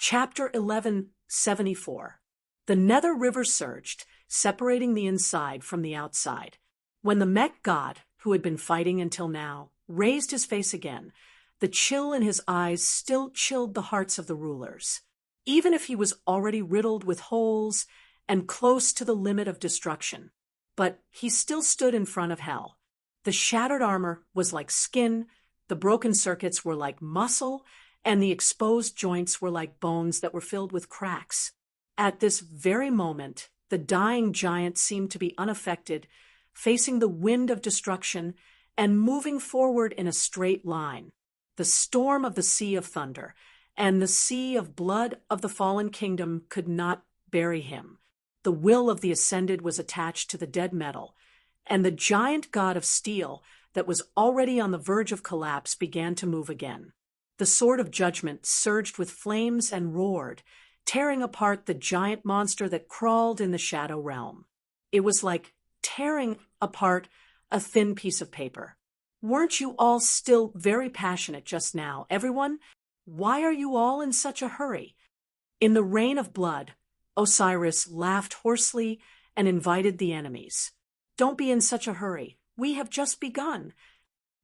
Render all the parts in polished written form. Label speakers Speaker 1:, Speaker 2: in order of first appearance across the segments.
Speaker 1: Chapter 1174. The nether river surged, separating the inside from the outside. When the mech god, who had been fighting until now, raised his face again, the chill in his eyes still chilled the hearts of the rulers. Even if he was already riddled with holes and close to the limit of destruction. But he still stood in front of hell. The shattered armor was like skin, the broken circuits were like muscle, and the exposed joints were like bones that were filled with cracks. At this very moment, the dying giant seemed to be unaffected, facing the wind of destruction and moving forward in a straight line. The storm of the sea of thunder and the sea of blood of the fallen kingdom could not bury him. The will of the ascended was attached to the dead metal, and the giant god of steel that was already on the verge of collapse began to move again. The sword of judgment surged with flames and roared, tearing apart the giant monster that crawled in the shadow realm. It was like tearing apart a thin piece of paper. Weren't you all still very passionate just now, everyone? Why are you all in such a hurry? In the rain of blood, Osiris laughed hoarsely and invited the enemies. Don't be in such a hurry. We have just begun.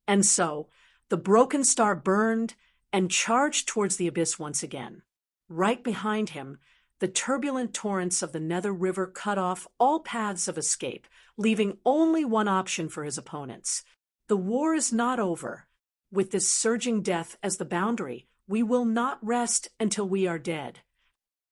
Speaker 1: And so, the broken star burned and charged towards the abyss once again. Right behind him, the turbulent torrents of the nether river cut off all paths of escape, leaving only one option for his opponents. The war is not over. With this surging death as the boundary, we will not rest until we are dead.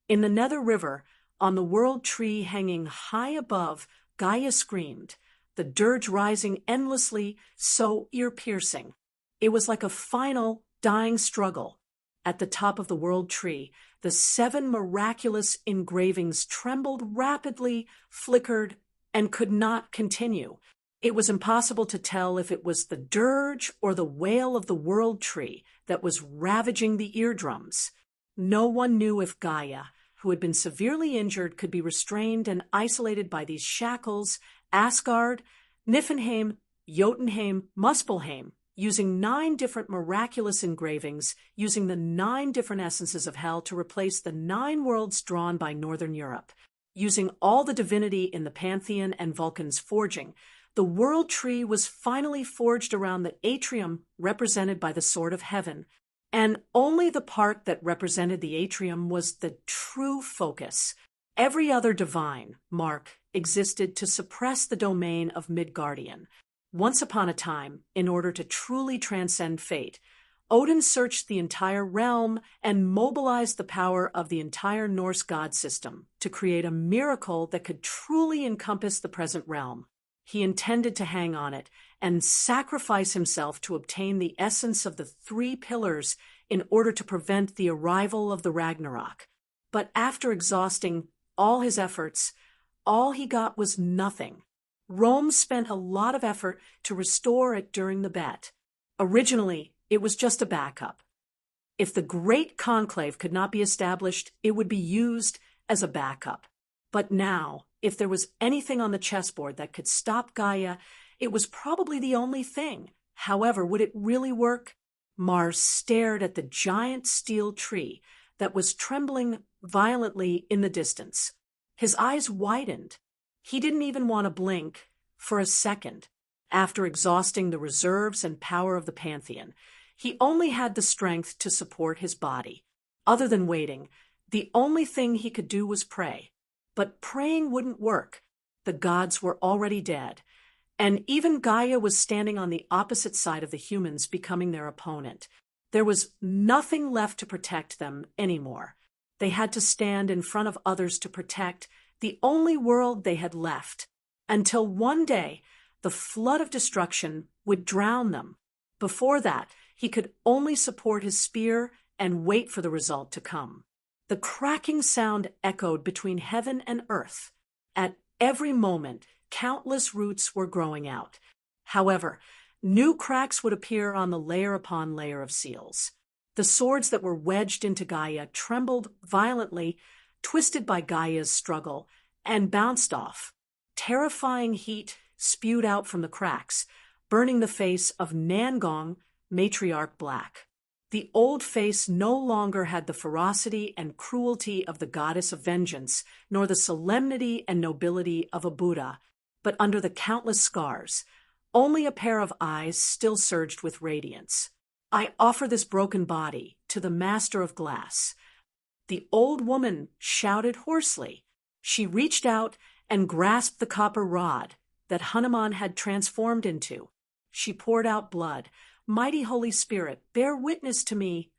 Speaker 1: In the nether river, on the world tree hanging high above, Gaia screamed, the dirge rising endlessly, so ear-piercing. It was like a final, dying struggle. At the top of the world tree, the 7 miraculous engravings trembled rapidly, flickered, and could not continue. It was impossible to tell if it was the dirge or the wail of the world tree that was ravaging the eardrums. No one knew if Gaia, who had been severely injured, could be restrained and isolated by these shackles. Asgard, Niflheim, Jotunheim, Muspelheim, using 9 different miraculous engravings, using the 9 different essences of hell to replace the 9 worlds drawn by Northern Europe, using all the divinity in the Pantheon and Vulcan's forging. The world tree was finally forged around the atrium represented by the sword of heaven, and only the part that represented the atrium was the true focus. Every other divine mark existed to suppress the domain of Midgardian. Once upon a time, in order to truly transcend fate, Odin searched the entire realm and mobilized the power of the entire Norse god system to create a miracle that could truly encompass the present realm. He intended to hang on it and sacrifice himself to obtain the essence of the 3 pillars in order to prevent the arrival of the Ragnarok. But after exhausting all his efforts, all he got was nothing. Rome spent a lot of effort to restore it during the bet. Originally, it was just a backup. If the Great Conclave could not be established, it would be used as a backup. But now, if there was anything on the chessboard that could stop Gaia, it was probably the only thing. However, would it really work? Mars stared at the giant steel tree that was trembling violently in the distance. His eyes widened. He didn't even want to blink for a second. After exhausting the reserves and power of the Pantheon, he only had the strength to support his body. Other than waiting, the only thing he could do was pray. But praying wouldn't work. The gods were already dead, and even Gaia was standing on the opposite side of the humans, becoming their opponent. There was nothing left to protect them anymore. They had to stand in front of others to protect the only world they had left, until one day the flood of destruction would drown them. Before that, he could only support his spear and wait for the result to come. The cracking sound echoed between heaven and earth. At every moment, countless roots were growing out. However, new cracks would appear on the layer upon layer of seals. The swords that were wedged into Gaia trembled violently, twisted by Gaia's struggle, and bounced off. Terrifying heat spewed out from the cracks, burning the face of Nangong, Matriarch Black. The old face no longer had the ferocity and cruelty of the goddess of vengeance, nor the solemnity and nobility of a Buddha, but under the countless scars, only a pair of eyes still surged with radiance. I offer this broken body to the master of glass. The old woman shouted hoarsely. She reached out and grasped the copper rod that Hanuman had transformed into. She poured out blood. Mighty Holy Spirit, bear witness to me.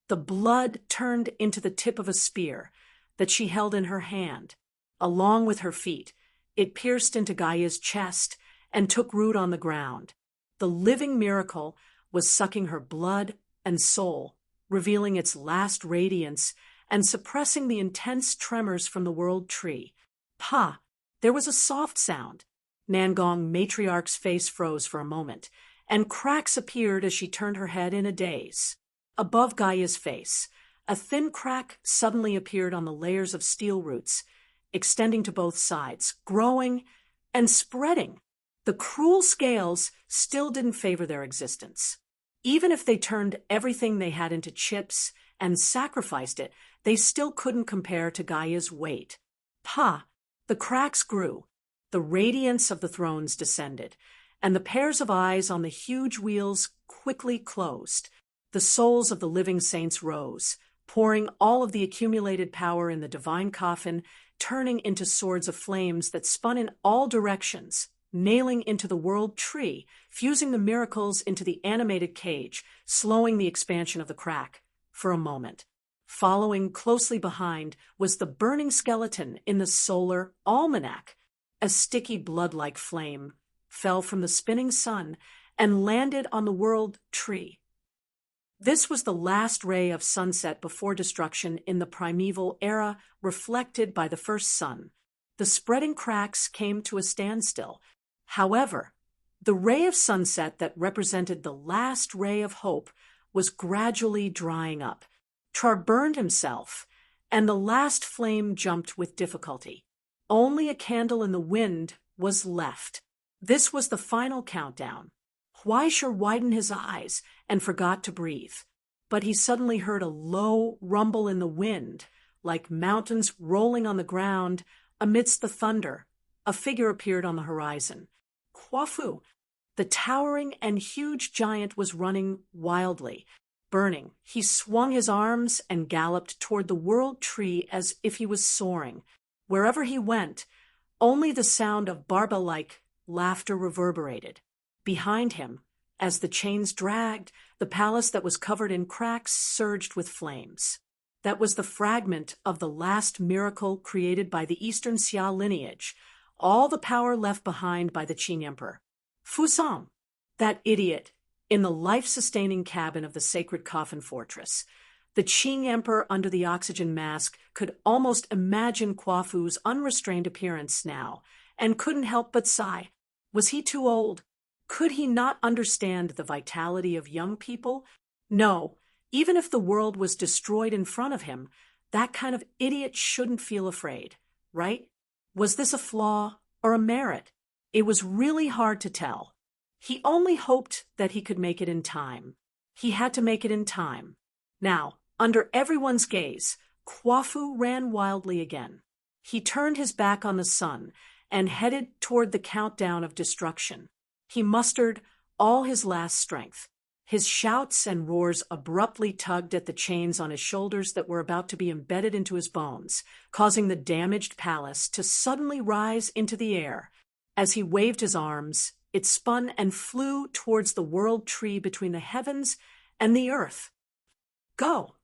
Speaker 1: The blood turned into the tip of a spear that she held in her hand. Along with her feet, it pierced into Gaia's chest and took root on the ground. The living miracle was sucking her blood and soul, revealing its last radiance and suppressing the intense tremors from the world tree. Pa! There was a soft sound. Nangong matriarch's face froze for a moment, and cracks appeared as she turned her head in a daze. Above Gaia's face, a thin crack suddenly appeared on the layers of steel roots, extending to both sides, growing and spreading. The cruel scales still didn't favor their existence. Even if they turned everything they had into chips and sacrificed it, they still couldn't compare to Gaia's weight. Pa! The cracks grew. The radiance of the thrones descended, and the pairs of eyes on the huge wheels quickly closed. The souls of the living saints rose, pouring all of the accumulated power in the divine coffin, turning into swords of flames that spun in all directions, nailing into the world tree, fusing the miracles into the animated cage, slowing the expansion of the crack for a moment. Following closely behind was the burning skeleton in the solar almanac. A sticky blood-like flame fell from the spinning sun and landed on the world tree. This was the last ray of sunset before destruction in the primeval era, reflected by the first sun. The spreading cracks came to a standstill. However, the ray of sunset that represented the last ray of hope was gradually drying up. Char burned himself, and the last flame jumped with difficulty. Only a candle in the wind was left. This was the final countdown. Huaishur widened his eyes and forgot to breathe, but he suddenly heard a low rumble in the wind, like mountains rolling on the ground amidst the thunder. A figure appeared on the horizon. Quafu, the towering and huge giant, was running wildly. Burning, he swung his arms and galloped toward the world tree as if he was soaring. Wherever he went, only the sound of Barba-like laughter reverberated. Behind him, as the chains dragged, the palace that was covered in cracks surged with flames. That was the fragment of the last miracle created by the Eastern Xia lineage, all the power left behind by the Qing Emperor. Fusang, that idiot, in the life-sustaining cabin of the sacred coffin fortress. The Qing Emperor under the oxygen mask could almost imagine Quafu's unrestrained appearance now, and couldn't help but sigh. Was he too old? Could he not understand the vitality of young people? No, even if the world was destroyed in front of him, that kind of idiot shouldn't feel afraid, right? Was this a flaw or a merit? It was really hard to tell. He only hoped that he could make it in time. He had to make it in time. Now, under everyone's gaze, Quafu ran wildly again. He turned his back on the sun and headed toward the countdown of destruction. He mustered all his last strength. His shouts and roars abruptly tugged at the chains on his shoulders that were about to be embedded into his bones, causing the damaged palace to suddenly rise into the air. As he waved his arms, it spun and flew towards the world tree between the heavens and the earth. Go!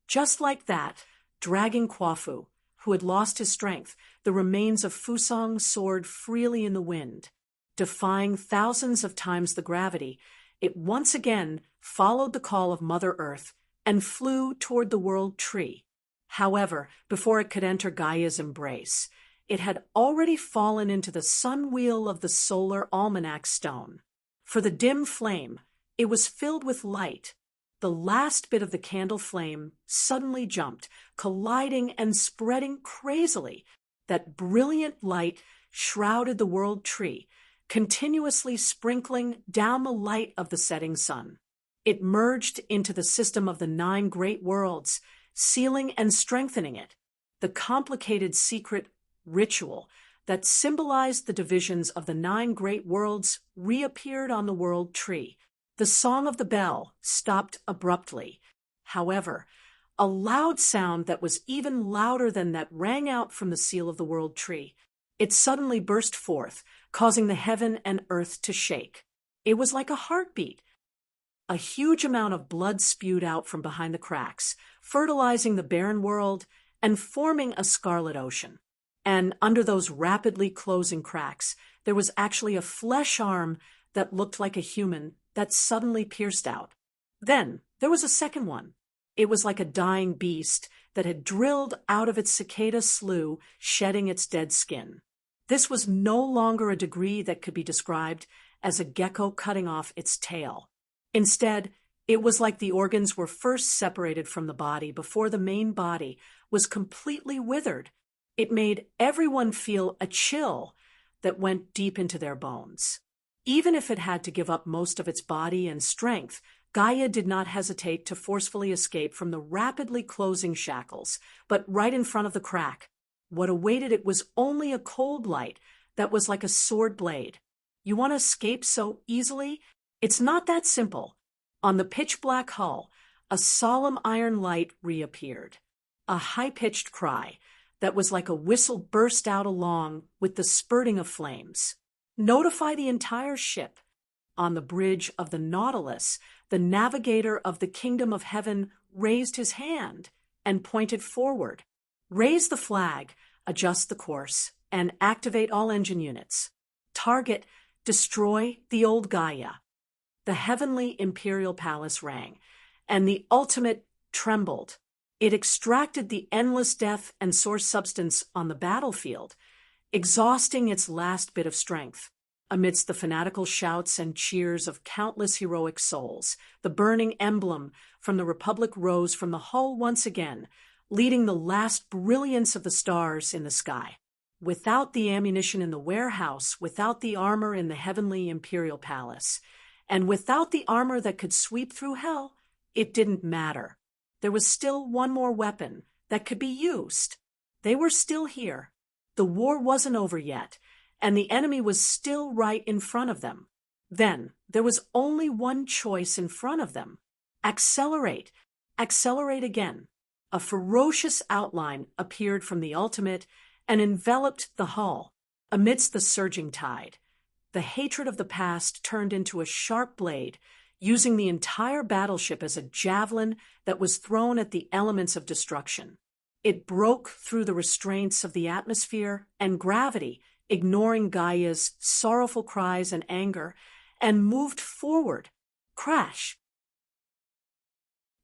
Speaker 1: Just like that, dragging Quafu, who had lost his strength, the remains of Fusang soared freely in the wind. Defying thousands of times the gravity, it once again followed the call of Mother Earth and flew toward the world tree. However, before it could enter Gaia's embrace, it had already fallen into the sun wheel of the solar almanac stone. For the dim flame, it was filled with light. The last bit of the candle flame suddenly jumped, colliding and spreading crazily. That brilliant light shrouded the world tree, continuously sprinkling down the light of the setting sun. It merged into the system of the 9 great worlds, sealing and strengthening it. The complicated secret ritual that symbolized the divisions of the 9 great worlds reappeared on the world tree. The song of the bell stopped abruptly. However, a loud sound that was even louder than that rang out from the seal of the world tree. It suddenly burst forth, causing the heaven and earth to shake. It was like a heartbeat. A huge amount of blood spewed out from behind the cracks, fertilizing the barren world and forming a scarlet ocean. And under those rapidly closing cracks, there was actually a flesh arm that looked like a human that suddenly pierced out. Then there was a second one. It was like a dying beast that had drilled out of its cicada slough, shedding its dead skin. This was no longer a degree that could be described as a gecko cutting off its tail. Instead, it was like the organs were first separated from the body before the main body was completely withered. It made everyone feel a chill that went deep into their bones. Even if it had to give up most of its body and strength, Gaia did not hesitate to forcefully escape from the rapidly closing shackles, but right in front of the crack, what awaited it was only a cold light that was like a sword blade. You want to escape so easily? It's not that simple. On the pitch-black hull, a solemn iron light reappeared. A high-pitched cry that was like a whistle burst out along with the spurting of flames. Notify the entire ship. On the bridge of the Nautilus, the navigator of the kingdom of heaven raised his hand and pointed forward. Raise the flag, adjust the course, and activate all engine units. Target, destroy the old Gaia. The heavenly imperial palace rang, and the ultimate trembled. It extracted the endless death and source substance on the battlefield, exhausting its last bit of strength. Amidst the fanatical shouts and cheers of countless heroic souls, the burning emblem from the Republic rose from the hull once again, leading the last brilliance of the stars in the sky. Without the ammunition in the warehouse, without the armor in the heavenly imperial palace, and without the armor that could sweep through hell, it didn't matter. There was still one more weapon that could be used. They were still here. The war wasn't over yet, and the enemy was still right in front of them. Then there was only one choice in front of them. Accelerate. Accelerate again. A ferocious outline appeared from the ultimate and enveloped the hull. Amidst the surging tide, the hatred of the past turned into a sharp blade, using the entire battleship as a javelin that was thrown at the elements of destruction. It broke through the restraints of the atmosphere and gravity, ignoring Gaia's sorrowful cries and anger, and moved forward. Crash.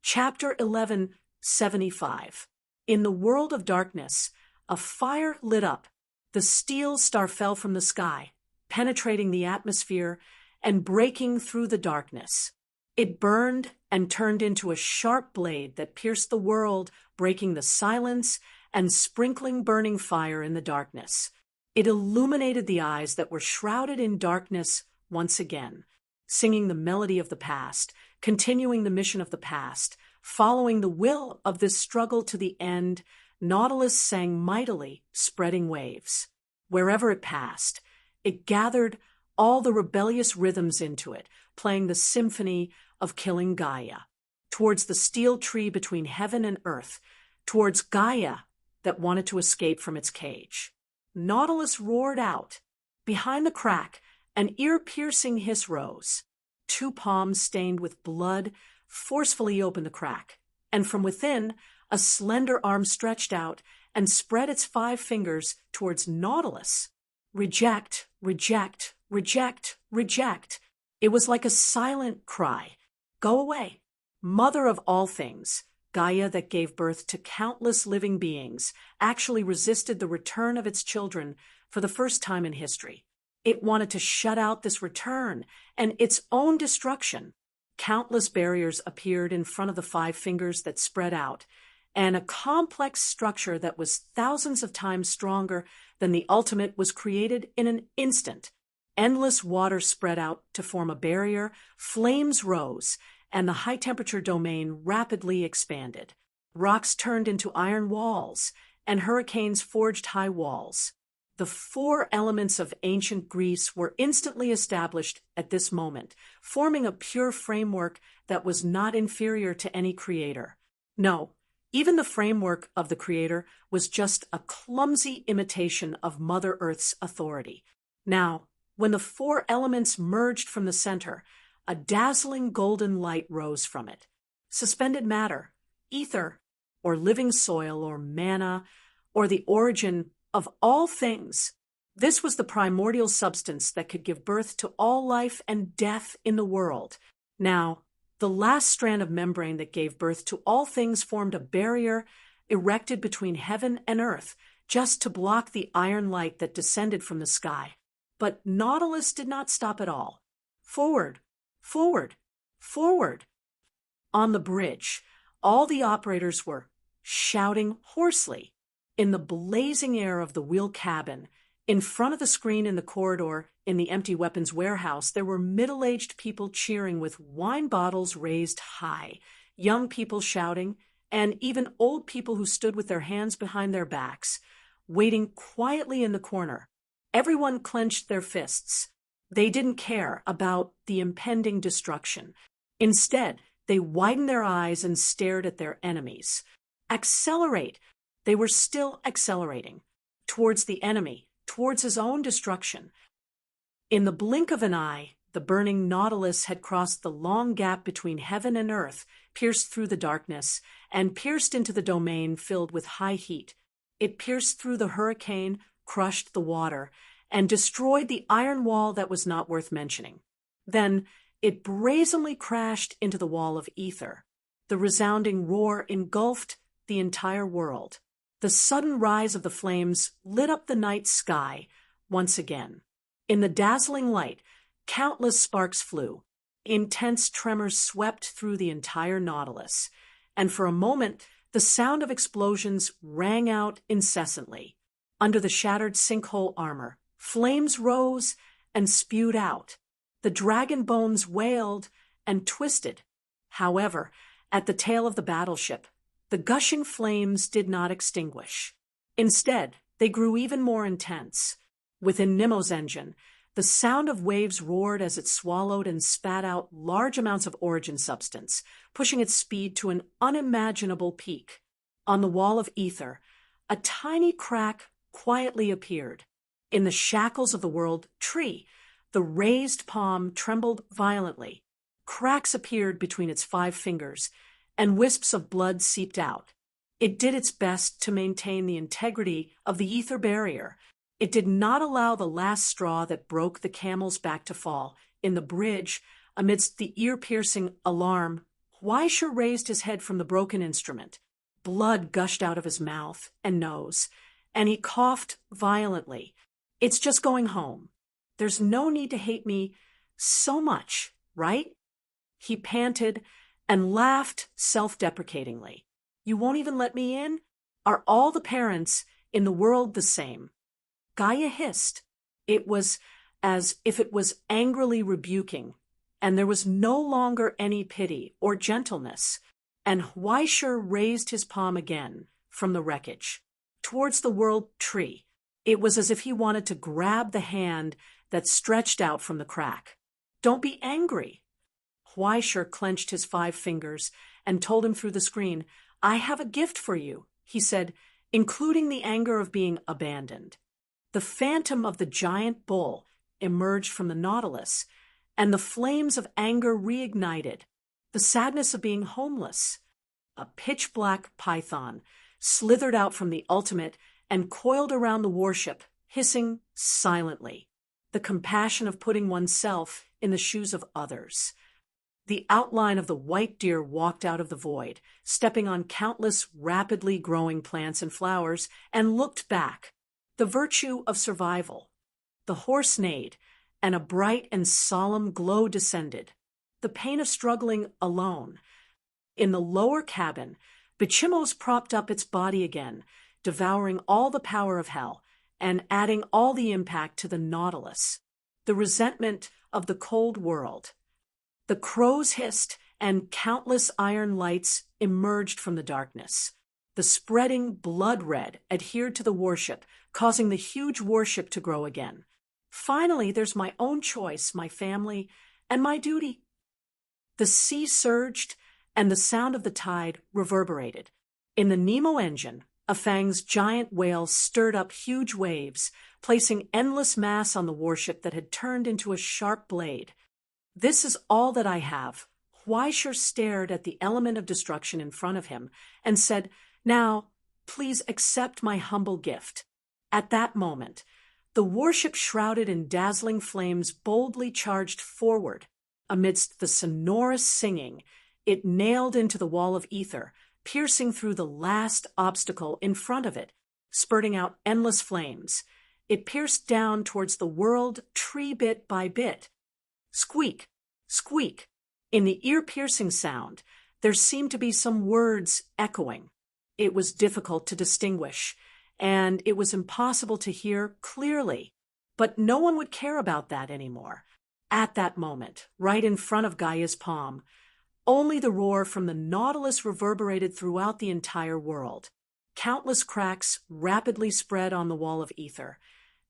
Speaker 1: Chapter 1175. In the world of darkness, a fire lit up. The steel star fell from the sky, penetrating the atmosphere and breaking through the darkness. It burned and turned into a sharp blade that pierced the world, breaking the silence and sprinkling burning fire in the darkness. It illuminated the eyes that were shrouded in darkness once again, singing the melody of the past, continuing the mission of the past, following the will of this struggle to the end. Nautilus sang mightily, spreading waves. Wherever it passed, it gathered all the rebellious rhythms into it, playing the symphony of killing Gaia. Towards the steel tree between heaven and earth, towards Gaia that wanted to escape from its cage. Nautilus roared out. Behind the crack, an ear-piercing hiss rose. 2 palms stained with blood forcefully opened the crack, and from within, a slender arm stretched out and spread its 5 fingers towards Nautilus. Reject, reject, reject, reject. It was like a silent cry. Go away. Mother of all things, Gaia that gave birth to countless living beings, actually resisted the return of its children for the first time in history. It wanted to shut out this return and its own destruction. Countless barriers appeared in front of the 5 fingers that spread out, and a complex structure that was thousands of times stronger than the ultimate was created in an instant. Endless water spread out to form a barrier, flames rose, and the high-temperature domain rapidly expanded. Rocks turned into iron walls, and hurricanes forged high walls. The four elements of ancient Greece were instantly established at this moment, forming a pure framework that was not inferior to any creator. No, even the framework of the creator was just a clumsy imitation of Mother Earth's authority. Now, when the four elements merged from the center, a dazzling golden light rose from it. Suspended matter, ether, or living soil, or manna, or the origin of all things. This was the primordial substance that could give birth to all life and death in the world. Now, the last strand of membrane that gave birth to all things formed a barrier erected between heaven and earth, just to block the iron light that descended from the sky. But Nautilus did not stop at all. Forward, forward, forward. On the bridge, all the operators were shouting hoarsely. In the blazing air of the wheel cabin, in front of the screen in the corridor, in the empty weapons warehouse, there were middle-aged people cheering with wine bottles raised high, young people shouting, and even old people who stood with their hands behind their backs, waiting quietly in the corner. Everyone clenched their fists. They didn't care about the impending destruction. Instead, they widened their eyes and stared at their enemies. Accelerate! They were still accelerating towards the enemy, towards his own destruction. In the blink of an eye, the burning Nautilus had crossed the long gap between heaven and earth, pierced through the darkness, and pierced into the domain filled with high heat. It pierced through the hurricane, crushed the water, and destroyed the iron wall that was not worth mentioning. Then it brazenly crashed into the wall of ether. The resounding roar engulfed the entire world. The sudden rise of the flames lit up the night sky once again. In the dazzling light, countless sparks flew. Intense tremors swept through the entire Nautilus, and for a moment, the sound of explosions rang out incessantly. Under the shattered sinkhole armor, flames rose and spewed out. The dragon bones wailed and twisted. However, at the tail of the battleship, the gushing flames did not extinguish. Instead, they grew even more intense. Within Nemo's engine, the sound of waves roared as it swallowed and spat out large amounts of origin substance, pushing its speed to an unimaginable peak. On the wall of ether, a tiny crack quietly appeared. In the shackles of the world tree, the raised palm trembled violently. Cracks appeared between its 5 fingers, and wisps of blood seeped out. It did its best to maintain the integrity of the ether barrier. It did not allow the last straw that broke the camel's back to fall. In the bridge, amidst the ear-piercing alarm, Weisher raised his head from the broken instrument. Blood gushed out of his mouth and nose, and he coughed violently. It's just going home. There's no need to hate me so much, right? He panted and laughed self-deprecatingly. You won't even let me in? Are all the parents in the world the same? Gaia hissed. It was as if it was angrily rebuking, and there was no longer any pity or gentleness, and Weisher raised his palm again from the wreckage towards the world tree. It was as if he wanted to grab the hand that stretched out from the crack. Don't be angry. Weisher clenched his 5 fingers and told him through the screen, I have a gift for you, he said, including the anger of being abandoned. The phantom of the giant bull emerged from the Nautilus, and the flames of anger reignited. The sadness of being homeless. A pitch-black python slithered out from the ultimate and coiled around the warship, hissing silently. The compassion of putting oneself in the shoes of others. The outline of the white deer walked out of the void, stepping on countless rapidly growing plants and flowers, and looked back. The virtue of survival. The horse neighed, and a bright and solemn glow descended. The pain of struggling alone. In the lower cabin, Bichimos propped up its body again, devouring all the power of hell, and adding all the impact to the Nautilus. The resentment of the cold world. The crows hissed and countless iron lights emerged from the darkness. The spreading blood red adhered to the warship, causing the huge warship to grow again. Finally, there's my own choice, my family, and my duty. The sea surged, and the sound of the tide reverberated. In the Nemo engine, Afang's giant whale stirred up huge waves, placing endless mass on the warship that had turned into a sharp blade. "This is all that I have." Huaishur stared at the element of destruction in front of him and said, "Now, please accept my humble gift." At that moment, the warship shrouded in dazzling flames boldly charged forward. Amidst the sonorous singing, it nailed into the wall of ether, piercing through the last obstacle in front of it, spurting out endless flames. It pierced down towards the world tree bit by bit. Squeak, squeak. In the ear-piercing sound, there seemed to be some words echoing. It was difficult to distinguish, and it was impossible to hear clearly. But no one would care about that anymore. At that moment, right in front of Gaia's palm, only the roar from the Nautilus reverberated throughout the entire world. Countless cracks rapidly spread on the wall of ether,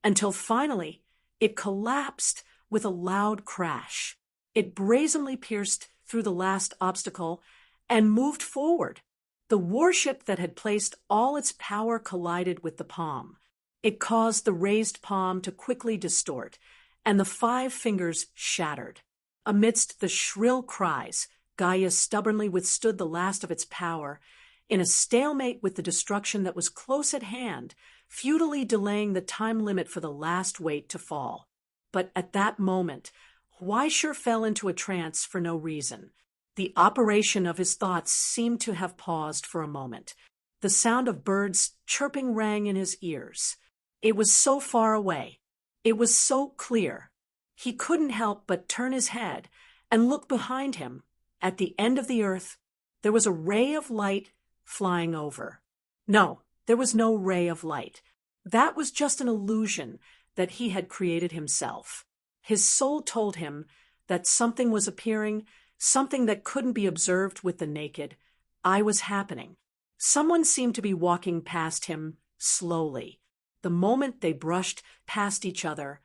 Speaker 1: until finally it collapsed with a loud crash. It brazenly pierced through the last obstacle and moved forward. The warship that had placed all its power collided with the palm. It caused the raised palm to quickly distort, and the 5 fingers shattered. Amidst the shrill cries, Gaia stubbornly withstood the last of its power, in a stalemate with the destruction that was close at hand, futilely delaying the time limit for the last weight to fall. But at that moment, Huaishur fell into a trance for no reason. The operation of his thoughts seemed to have paused for a moment. The sound of birds chirping rang in his ears. It was so far away. It was so clear. He couldn't help but turn his head and look behind him. At the end of the earth, there was a ray of light flying over. No, there was no ray of light. That was just an illusion that he had created himself. His soul told him that something was appearing, something that couldn't be observed with the naked eye was happening. Someone seemed to be walking past him slowly. The moment they brushed past each other,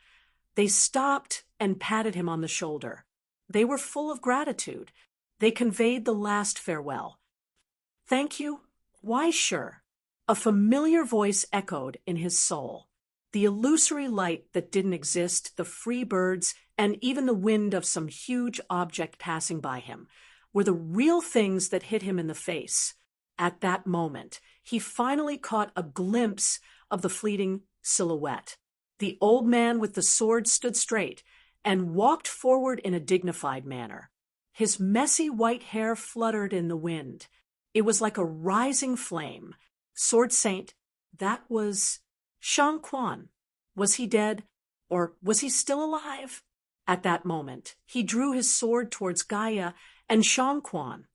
Speaker 1: they stopped and patted him on the shoulder. They were full of gratitude. They conveyed the last farewell. "Thank you, Huaishur." A familiar voice echoed in his soul. The illusory light that didn't exist, the free birds, and even the wind of some huge object passing by him were the real things that hit him in the face. At that moment, he finally caught a glimpse of the fleeting silhouette. The old man with the sword stood straight and walked forward in a dignified manner. His messy white hair fluttered in the wind. It was like a rising flame. Sword Saint, that was Shang Quan. Was he dead, or was he still alive? At that moment, he drew his sword towards Gaia and Shang Quan.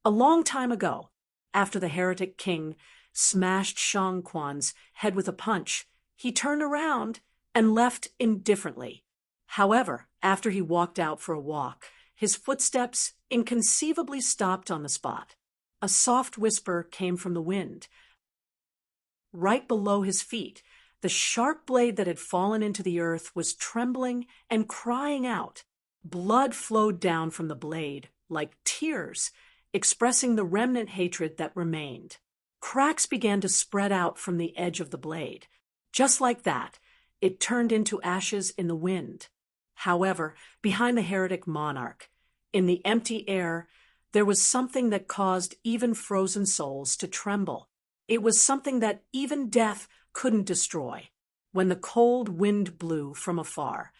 Speaker 1: A long time ago, after the heretic king smashed Shang Quan's head with a punch, he turned around and left indifferently. However, after he walked out for a walk, his footsteps inconceivably stopped on the spot. A soft whisper came from the wind. Right below his feet, the sharp blade that had fallen into the earth was trembling and crying out. Blood flowed down from the blade like tears, expressing the remnant hatred that remained. Cracks began to spread out from the edge of the blade. Just like that, it turned into ashes in the wind. However, behind the heretic monarch, in the empty air, there was something that caused even frozen souls to tremble. It was something that even death couldn't destroy. When the cold wind blew from afar,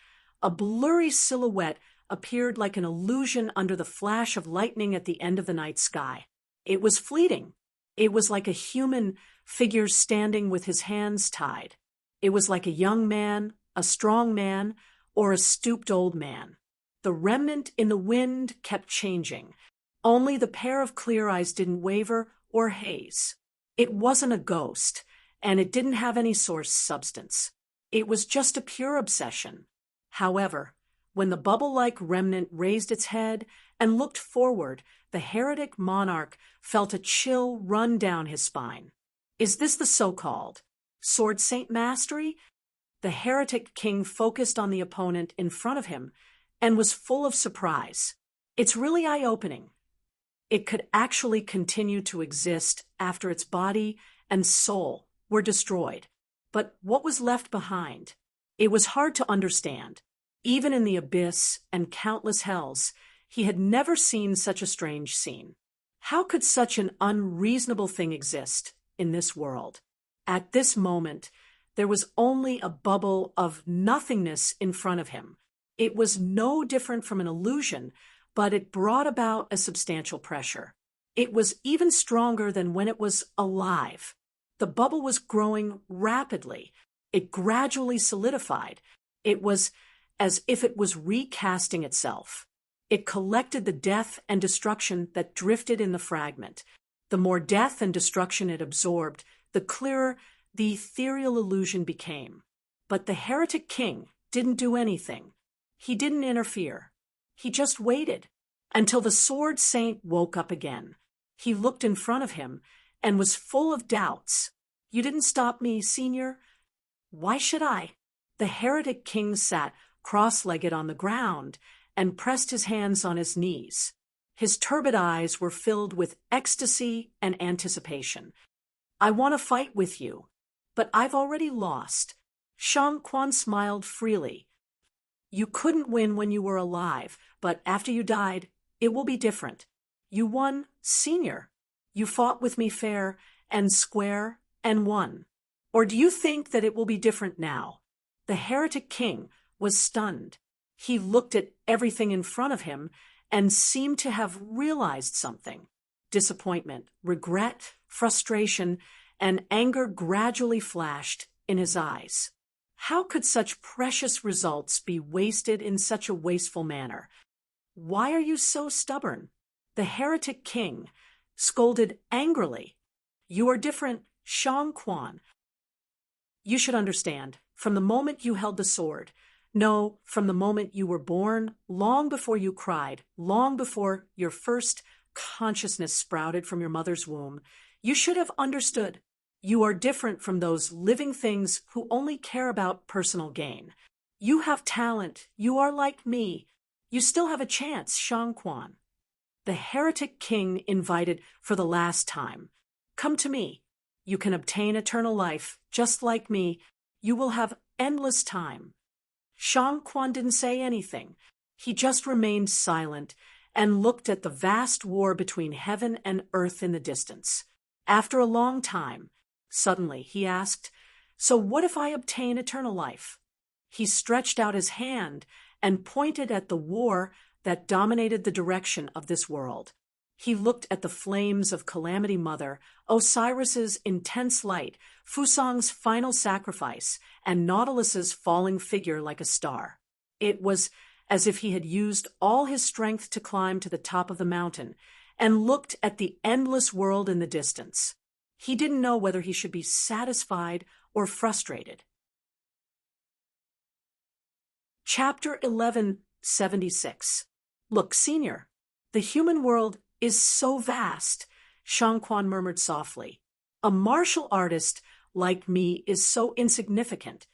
Speaker 1: a blurry silhouette appeared like an illusion under the flash of lightning at the end of the night sky. It was fleeting. It was like a human figure standing with his hands tied. It was like a young man, a strong man, or a stooped old man. The remnant in the wind kept changing. Only the pair of clear eyes didn't waver or haze. It wasn't a ghost, and it didn't have any source substance. It was just a pure obsession. However, when the bubble-like remnant raised its head and looked forward, the heretic monarch felt a chill run down his spine. Is this the so-called Sword Saint Mastery? The heretic king focused on the opponent in front of him and was full of surprise. It's really eye-opening. It could actually continue to exist after its body and soul were destroyed. But what was left behind? It was hard to understand. Even in the abyss and countless hells, he had never seen such a strange scene. How could such an unreasonable thing exist in this world? At this moment, there was only a bubble of nothingness in front of him. It was no different from an illusion, but it brought about a substantial pressure. It was even stronger than when it was alive. The bubble was growing rapidly. It gradually solidified. It was as if it was recasting itself. It collected the death and destruction that drifted in the fragment. The more death and destruction it absorbed, the clearer the ethereal illusion became. But the heretic king didn't do anything. He didn't interfere. He just waited until the sword saint woke up again. He looked in front of him and was full of doubts. You didn't stop me, Senior. Why should I? The heretic king sat cross-legged on the ground and pressed his hands on his knees. His turbid eyes were filled with ecstasy and anticipation. I want to fight with you, but I've already lost. Shang Quan smiled freely. You couldn't win when you were alive, but after you died, it will be different. You won, Senior. You fought with me fair and square and won. Or do you think that it will be different now? The heretic king was stunned. He looked at everything in front of him and seemed to have realized something. Disappointment, regret, frustration, and anger gradually flashed in his eyes. How could such precious results be wasted in such a wasteful manner? Why are you so stubborn? The heretic king scolded angrily. You are different, Shang Quan. You should understand, from the moment you held the sword, no, from the moment you were born, long before you cried, long before your first consciousness sprouted from your mother's womb, you should have understood. You are different from those living things who only care about personal gain. You have talent. You are like me. You still have a chance, Shang Quan. The heretic king invited for the last time. Come to me. You can obtain eternal life, just like me. You will have endless time. Shang Quan didn't say anything. He just remained silent and looked at the vast war between heaven and earth in the distance. After a long time, suddenly he asked, So what if I obtain eternal life? He stretched out his hand and pointed at the war that dominated the direction of this world. He looked at the flames of Calamity Mother, Osiris's intense light, Fusang's final sacrifice, and Nautilus's falling figure like a star. It was as if he had used all his strength to climb to the top of the mountain and looked at the endless world in the distance. He didn't know whether he should be satisfied or frustrated. Chapter 1176. Look, Senior, the human world is so vast, Shang Quan murmured softly. A martial artist like me is so insignificant.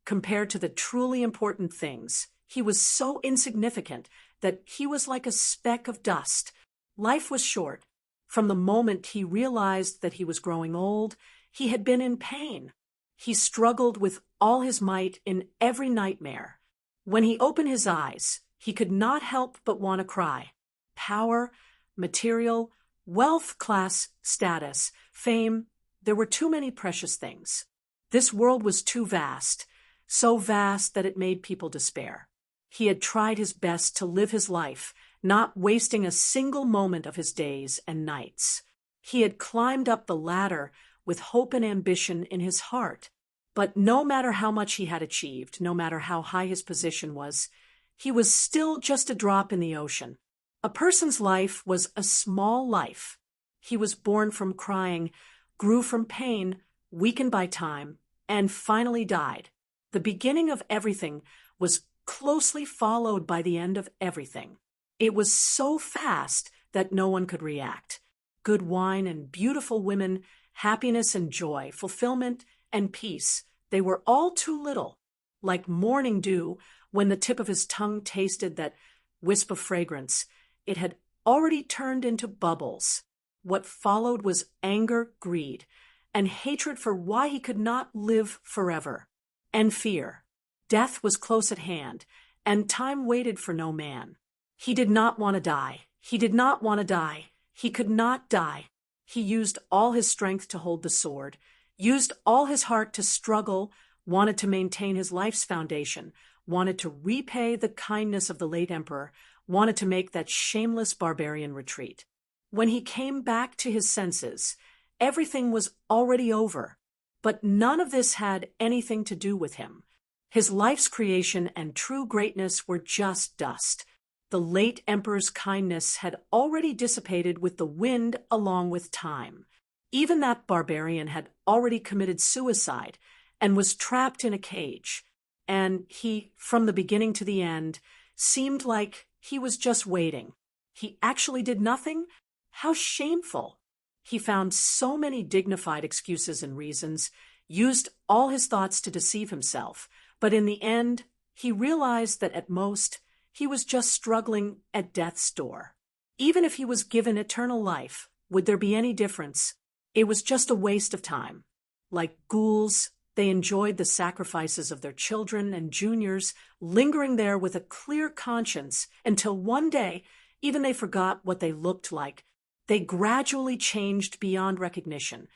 Speaker 1: Compared to the truly important things, he was so insignificant that he was like a speck of dust. Life was short. From the moment he realized that he was growing old, he had been in pain. He struggled with all his might in every nightmare. When he opened his eyes, he could not help but want to cry. Power, material, wealth, class, status, fame, there were too many precious things. This world was too vast, so vast that it made people despair. He had tried his best to live his life, not wasting a single moment of his days and nights. He had climbed up the ladder with hope and ambition in his heart. But no matter how much he had achieved, no matter how high his position was, he was still just a drop in the ocean. A person's life was a small life. He was born from crying, grew from pain, weakened by time, and finally died. The beginning of everything was closely followed by the end of everything. It was so fast that no one could react. Good wine and beautiful women, happiness and joy, fulfillment and peace, they were all too little. Like morning dew, when the tip of his tongue tasted that wisp of fragrance, it had already turned into bubbles. What followed was anger, greed, and hatred for why he could not live forever, and fear. Death was close at hand, and time waited for no man. He did not want to die. He did not want to die. He could not die. He used all his strength to hold the sword, used all his heart to struggle, wanted to maintain his life's foundation, wanted to repay the kindness of the late emperor, wanted to make that shameless barbarian retreat. When he came back to his senses, everything was already over. But none of this had anything to do with him. His life's creation and true greatness were just dust. The late emperor's kindness had already dissipated with the wind along with time. Even that barbarian had already committed suicide and was trapped in a cage. And he, from the beginning to the end, seemed like he was just waiting. He actually did nothing? How shameful! He found so many dignified excuses and reasons, used all his thoughts to deceive himself, but in the end, he realized that at most, he was just struggling at death's door. Even if he was given eternal life, would there be any difference? It was just a waste of time. Like ghouls, they enjoyed the sacrifices of their children and juniors, lingering there with a clear conscience until one day, even they forgot what they looked like. They gradually changed beyond recognition,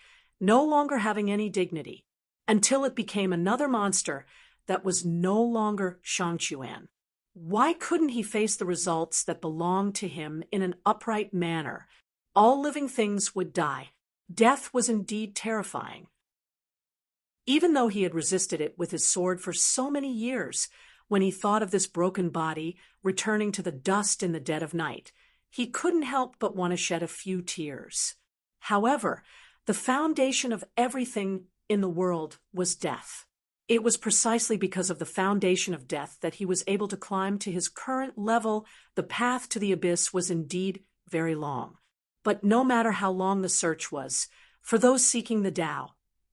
Speaker 1: no longer having any dignity, until it became another monster that was no longer Shangchuan. Why couldn't he face the results that belonged to him in an upright manner? All living things would die. Death was indeed terrifying. Even though he had resisted it with his sword for so many years, when he thought of this broken body returning to the dust in the dead of night, he couldn't help but want to shed a few tears. However, the foundation of everything in the world was death. It was precisely because of the foundation of death that he was able to climb to his current level. The path to the abyss was indeed very long. But no matter how long the search was, for those seeking the Tao,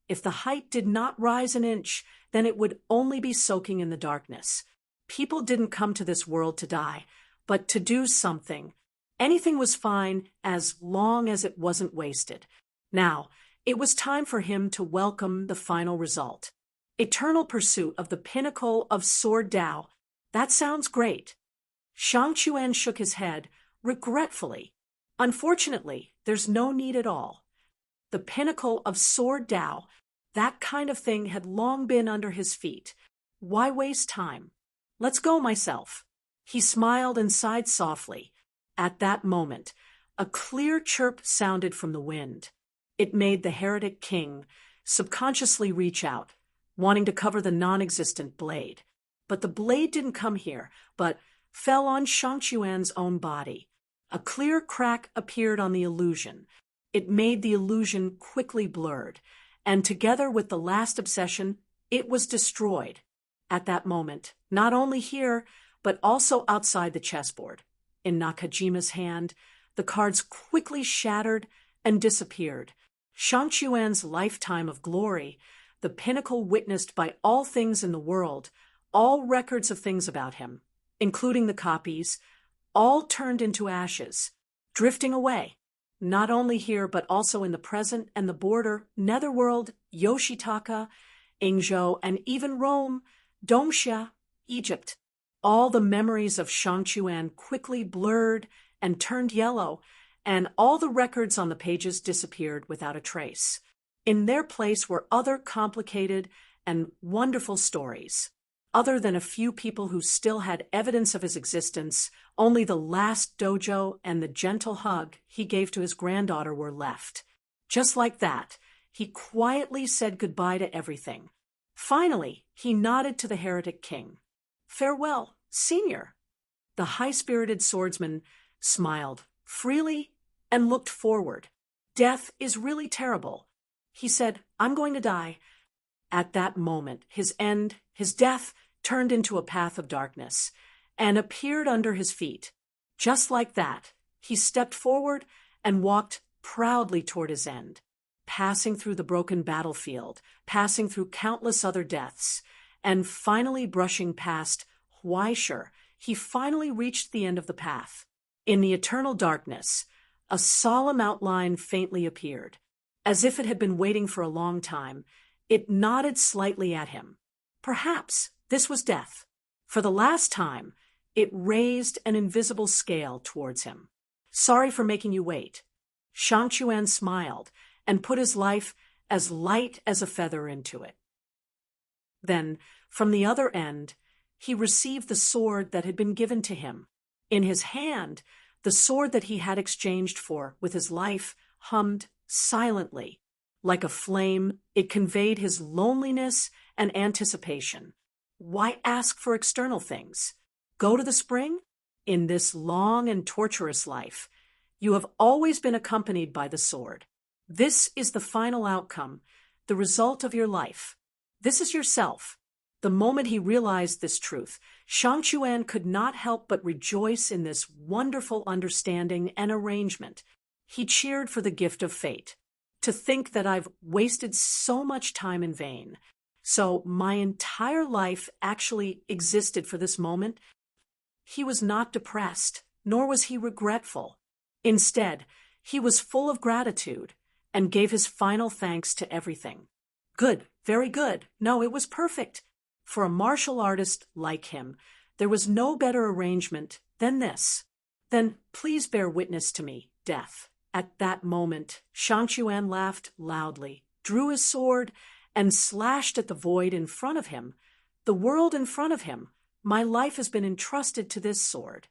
Speaker 1: if the height did not rise an inch, then it would only be soaking in the darkness. People didn't come to this world to die, but to do something. Anything was fine as long as it wasn't wasted. Now, it was time for him to welcome the final result. Eternal pursuit of the pinnacle of Sword Tao. That sounds great. Shangchuan shook his head, regretfully. Unfortunately, there's no need at all. The pinnacle of Sword Tao, that kind of thing had long been under his feet. Why waste time? Let's go myself. He smiled and sighed softly. At that moment, a clear chirp sounded from the wind. It made the heretic king subconsciously reach out, wanting to cover the non-existent blade. But the blade didn't come here, but fell on Shangchuan's own body. A clear crack appeared on the illusion. It made the illusion quickly blurred, and together with the last obsession, it was destroyed. At that moment, not only here, but also outside the chessboard. In Nakajima's hand, the cards quickly shattered and disappeared. Shangchuan's lifetime of glory, the pinnacle witnessed by all things in the world, all records of things about him, including the copies, all turned into ashes, drifting away. Not only here, but also in the present and the border, Netherworld, Yoshitaka, Ingzhou, and even Rome, Domxia, Egypt. All the memories of Shangchuan quickly blurred and turned yellow, and all the records on the pages disappeared without a trace. In their place were other complicated and wonderful stories. Other than a few people who still had evidence of his existence, only the last dojo and the gentle hug he gave to his granddaughter were left. Just like that, he quietly said goodbye to everything. Finally, he nodded to the heretic king. "Farewell, senior." The high-spirited swordsman smiled freely and looked forward. Death is really terrible. He said, "I'm going to die." At that moment, his end, his death, turned into a path of darkness and appeared under his feet. Just like that, he stepped forward and walked proudly toward his end, passing through the broken battlefield, passing through countless other deaths, and finally brushing past Huaishur. He finally reached the end of the path. In the eternal darkness, a solemn outline faintly appeared. As if it had been waiting for a long time, it nodded slightly at him. Perhaps this was death. For the last time, it raised an invisible scale towards him. Sorry for making you wait. Shang Chuan smiled and put his life as light as a feather into it. Then, from the other end, he received the sword that had been given to him. In his hand, the sword that he had exchanged for with his life hummed silently. Like a flame, it conveyed his loneliness and anticipation. Why ask for external things? Go to the spring? In this long and torturous life, you have always been accompanied by the sword. This is the final outcome, the result of your life. This is yourself. The moment he realized this truth, Shang Chuan could not help but rejoice in this wonderful understanding and arrangement. He cheered for the gift of fate. To think that I've wasted so much time in vain. So my entire life actually existed for this moment. He was not depressed, nor was he regretful. Instead, he was full of gratitude and gave his final thanks to everything. Good, very good. No, it was perfect. For a martial artist like him, there was no better arrangement than this. Then please bear witness to me, death. At that moment, Shang Chuan laughed loudly, drew his sword, and slashed at the void in front of him. The world in front of him. My life has been entrusted to this sword.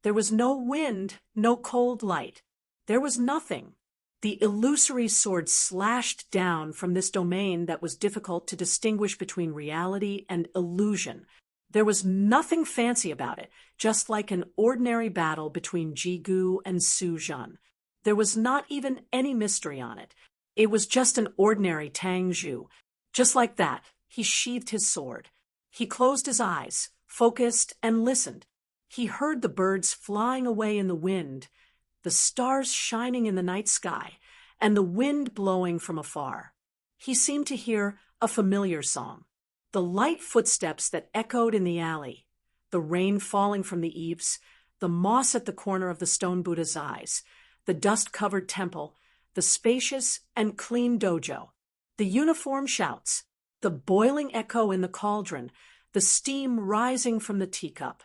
Speaker 1: There was no wind, no cold light. There was nothing. The illusory sword slashed down from this domain that was difficult to distinguish between reality and illusion. There was nothing fancy about it, just like an ordinary battle between Jigu and Su Zhan. There was not even any mystery on it. It was just an ordinary Tang Zhu. Just like that, he sheathed his sword. He closed his eyes, focused, and listened. He heard the birds flying away in the wind, the stars shining in the night sky, and the wind blowing from afar. He seemed to hear a familiar song. The light footsteps that echoed in the alley, the rain falling from the eaves, the moss at the corner of the stone Buddha's eyes, the dust-covered temple, the spacious and clean dojo, the uniform shouts, the boiling echo in the cauldron, the steam rising from the teacup,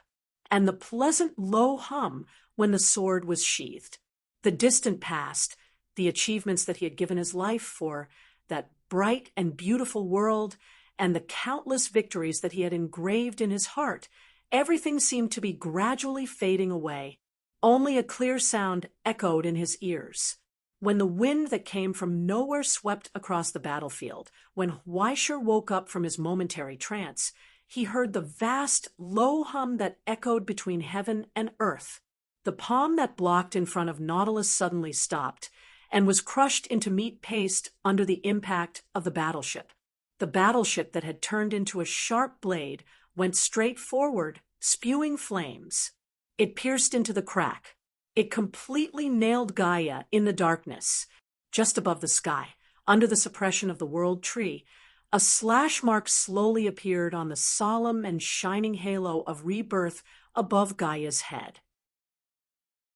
Speaker 1: and the pleasant low hum when the sword was sheathed. The distant past, the achievements that he had given his life for, that bright and beautiful world, and the countless victories that he had engraved in his heart, everything seemed to be gradually fading away. Only a clear sound echoed in his ears. When the wind that came from nowhere swept across the battlefield, when Huaishur woke up from his momentary trance, he heard the vast, low hum that echoed between heaven and earth. The palm that blocked in front of Nautilus suddenly stopped and was crushed into meat paste under the impact of the battleship. The battleship that had turned into a sharp blade went straight forward, spewing flames. It pierced into the crack. It completely nailed Gaia in the darkness. Just above the sky, under the suppression of the world tree, a slash mark slowly appeared on the solemn and shining halo of rebirth above Gaia's head.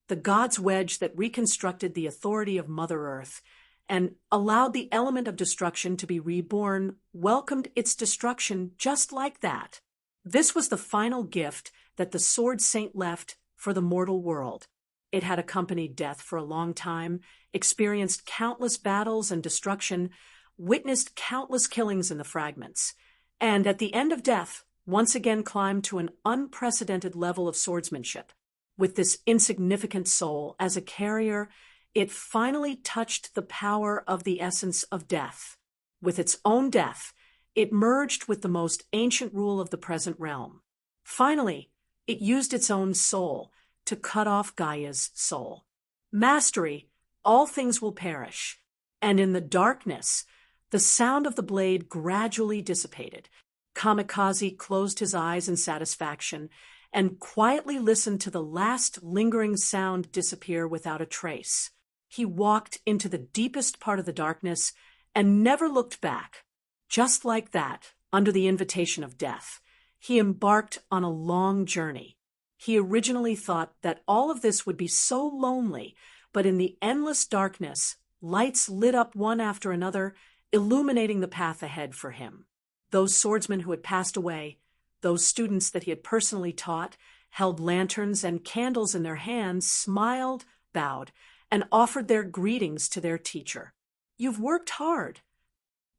Speaker 1: The god's wedge that reconstructed the authority of Mother Earth and allowed the element of destruction to be reborn welcomed its destruction just like that. This was the final gift that the Sword Saint left for the mortal world. It had accompanied death for a long time, experienced countless battles and destruction, witnessed countless killings in the fragments, and at the end of death, once again climbed to an unprecedented level of swordsmanship. With this insignificant soul as a carrier, it finally touched the power of the essence of death. With its own death, it merged with the most ancient rule of the present realm. Finally, it used its own soul to cut off Gaia's soul. Mastery, all things will perish. And in the darkness, the sound of the blade gradually dissipated. Kamikaze closed his eyes in satisfaction and quietly listened to the last lingering sound disappear without a trace. He walked into the deepest part of the darkness and never looked back. Just like that, under the invitation of death, he embarked on a long journey. He originally thought that all of this would be so lonely, but in the endless darkness, lights lit up one after another, illuminating the path ahead for him. Those swordsmen who had passed away, those students that he had personally taught, held lanterns and candles in their hands, smiled, bowed, and offered their greetings to their teacher. "You've worked hard."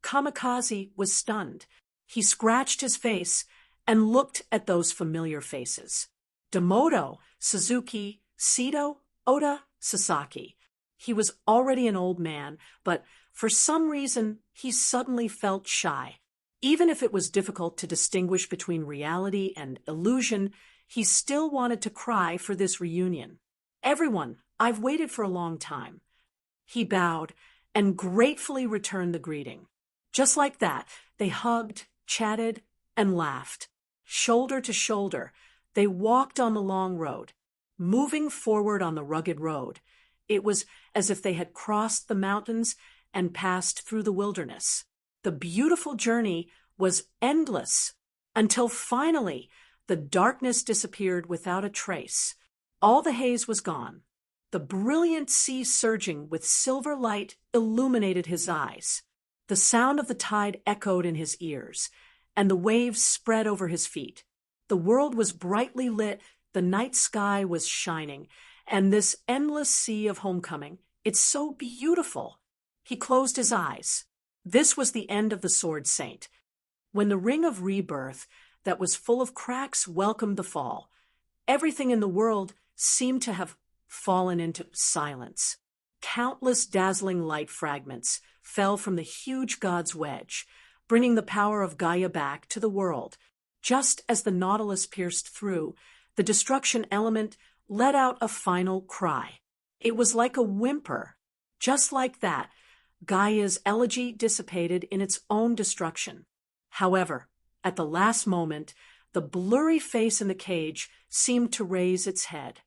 Speaker 1: Kamikaze was stunned. He scratched his face and looked at those familiar faces. Demoto, Suzuki, Sito, Oda, Sasaki. He was already an old man, but for some reason he suddenly felt shy. Even if it was difficult to distinguish between reality and illusion, he still wanted to cry for this reunion. "Everyone, I've waited for a long time." He bowed and gratefully returned the greeting. Just like that, they hugged, chatted, and laughed. Shoulder to shoulder, they walked on the long road, moving forward on the rugged road. It was as if they had crossed the mountains and passed through the wilderness. The beautiful journey was endless until finally the darkness disappeared without a trace. All the haze was gone. The brilliant sea surging with silver light illuminated his eyes. The sound of the tide echoed in his ears, and the waves spread over his feet. The world was brightly lit, the night sky was shining, and this endless sea of homecoming, it's so beautiful. He closed his eyes. This was the end of the Sword Saint. When the ring of rebirth that was full of cracks welcomed the fall, everything in the world seemed to have fallen into silence. Countless dazzling light fragments fell from the huge god's wedge, bringing the power of Gaia back to the world. Just as the Nautilus pierced through, the destruction element let out a final cry. It was like a whimper. Just like that, Gaia's elegy dissipated in its own destruction. However, at the last moment, the blurry face in the cage seemed to raise its head.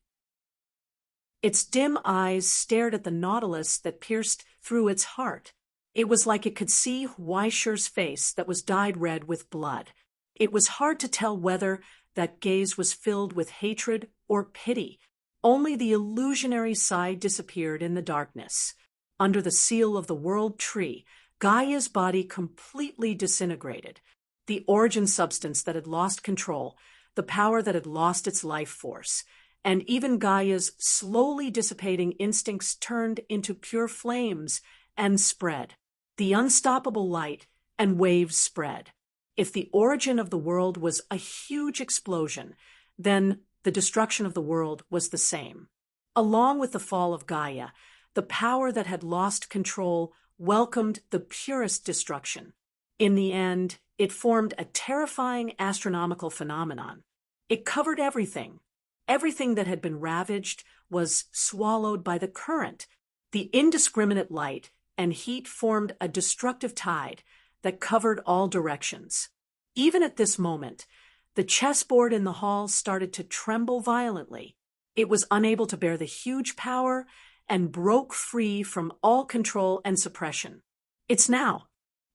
Speaker 1: Its dim eyes stared at the Nautilus that pierced through its heart. It was like it could see Weischer's face that was dyed red with blood. It was hard to tell whether that gaze was filled with hatred or pity. Only the illusionary side disappeared in the darkness. Under the seal of the world tree, Gaia's body completely disintegrated. The origin substance that had lost control, the power that had lost its life force, and even Gaia's slowly dissipating instincts turned into pure flames and spread. The unstoppable light and waves spread. If the origin of the world was a huge explosion, then the destruction of the world was the same. Along with the fall of Gaia, the power that had lost control welcomed the purest destruction. In the end, it formed a terrifying astronomical phenomenon. It covered everything. Everything that had been ravaged was swallowed by the current. The indiscriminate light and heat formed a destructive tide that covered all directions. Even at this moment, the chessboard in the hall started to tremble violently. It was unable to bear the huge power and broke free from all control and suppression. "It's now."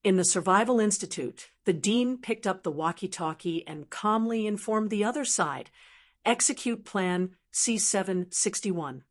Speaker 1: In the Survival Institute, the dean picked up the walkie-talkie and calmly informed the other side, "Execute Plan C761.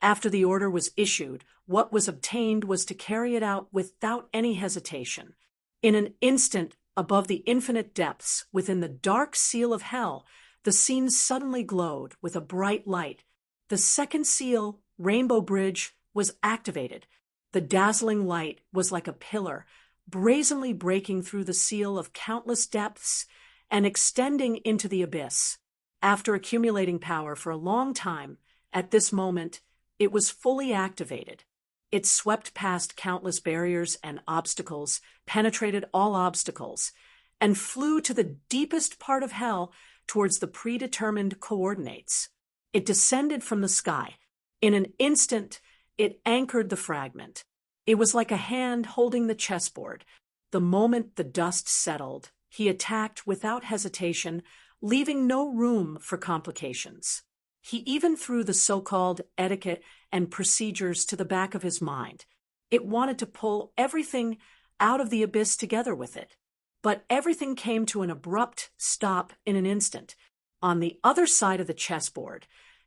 Speaker 1: After the order was issued, what was obtained was to carry it out without any hesitation. In an instant, above the infinite depths, within the dark seal of hell, the scene suddenly glowed with a bright light. The second seal, Rainbow Bridge, was activated. The dazzling light was like a pillar, brazenly breaking through the seal of countless depths and extending into the abyss. After accumulating power for a long time, at this moment, it was fully activated. It swept past countless barriers and obstacles, penetrated all obstacles, and flew to the deepest part of hell towards the predetermined coordinates. It descended from the sky. In an instant, it anchored the fragment. It was like a hand holding the chessboard. The moment the dust settled, he attacked without hesitation, leaving no room for complications. He even threw the so-called etiquette and procedures to the back of his mind. It wanted to pull everything out of the abyss together with it. But everything came to an abrupt stop in an instant. On the other side of the chessboard,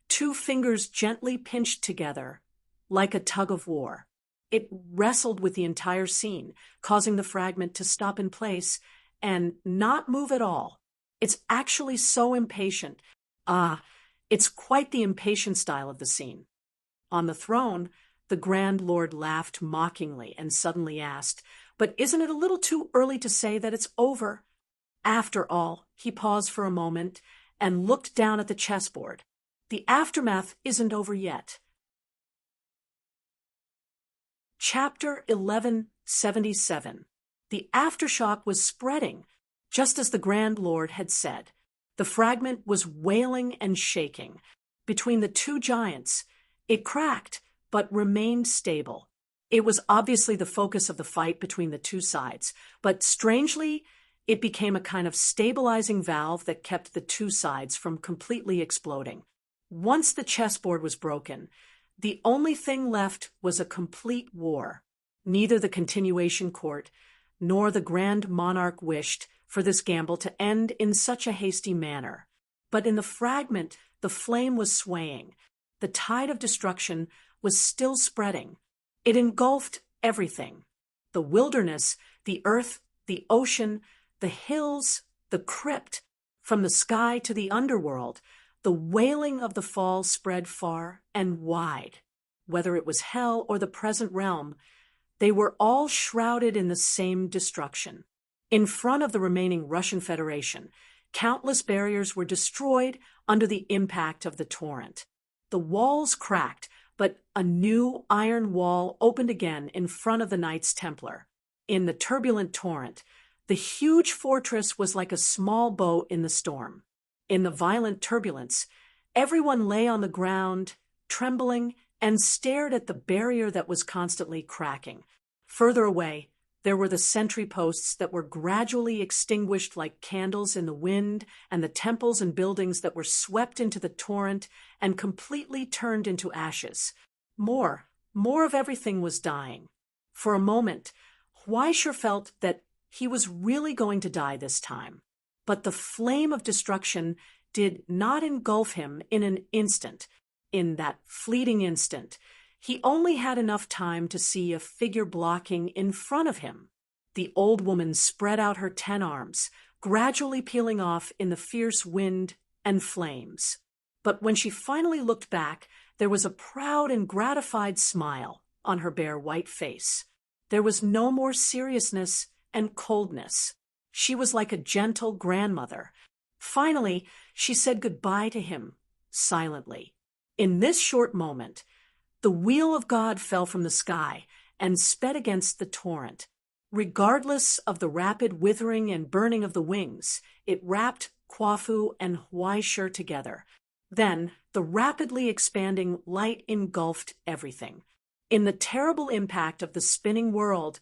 Speaker 1: two fingers gently pinched together like a tug of war. It wrestled with the entire scene, causing the fragment to stop in place and not move at all. It's actually so impatient. It's quite the impatient style of the scene. On the throne, the Grand Lord laughed mockingly and suddenly asked, "But isn't it a little too early to say that it's over?" After all, he paused for a moment and looked down at the chessboard. The aftermath isn't over yet. Chapter 1177. The aftershock was spreading, just as the Grand Lord had said. The fragment was wailing and shaking. Between the two giants, it cracked, but remained stable. It was obviously the focus of the fight between the two sides, but strangely, it became a kind of stabilizing valve that kept the two sides from completely exploding. Once the chessboard was broken, the only thing left was a complete war. Neither the continuation court nor the Grand Monarch wished for this gamble to end in such a hasty manner. But in the fragment, the flame was swaying. The tide of destruction was still spreading. It engulfed everything. The wilderness, the earth, the ocean, the hills, the crypt, from the sky to the underworld. The wailing of the fall spread far and wide. Whether it was hell or the present realm, they were all shrouded in the same destruction. In front of the remaining Russian Federation, countless barriers were destroyed under the impact of the torrent. The walls cracked, but a new iron wall opened again in front of the Knights Templar. In the turbulent torrent, the huge fortress was like a small boat in the storm. In the violent turbulence, everyone lay on the ground, trembling, and stared at the barrier that was constantly cracking. Further away, there were the sentry posts that were gradually extinguished like candles in the wind, and the temples and buildings that were swept into the torrent and completely turned into ashes. More of everything was dying. For a moment, Huaisher felt that he was really going to die this time. But the flame of destruction did not engulf him in an instant. In that fleeting instant, he only had enough time to see a figure blocking in front of him. The old woman spread out her 10 arms, gradually peeling off in the fierce wind and flames. But when she finally looked back, there was a proud and gratified smile on her bare white face. There was no more seriousness and coldness. She was like a gentle grandmother. Finally, she said goodbye to him, silently. In this short moment, the wheel of God fell from the sky and sped against the torrent. Regardless of the rapid withering and burning of the wings, it wrapped Quafu and Huaisher together. Then, the rapidly expanding light engulfed everything. In the terrible impact of the spinning world,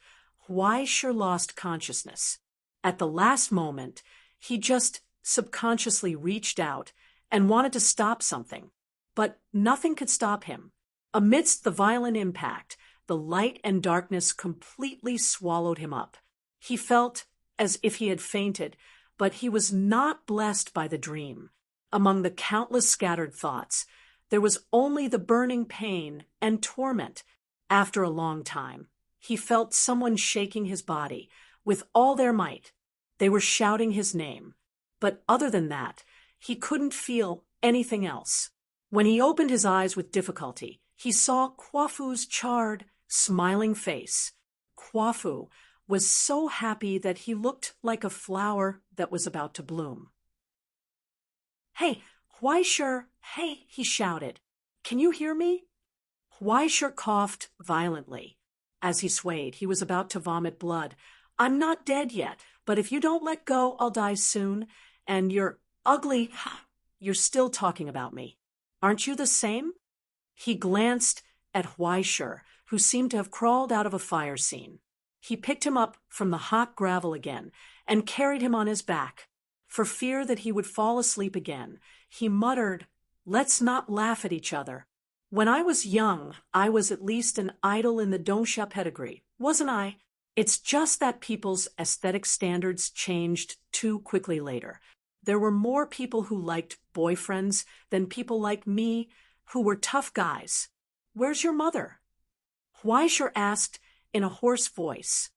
Speaker 1: Huaisher lost consciousness. At the last moment, he just subconsciously reached out and wanted to stop something. But nothing could stop him. Amidst the violent impact, the light and darkness completely swallowed him up. He felt as if he had fainted, but he was not blessed by the dream. Among the countless scattered thoughts, there was only the burning pain and torment. After a long time, he felt someone shaking his body with all their might. They were shouting his name. But other than that, he couldn't feel anything else. When he opened his eyes with difficulty, he saw Quafu's charred, smiling face. Quafu was so happy that he looked like a flower that was about to bloom. "Hey, Huaisher, hey," he shouted. "Can you hear me?" Huaisher coughed violently. As he swayed, he was about to vomit blood. "I'm not dead yet, but if you don't let go, I'll die soon. And you're ugly. You're still talking about me. Aren't you the same?" He glanced at Huaisher, who seemed to have crawled out of a fire scene. He picked him up from the hot gravel again and carried him on his back. For fear that he would fall asleep again, he muttered, "Let's not laugh at each other. When I was young, I was at least an idol in the Donsha pedigree, wasn't I? It's just that people's aesthetic standards changed too quickly later. There were more people who liked boyfriends than people like me who were tough guys. Where's your mother?" Huaishur asked in a hoarse voice.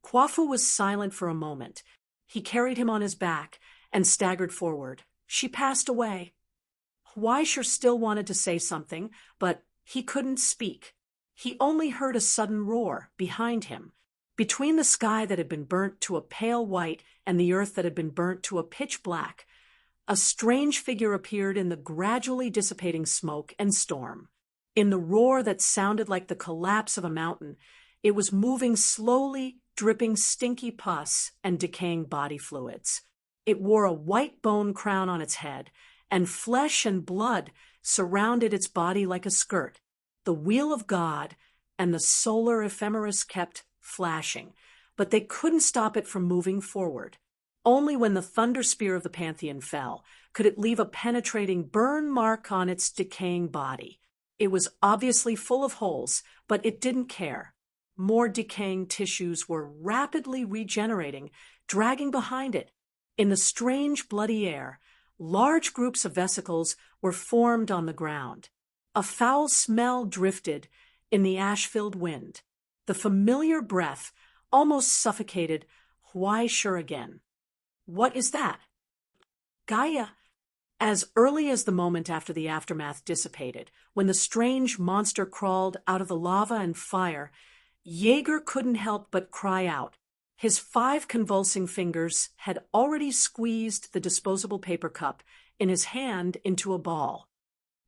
Speaker 1: Quafu was silent for a moment. He carried him on his back and staggered forward. "She passed away." Huaishur still wanted to say something, but he couldn't speak. He only heard a sudden roar behind him. Between the sky that had been burnt to a pale white and the earth that had been burnt to a pitch black, a strange figure appeared in the gradually dissipating smoke and storm. In the roar that sounded like the collapse of a mountain, it was moving slowly, dripping stinky pus and decaying body fluids. It wore a white bone crown on its head, and flesh and blood surrounded its body like a skirt. The wheel of God and the solar ephemeris kept flashing, but they couldn't stop it from moving forward. Only when the thunder spear of the Pantheon fell could it leave a penetrating burn mark on its decaying body. It was obviously full of holes, but it didn't care. More decaying tissues were rapidly regenerating, dragging behind it. In the strange bloody air, large groups of vesicles were formed on the ground. A foul smell drifted in the ash-filled wind. The familiar breath almost suffocated Huaishur again. "What is that?" "Gaia." As early as the moment after the aftermath dissipated, when the strange monster crawled out of the lava and fire, Jaeger couldn't help but cry out. His 5 convulsing fingers had already squeezed the disposable paper cup in his hand into a ball.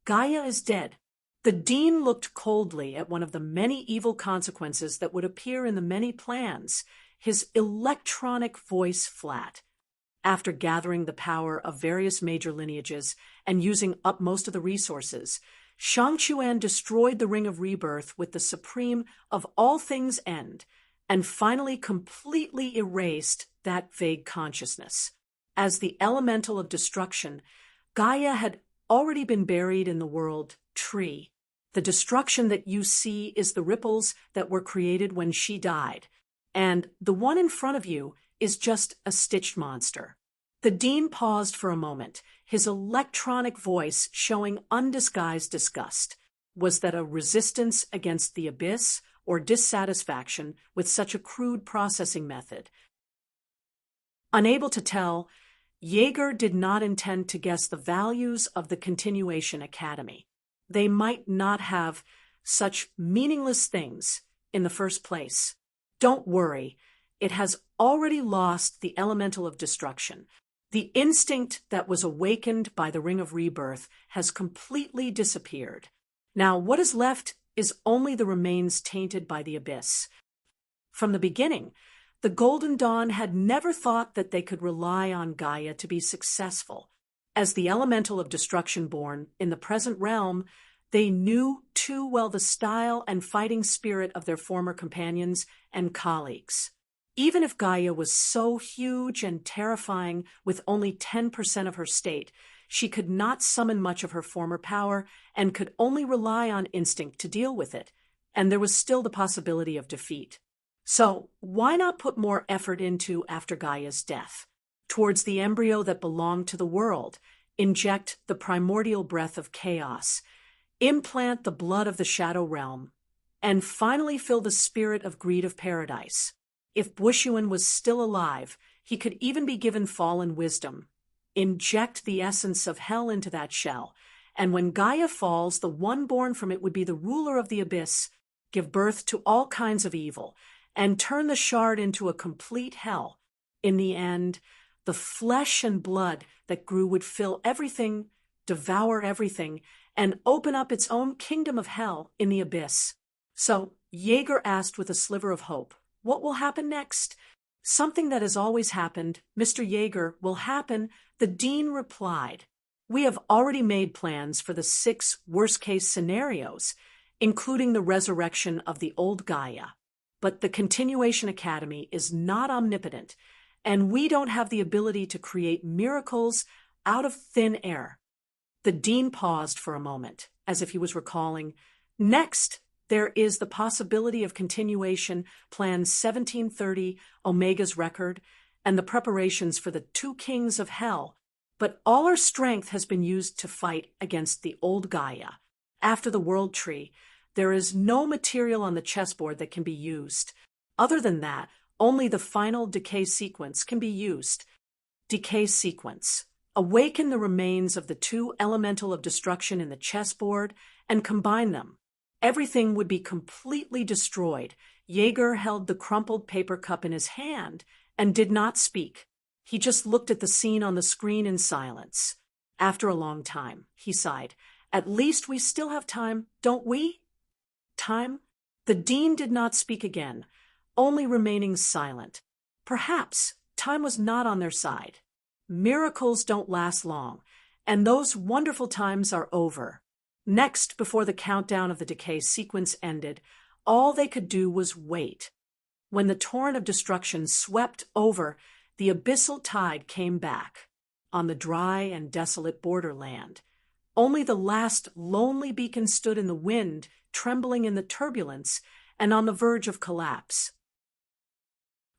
Speaker 1: "Gaia is dead." The dean looked coldly at one of the many evil consequences that would appear in the many plans, his electronic voice flat. After gathering the power of various major lineages and using up most of the resources, Shangchuan destroyed the Ring of Rebirth with the supreme of all things end, and finally completely erased that vague consciousness. As the elemental of destruction, Gaia had already been buried in the world tree. The destruction that you see is the ripples that were created when she died, and the one in front of you is just a stitched monster. The dean paused for a moment, his electronic voice showing undisguised disgust. Was that a resistance against the abyss or dissatisfaction with such a crude processing method? Unable to tell, Jaeger did not intend to guess the values of the Continuation Academy. They might not have such meaningless things in the first place. Don't worry, it has already lost the elemental of destruction. The instinct that was awakened by the Ring of Rebirth has completely disappeared. Now, what is left is only the remains tainted by the abyss. From the beginning, the Golden Dawn had never thought that they could rely on Gaia to be successful. As the elemental of destruction born in the present realm, they knew too well the style and fighting spirit of their former companions and colleagues. Even if Gaia was so huge and terrifying with only 10% of her state, she could not summon much of her former power and could only rely on instinct to deal with it, and there was still the possibility of defeat. So why not put more effort into after Gaia's death? Towards the embryo that belonged to the world, inject the primordial breath of chaos, implant the blood of the shadow realm, and finally fill the spirit of greed of paradise. If Bushuan was still alive, he could even be given fallen wisdom. Inject the essence of hell into that shell, and when Gaia falls, the one born from it would be the ruler of the abyss, give birth to all kinds of evil, and turn the shard into a complete hell. In the end, the flesh and blood that grew would fill everything, devour everything, and open up its own kingdom of hell in the abyss. So Jaeger asked with a sliver of hope, "What will happen next?" "Something that has always happened, Mr. Jaeger, will happen," the dean replied. "We have already made plans for the 6 worst-case scenarios, including the resurrection of the old Gaia. But the Continuation Academy is not omnipotent, and we don't have the ability to create miracles out of thin air." The dean paused for a moment, as if he was recalling. "Next, there is the possibility of continuation, Plan 1730, Omega's record, and the preparations for the two kings of hell. But all our strength has been used to fight against the old Gaia. After the World Tree, there is no material on the chessboard that can be used. Other than that, only the final decay sequence can be used. Decay sequence. Awaken the remains of the two elemental of destruction in the chessboard and combine them. Everything would be completely destroyed." Jaeger held the crumpled paper cup in his hand and did not speak. He just looked at the scene on the screen in silence. After a long time, he sighed. "At least we still have time, don't we?" Time? The dean did not speak again, only remaining silent. Perhaps time was not on their side. Miracles don't last long, and those wonderful times are over. Next, before the countdown of the decay sequence ended, all they could do was wait. When the torrent of destruction swept over, the abyssal tide came back. On the dry and desolate borderland, only the last lonely beacon stood in the wind, trembling in the turbulence and on the verge of collapse.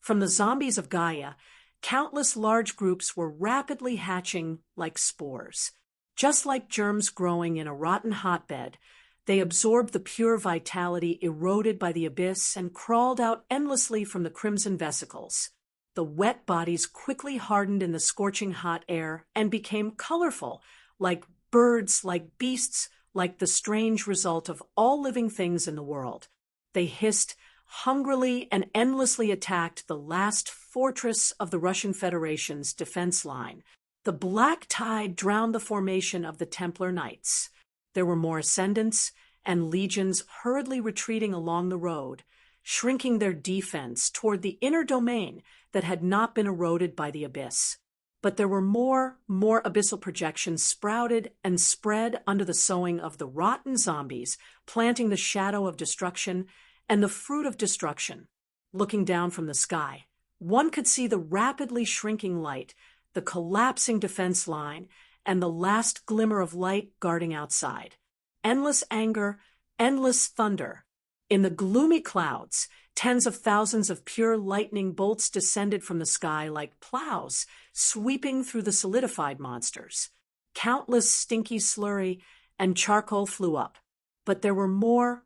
Speaker 1: From the zombies of Gaia, countless large groups were rapidly hatching like spores. Just like germs growing in a rotten hotbed, they absorbed the pure vitality eroded by the abyss and crawled out endlessly from the crimson vesicles. The wet bodies quickly hardened in the scorching hot air and became colorful, like birds, like beasts, like the strange result of all living things in the world. They hissed, hungrily and endlessly attacked the last fortress of the Russian Federation's defense line. The black tide drowned the formation of the Templar Knights. There were more ascendants, and legions hurriedly retreating along the road, shrinking their defense toward the inner domain that had not been eroded by the abyss. But there were more abyssal projections sprouted and spread under the sowing of the rotten zombies, planting the shadow of destruction and the fruit of destruction. Looking down from the sky, one could see the rapidly shrinking light, the collapsing defense line, and the last glimmer of light guarding outside. Endless anger, endless thunder. In the gloomy clouds, tens of thousands of pure lightning bolts descended from the sky like plows, sweeping through the solidified monsters. Countless stinky slurry and charcoal flew up, but there were more.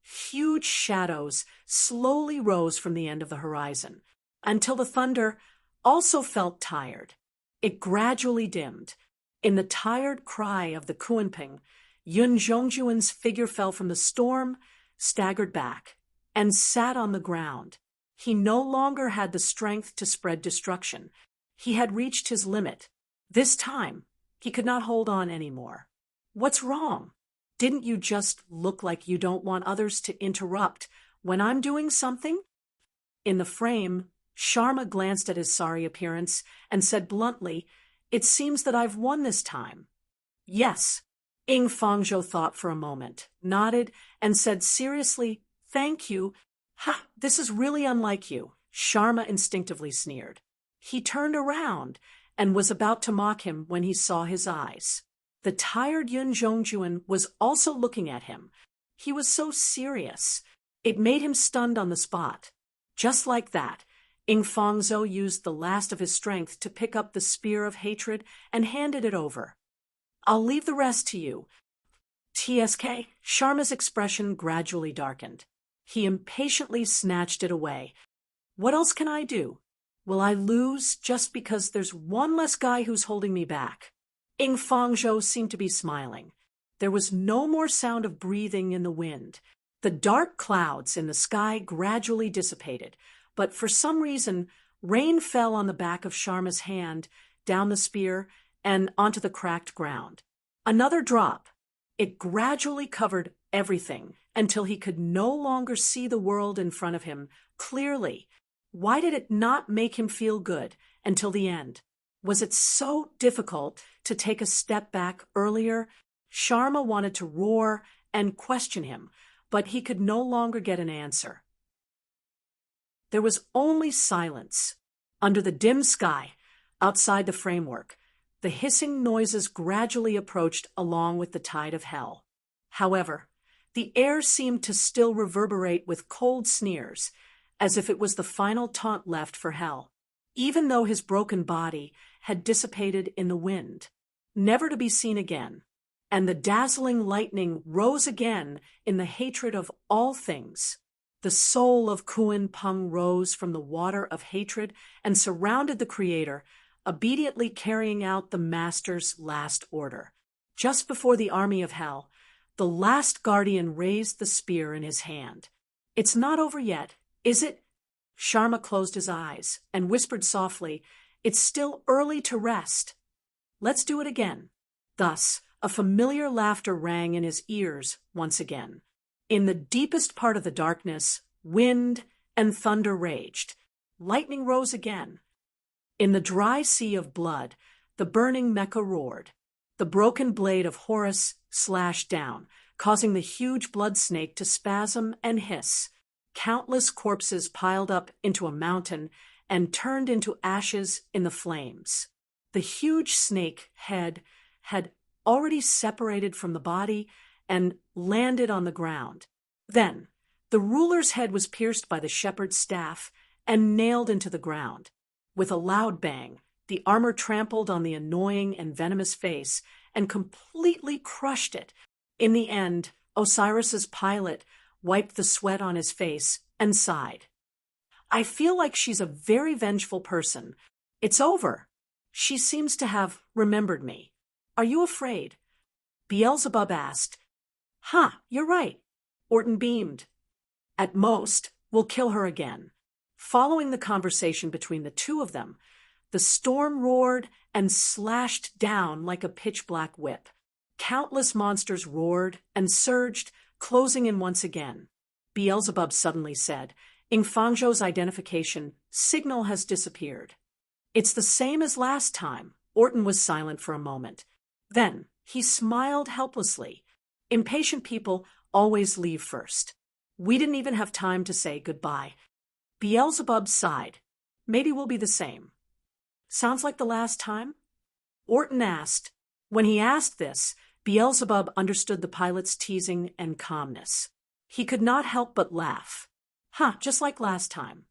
Speaker 1: Huge shadows slowly rose from the end of the horizon, until the thunder also felt tired. It gradually dimmed. In the tired cry of the Kuanping, Yun Zhongjuan's figure fell from the storm, staggered back, and sat on the ground. He no longer had the strength to spread destruction. He had reached his limit. This time, he could not hold on anymore. "What's wrong? Didn't you just look like you don't want others to interrupt when I'm doing something?" In the frame, Sharma glanced at his sorry appearance and said bluntly, "It seems that I've won this time." "Yes." Ing Fangzhou thought for a moment, nodded, and said seriously, "Thank you." "Ha, this is really unlike you," Sharma instinctively sneered. He turned around and was about to mock him when he saw his eyes. The tired Yun Zhongjuan was also looking at him. He was so serious. It made him stunned on the spot. Just like that, Ing Fangzhou used the last of his strength to pick up the spear of hatred and handed it over. "I'll leave the rest to you." TSK, Sharma's expression gradually darkened. He impatiently snatched it away. "What else can I do? Will I lose just because there's one less guy who's holding me back?" Ing Fangzhou seemed to be smiling. There was no more sound of breathing in the wind. The dark clouds in the sky gradually dissipated, but for some reason, rain fell on the back of Sharma's hand, down the spear, and onto the cracked ground. Another drop. It gradually covered everything until he could no longer see the world in front of him clearly. Why did it not make him feel good until the end? Was it so difficult to take a step back earlier? Sharma wanted to roar and question him, but he could no longer get an answer. There was only silence. Under the dim sky, outside the framework, the hissing noises gradually approached along with the tide of hell. However, the air seemed to still reverberate with cold sneers, as if it was the final taunt left for hell, even though his broken body had dissipated in the wind, never to be seen again, and the dazzling lightning rose again in the hatred of all things. The soul of Kuan Peng rose from the water of hatred and surrounded the Creator, obediently carrying out the Master's last order. Just before the army of hell, the last guardian raised the spear in his hand. "It's not over yet, is it?" Sharma closed his eyes and whispered softly, "It's still early to rest. Let's do it again." Thus, a familiar laughter rang in his ears once again. In the deepest part of the darkness, wind and thunder raged. Lightning rose again. In the dry sea of blood, the burning Mecha roared. The broken blade of Horus slashed down, causing the huge blood snake to spasm and hiss. Countless corpses piled up into a mountain and turned into ashes in the flames. The huge snake head had already separated from the body and landed on the ground. Then, the ruler's head was pierced by the shepherd's staff and nailed into the ground. With a loud bang, the armor trampled on the annoying and venomous face and completely crushed it. In the end, Osiris's pilot wiped the sweat on his face and sighed. "I feel like she's a very vengeful person. It's over. She seems to have remembered me. Are you afraid?" Beelzebub asked. You're right." Orton beamed. "At most, we'll kill her again." Following the conversation between the two of them, the storm roared and slashed down like a pitch-black whip. Countless monsters roared and surged, closing in once again. Beelzebub suddenly said, "Ingfangzhou's identification signal has disappeared." "It's the same as last time." Orton was silent for a moment. Then he smiled helplessly. "Impatient people always leave first. We didn't even have time to say goodbye." Beelzebub sighed. "Maybe we'll be the same." "Sounds like the last time?" Orton asked. When he asked this, Beelzebub understood the pilot's teasing and calmness. He could not help but laugh. Just like last time."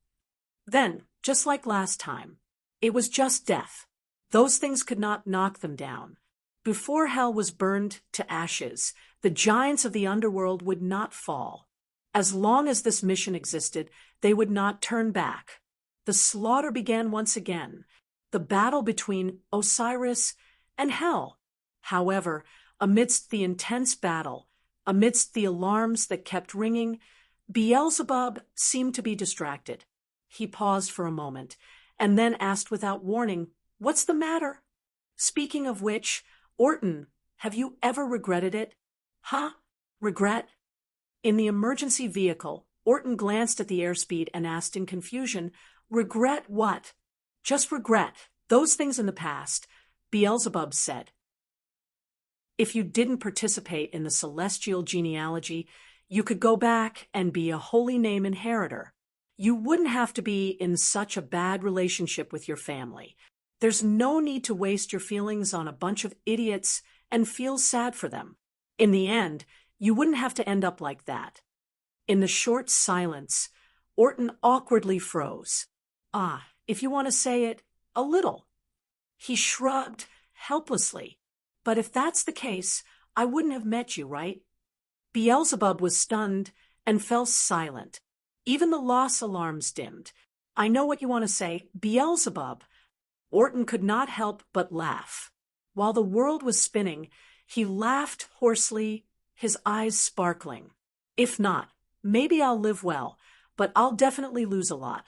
Speaker 1: Then, just like last time, it was just death. Those things could not knock them down. Before hell was burned to ashes, the giants of the underworld would not fall. As long as this mission existed, they would not turn back. The slaughter began once again, the battle between Osiris and hell. However, amidst the intense battle, amidst the alarms that kept ringing, Beelzebub seemed to be distracted. He paused for a moment, and then asked without warning, "What's the matter?" "Speaking of which, Orton, have you ever regretted it?" Regret? In the emergency vehicle, Orton glanced at the airspeed and asked in confusion, "Regret what?" "Just regret. Those things in the past," Beelzebub said. "If you didn't participate in the celestial genealogy, you could go back and be a holy name inheritor. You wouldn't have to be in such a bad relationship with your family. There's no need to waste your feelings on a bunch of idiots and feel sad for them. In the end, you wouldn't have to end up like that." In the short silence, Orton awkwardly froze. If you want to say it, a little. He shrugged helplessly. "But if that's the case, I wouldn't have met you, right?" Beelzebub was stunned and fell silent. Even the loss alarms dimmed. "I know what you want to say, Beelzebub." Orton could not help but laugh. While the world was spinning, he laughed hoarsely, his eyes sparkling. "If not, maybe I'll live well, but I'll definitely lose a lot.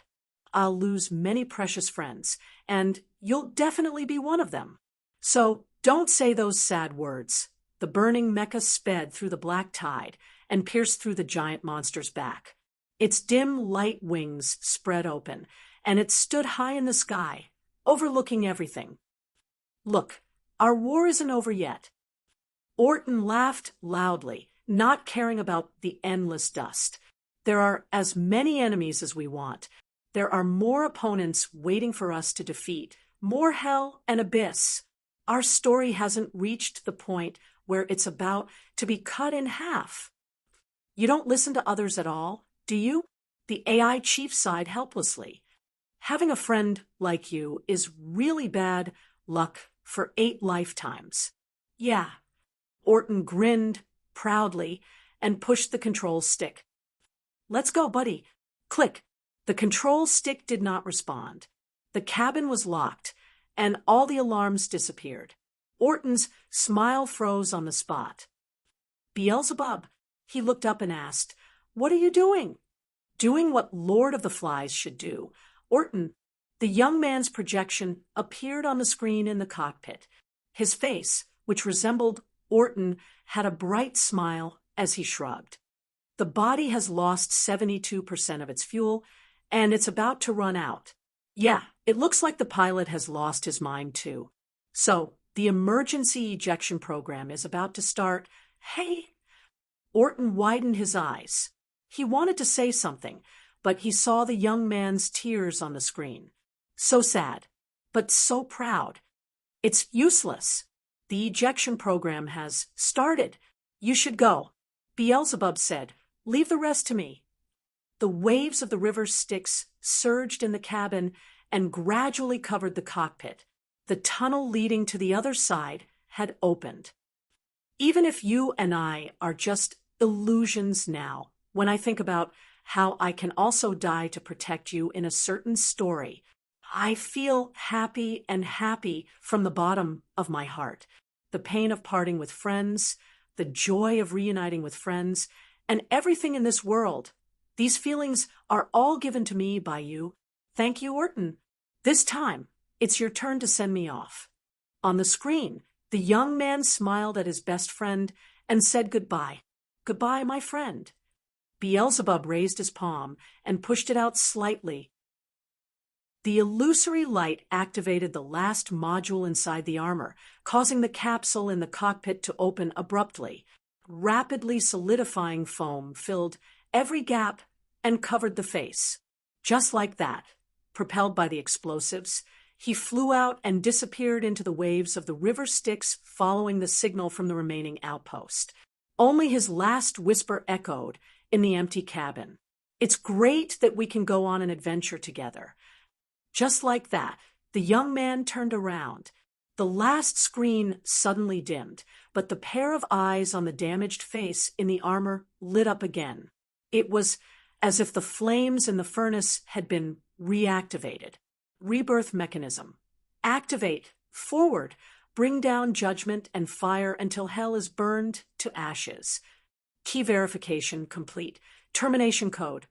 Speaker 1: I'll lose many precious friends, and you'll definitely be one of them. So don't say those sad words." The burning mecha sped through the black tide and pierced through the giant monster's back. Its dim light wings spread open, and it stood high in the sky, overlooking everything. "Look, our war isn't over yet." Orton laughed loudly, not caring about the endless dust. "There are as many enemies as we want. There are more opponents waiting for us to defeat, more hell and abyss. Our story hasn't reached the point where it's about to be cut in half. You don't listen to others at all, do you? The AI chief sighed helplessly. Having a friend like you is really bad luck for 8 lifetimes. Yeah. Orton grinned proudly and pushed the control stick. Let's go, buddy. Click. The control stick did not respond. The cabin was locked, and all the alarms disappeared. Orton's smile froze on the spot. Beelzebub, he looked up and asked, "What are you doing?" "Doing what Lord of the Flies should do." Orton, the young man's projection, appeared on the screen in the cockpit. His face, which resembled Orton, had a bright smile as he shrugged. "The body has lost 72% of its fuel, and it's about to run out. Yeah, it looks like the pilot has lost his mind too. So, the emergency ejection program is about to start." "Hey!" Orton widened his eyes. He wanted to say something, but he saw the young man's tears on the screen. So sad, but so proud. "It's useless. The ejection program has started. You should go," Beelzebub said. "Leave the rest to me." The waves of the river Styx surged in the cabin and gradually covered the cockpit. The tunnel leading to the other side had opened. Even if you and I are just illusions now, when I think about how I can also die to protect you in a certain story, I feel happy and happy from the bottom of my heart. The pain of parting with friends, the joy of reuniting with friends, and everything in this world. These feelings are all given to me by you. Thank you, Orton. This time, it's your turn to send me off. On the screen, the young man smiled at his best friend and said goodbye. "Goodbye, my friend." Beelzebub raised his palm and pushed it out slightly. The illusory light activated the last module inside the armor, causing the capsule in the cockpit to open abruptly. Rapidly solidifying foam filled every gap and covered the face. Just like that, propelled by the explosives, he flew out and disappeared into the waves of the river Styx, following the signal from the remaining outpost. Only his last whisper echoed in the empty cabin. "It's great that we can go on an adventure together." Just like that, the young man turned around. The last screen suddenly dimmed, but the pair of eyes on the damaged face in the armor lit up again. It was as if the flames in the furnace had been reactivated. Rebirth mechanism. Activate. Forward. Bring down judgment and fire until hell is burned to ashes. Key verification complete. Termination code.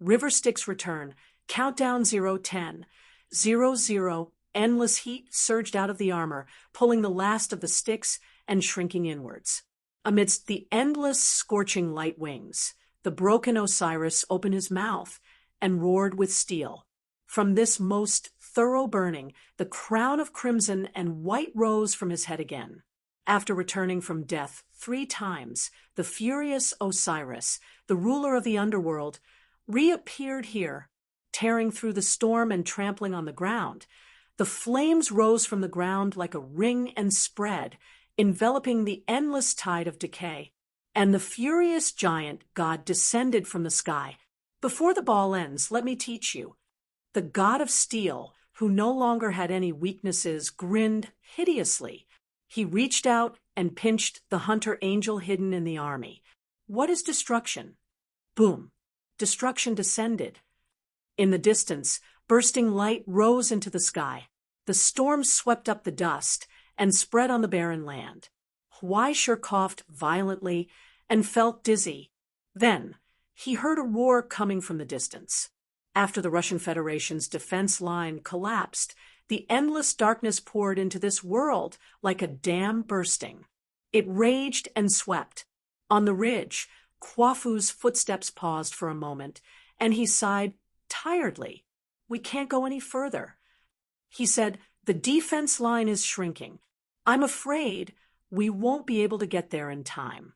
Speaker 1: River Styx return. Countdown 010. 00. Endless heat surged out of the armor, pulling the last of the sticks and shrinking inwards. Amidst the endless scorching light wings, the broken Osiris opened his mouth and roared with steel. From this most thorough burning, the crown of crimson and white rose from his head again. After returning from death 3 times, the furious Osiris, the ruler of the underworld, reappeared here, tearing through the storm and trampling on the ground. The flames rose from the ground like a ring and spread, enveloping the endless tide of decay. And the furious giant god descended from the sky. "Before the ball ends, let me teach you." The god of steel, who no longer had any weaknesses, grinned hideously. He reached out and pinched the hunter angel hidden in the army. "What is destruction?" Boom. Destruction descended. In the distance, bursting light rose into the sky. The storm swept up the dust and spread on the barren land. Huaishur coughed violently and felt dizzy. Then, he heard a roar coming from the distance. After the Russian Federation's defense line collapsed, the endless darkness poured into this world like a dam bursting. It raged and swept. On the ridge, Quafu's footsteps paused for a moment, and he sighed tiredly. "We can't go any further." He said, "The defense line is shrinking. I'm afraid we won't be able to get there in time."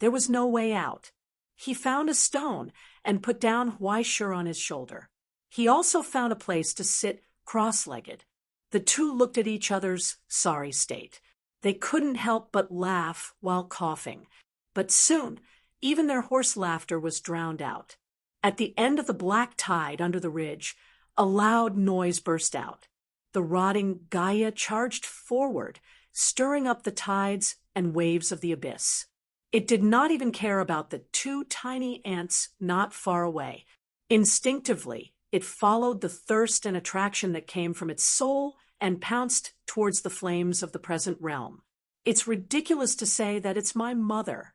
Speaker 1: There was no way out. He found a stone and put down Huaishur on his shoulder. He also found a place to sit cross-legged. The two looked at each other's sorry state. They couldn't help but laugh while coughing. But soon, even their hoarse laughter was drowned out. At the end of the black tide under the ridge, a loud noise burst out. The rotting Gaia charged forward, stirring up the tides and waves of the abyss. It did not even care about the two tiny ants not far away. Instinctively, it followed the thirst and attraction that came from its soul and pounced towards the flames of the present realm. It's ridiculous to say that it's my mother.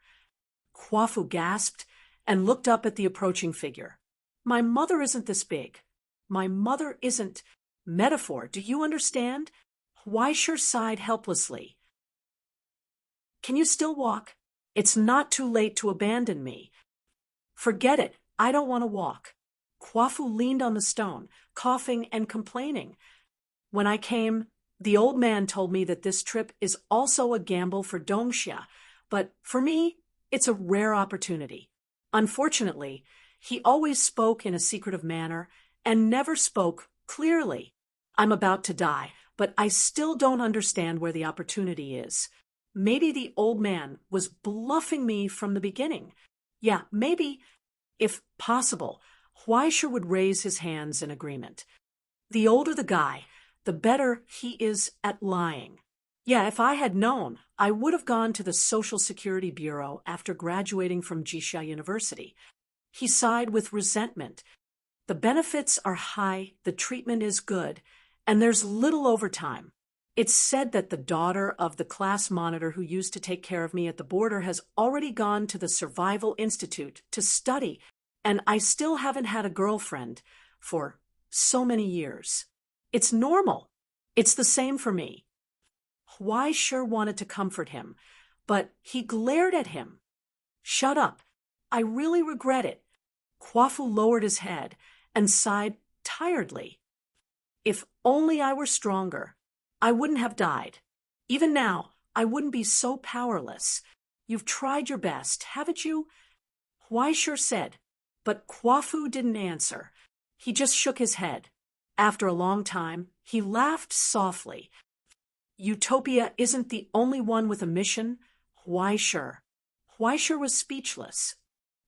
Speaker 1: Kwafu gasped and looked up at the approaching figure. My mother isn't this big. My mother isn't. Metaphor, do you understand? Huaishur sighed helplessly. Can you still walk? It's not too late to abandon me. Forget it, I don't want to walk. Kwafu leaned on the stone, coughing and complaining. When I came, the old man told me that this trip is also a gamble for Dongsha, but for me, it's a rare opportunity. Unfortunately, he always spoke in a secretive manner and never spoke clearly. I'm about to die, but I still don't understand where the opportunity is. Maybe the old man was bluffing me from the beginning. Yeah, maybe, if possible, Huaishur would raise his hands in agreement. The older the guy, the better he is at lying. Yeah, if I had known, I would have gone to the Social Security Bureau after graduating from Jisha University. He sighed with resentment. The benefits are high, the treatment is good, and there's little overtime. It's said that the daughter of the class monitor who used to take care of me at the border has already gone to the Survival Institute to study, and I still haven't had a girlfriend for so many years. It's normal. It's the same for me. Huaishur wanted to comfort him, but he glared at him. Shut up. I really regret it. Kwafu lowered his head and sighed tiredly. If only I were stronger, I wouldn't have died. Even now, I wouldn't be so powerless. You've tried your best, haven't you? Huaishur said, but Kwafu didn't answer. He just shook his head. After a long time, he laughed softly. Utopia isn't the only one with a mission, Huaishur. Huaishur was speechless.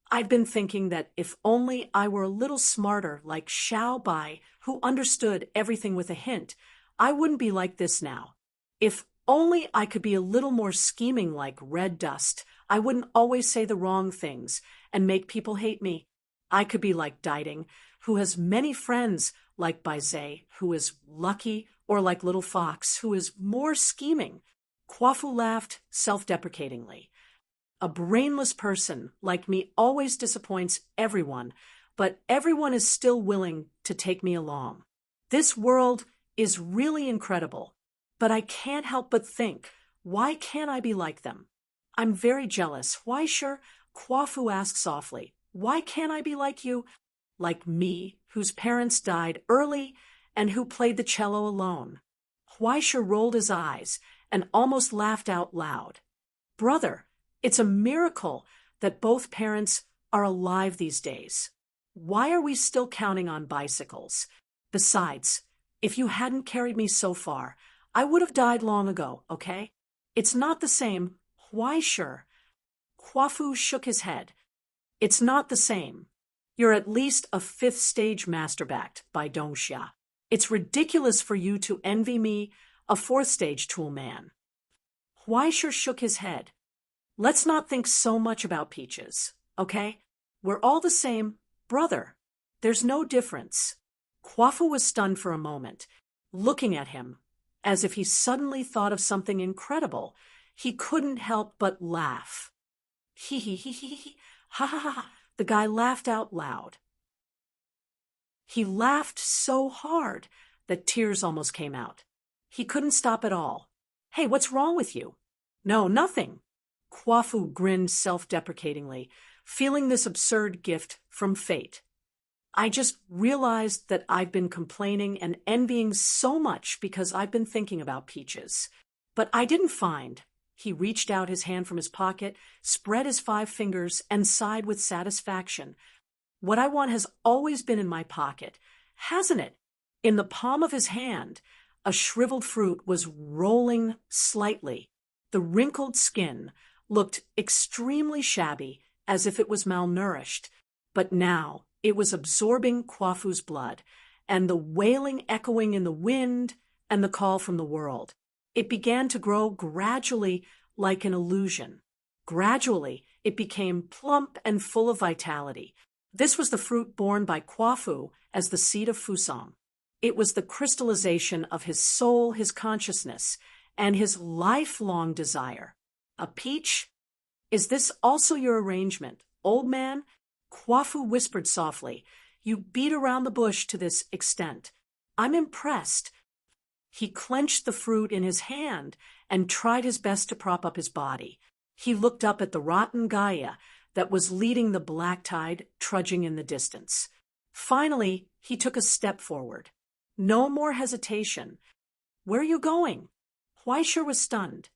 Speaker 1: I'd been thinking that if only I were a little smarter like Xiao Bai, who understood everything with a hint, I wouldn't be like this now. If only I could be a little more scheming like Red Dust, I wouldn't always say the wrong things and make people hate me. I could be like Diding, who has many friends, like Baizé, who is lucky, or like Little Fox, who is more scheming. Kwafu laughed self-deprecatingly. A brainless person like me always disappoints everyone, but everyone is still willing to take me along. This world is really incredible, but I can't help but think, why can't I be like them? I'm very jealous. Why, sure? Kwafu asked softly. Why can't I be like you? Like me, whose parents died early and who played the cello alone. Huaishur rolled his eyes and almost laughed out loud. Brother, it's a miracle that both parents are alive these days. Why are we still counting on bicycles? Besides, if you hadn't carried me so far, I would have died long ago, okay? It's not the same. Huaishur. Kwafu shook his head. It's not the same. You're at least a 5th stage master backed by Dongxia. It's ridiculous for you to envy me, a 4th stage tool man. Huaishur shook his head. Let's not think so much about peaches, okay? We're all the same, brother. There's no difference. Kwafu was stunned for a moment, looking at him, as if he suddenly thought of something incredible. He couldn't help but laugh. Hee hee hee hee hee, ha ha ha. The guy laughed out loud. He laughed so hard that tears almost came out. He couldn't stop at all. Hey, what's wrong with you? No, nothing. Kwafu grinned self-deprecatingly, feeling this absurd gift from fate. I just realized that I've been complaining and envying so much because I've been thinking about peaches. But I didn't find. He reached out his hand from his pocket, spread his 5 fingers, and sighed with satisfaction. What I want has always been in my pocket, hasn't it? In the palm of his hand, a shriveled fruit was rolling slightly. The wrinkled skin looked extremely shabby, as if it was malnourished, but now it was absorbing Kwafu's blood, and the wailing echoing in the wind and the call from the world. It began to grow gradually like an illusion. Gradually, it became plump and full of vitality. This was the fruit borne by Kwafu as the seed of Fusang. It was the crystallization of his soul, his consciousness, and his lifelong desire. A peach? Is this also your arrangement, old man? Kwafu whispered softly. You beat around the bush to this extent. I'm impressed. He clenched the fruit in his hand and tried his best to prop up his body. He looked up at the rotten Gaia that was leading the black tide trudging in the distance. Finally, he took a step forward. No more hesitation. Where are you going? Huaishir was stunned.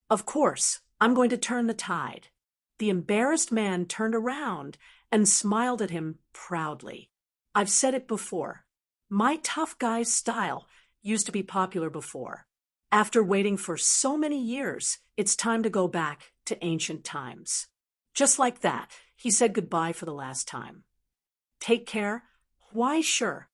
Speaker 1: Of course, I'm going to turn the tide. The embarrassed man turned around and smiled at him proudly. I've said it before. My tough guy's style used to be popular before. After waiting for so many years, it's time to go back to ancient times. Just like that, he said goodbye for the last time. Take care. Huaishir.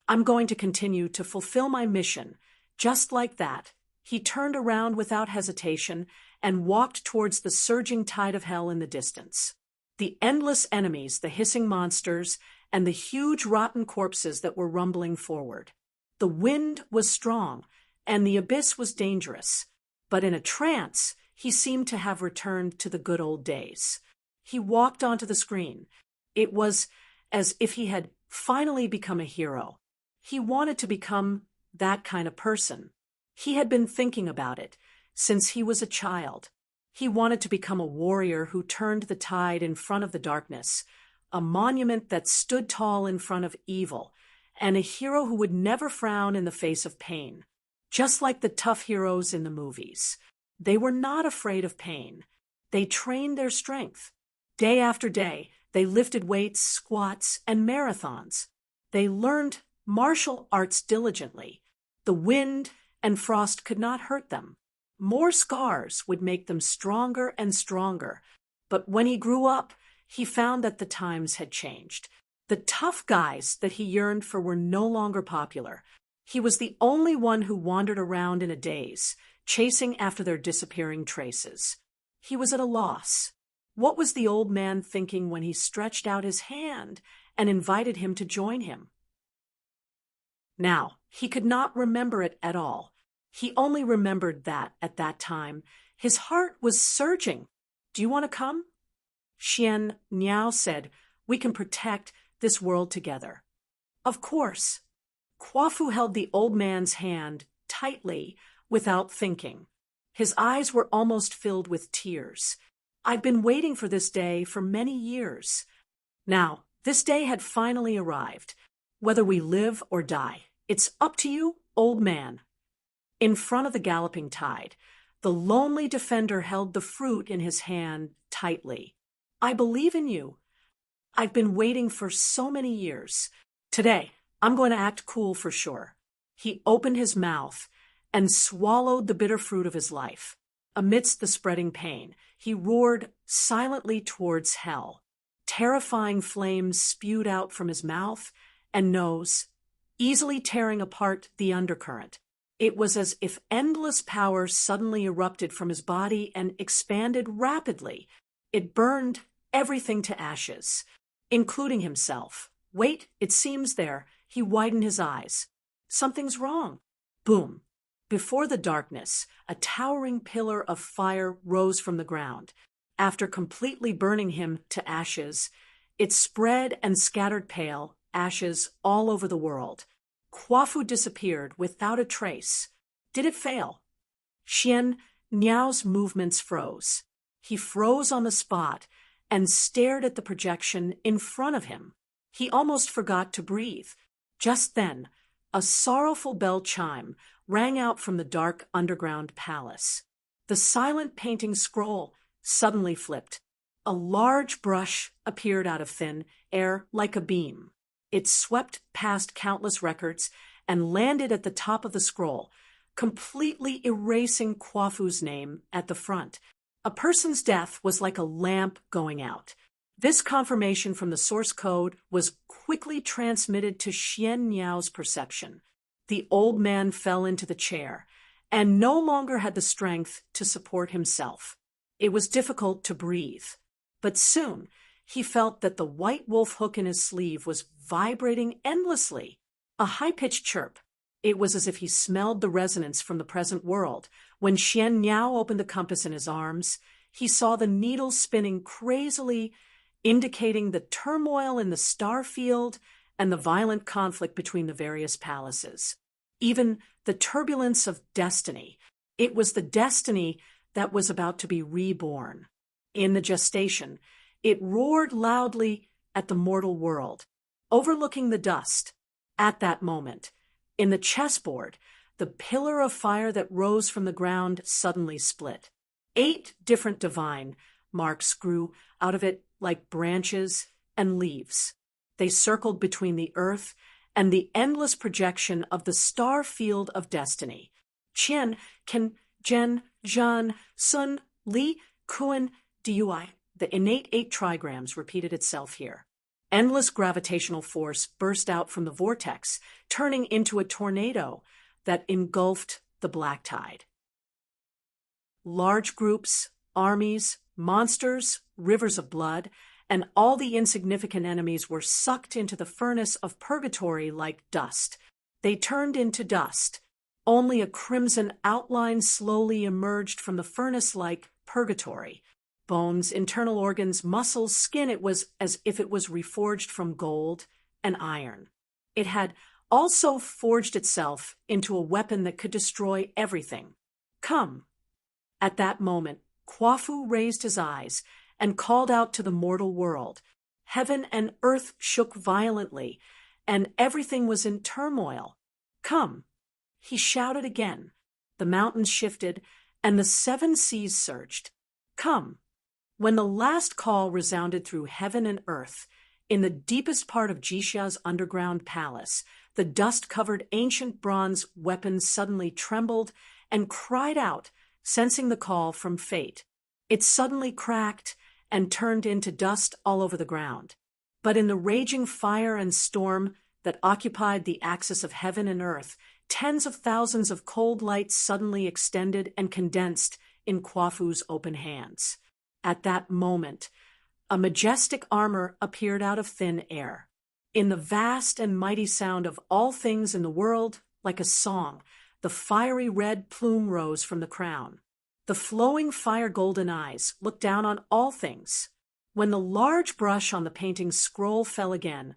Speaker 1: I'm going to continue to fulfill my mission. Just like that, he turned around without hesitation and walked towards the surging tide of hell in the distance. The endless enemies, the hissing monsters, and the huge rotten corpses that were rumbling forward. The wind was strong, and the abyss was dangerous, but in a trance, he seemed to have returned to the good old days. He walked onto the screen. It was as if he had finally become a hero. He wanted to become that kind of person. He had been thinking about it since he was a child. He wanted to become a warrior who turned the tide in front of the darkness, a monument that stood tall in front of evil, and a hero who would never frown in the face of pain. Just like the tough heroes in the movies. They were not afraid of pain. They trained their strength. Day after day, they lifted weights, squats, and marathons. They learned martial arts diligently. The wind and frost could not hurt them. More scars would make them stronger and stronger. But when he grew up, he found that the times had changed. The tough guys that he yearned for were no longer popular. He was the only one who wandered around in a daze, chasing after their disappearing traces. He was at a loss. What was the old man thinking when he stretched out his hand and invited him to join him? Now, he could not remember it at all. He only remembered that, at that time, his heart was surging. Do you want to come? Xian Niao said, we can protect this world together. Of course. Kwafu held the old man's hand tightly without thinking. His eyes were almost filled with tears. I've been waiting for this day for many years. Now, this day had finally arrived. Whether we live or die, it's up to you, old man. In front of the galloping tide, the lonely defender held the fruit in his hand tightly. I believe in you. I've been waiting for so many years. Today, I'm going to act cool for sure. He opened his mouth and swallowed the bitter fruit of his life. Amidst the spreading pain, he roared silently towards hell. Terrifying flames spewed out from his mouth and nose, easily tearing apart the undercurrent. It was as if endless power suddenly erupted from his body and expanded rapidly. It burned everything to ashes, including himself. Wait, it seems there. He widened his eyes. Something's wrong. Boom. Before the darkness, a towering pillar of fire rose from the ground. After completely burning him to ashes, it spread and scattered pale ashes all over the world. Kwafu disappeared without a trace. Did it fail? Xian Niao's movements froze. He froze on the spot and stared at the projection in front of him. He almost forgot to breathe. Just then, a sorrowful bell chime rang out from the dark underground palace. The silent painting scroll suddenly flipped. A large brush appeared out of thin air like a beam. It swept past countless records and landed at the top of the scroll, completely erasing Quafu's name at the front. A person's death was like a lamp going out. This confirmation from the source code was quickly transmitted to Xian Niao's perception. The old man fell into the chair and no longer had the strength to support himself. It was difficult to breathe, but soon he felt that the white wolf hook in his sleeve was vibrating endlessly. A high-pitched chirp. It was as if he smelled the resonance from the present world. When Xian Niao opened the compass in his arms, he saw the needle spinning crazily, indicating the turmoil in the star field and the violent conflict between the various palaces. Even the turbulence of destiny. It was the destiny that was about to be reborn. In the gestation, it roared loudly at the mortal world, overlooking the dust. At that moment, in the chessboard, the pillar of fire that rose from the ground suddenly split. 8 different divine marks grew out of it like branches and leaves. They circled between the earth and the endless projection of the star field of destiny. Qian, Ken, Zhen, Zhan, Sun, Li, Kuan, Dui. The innate 8 trigrams repeated itself here. Endless gravitational force burst out from the vortex, turning into a tornado that engulfed the black tide. Large groups, armies, monsters, rivers of blood, and all the insignificant enemies were sucked into the furnace of purgatory like dust. They turned into dust. Only a crimson outline slowly emerged from the furnace like purgatory. Bones, internal organs, muscles, skin, it was as if it was reforged from gold and iron. It had also forged itself into a weapon that could destroy everything. Come. At that moment, Quafu raised his eyes and called out to the mortal world. Heaven and earth shook violently, and everything was in turmoil. Come. He shouted again. The mountains shifted, and the 7 seas surged. Come. When the last call resounded through heaven and earth, in the deepest part of Jixia's underground palace, the dust-covered ancient bronze weapons suddenly trembled and cried out, sensing the call from fate. It suddenly cracked and turned into dust all over the ground. But in the raging fire and storm that occupied the axis of heaven and earth, tens of thousands of cold lights suddenly extended and condensed in Quafu's open hands. At that moment, a majestic armor appeared out of thin air. In the vast and mighty sound of all things in the world, like a song, the fiery red plume rose from the crown. The flowing fire-golden eyes looked down on all things. When the large brush on the painting's scroll fell again,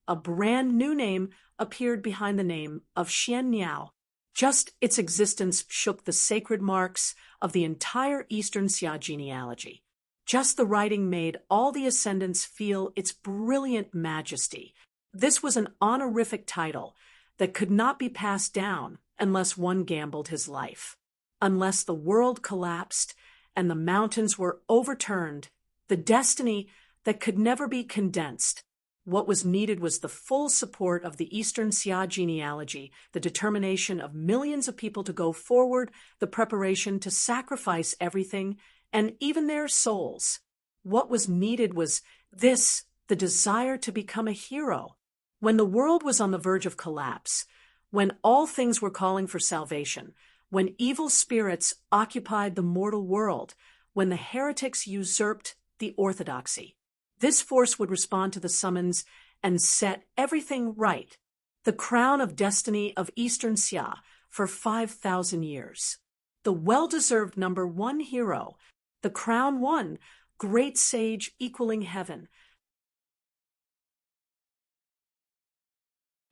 Speaker 1: a brand new name appeared behind the name of Xian Niao. Just its existence shook the sacred marks of the entire Eastern Xia genealogy. Just the writing made all the ascendants feel its brilliant majesty. This was an honorific title that could not be passed down unless one gambled his life. Unless the world collapsed and the mountains were overturned, the destiny that could never be condensed. What was needed was the full support of the Eastern Xia genealogy, the determination of millions of people to go forward, the preparation to sacrifice everything, and even their souls. What was needed was this, the desire to become a hero. When the world was on the verge of collapse, when all things were calling for salvation, when evil spirits occupied the mortal world, when the heretics usurped the orthodoxy, this force would respond to the summons and set everything right. The crown of destiny of Eastern Xia for 5,000 years. The well-deserved number 1 hero. The crown won, great sage equaling heaven.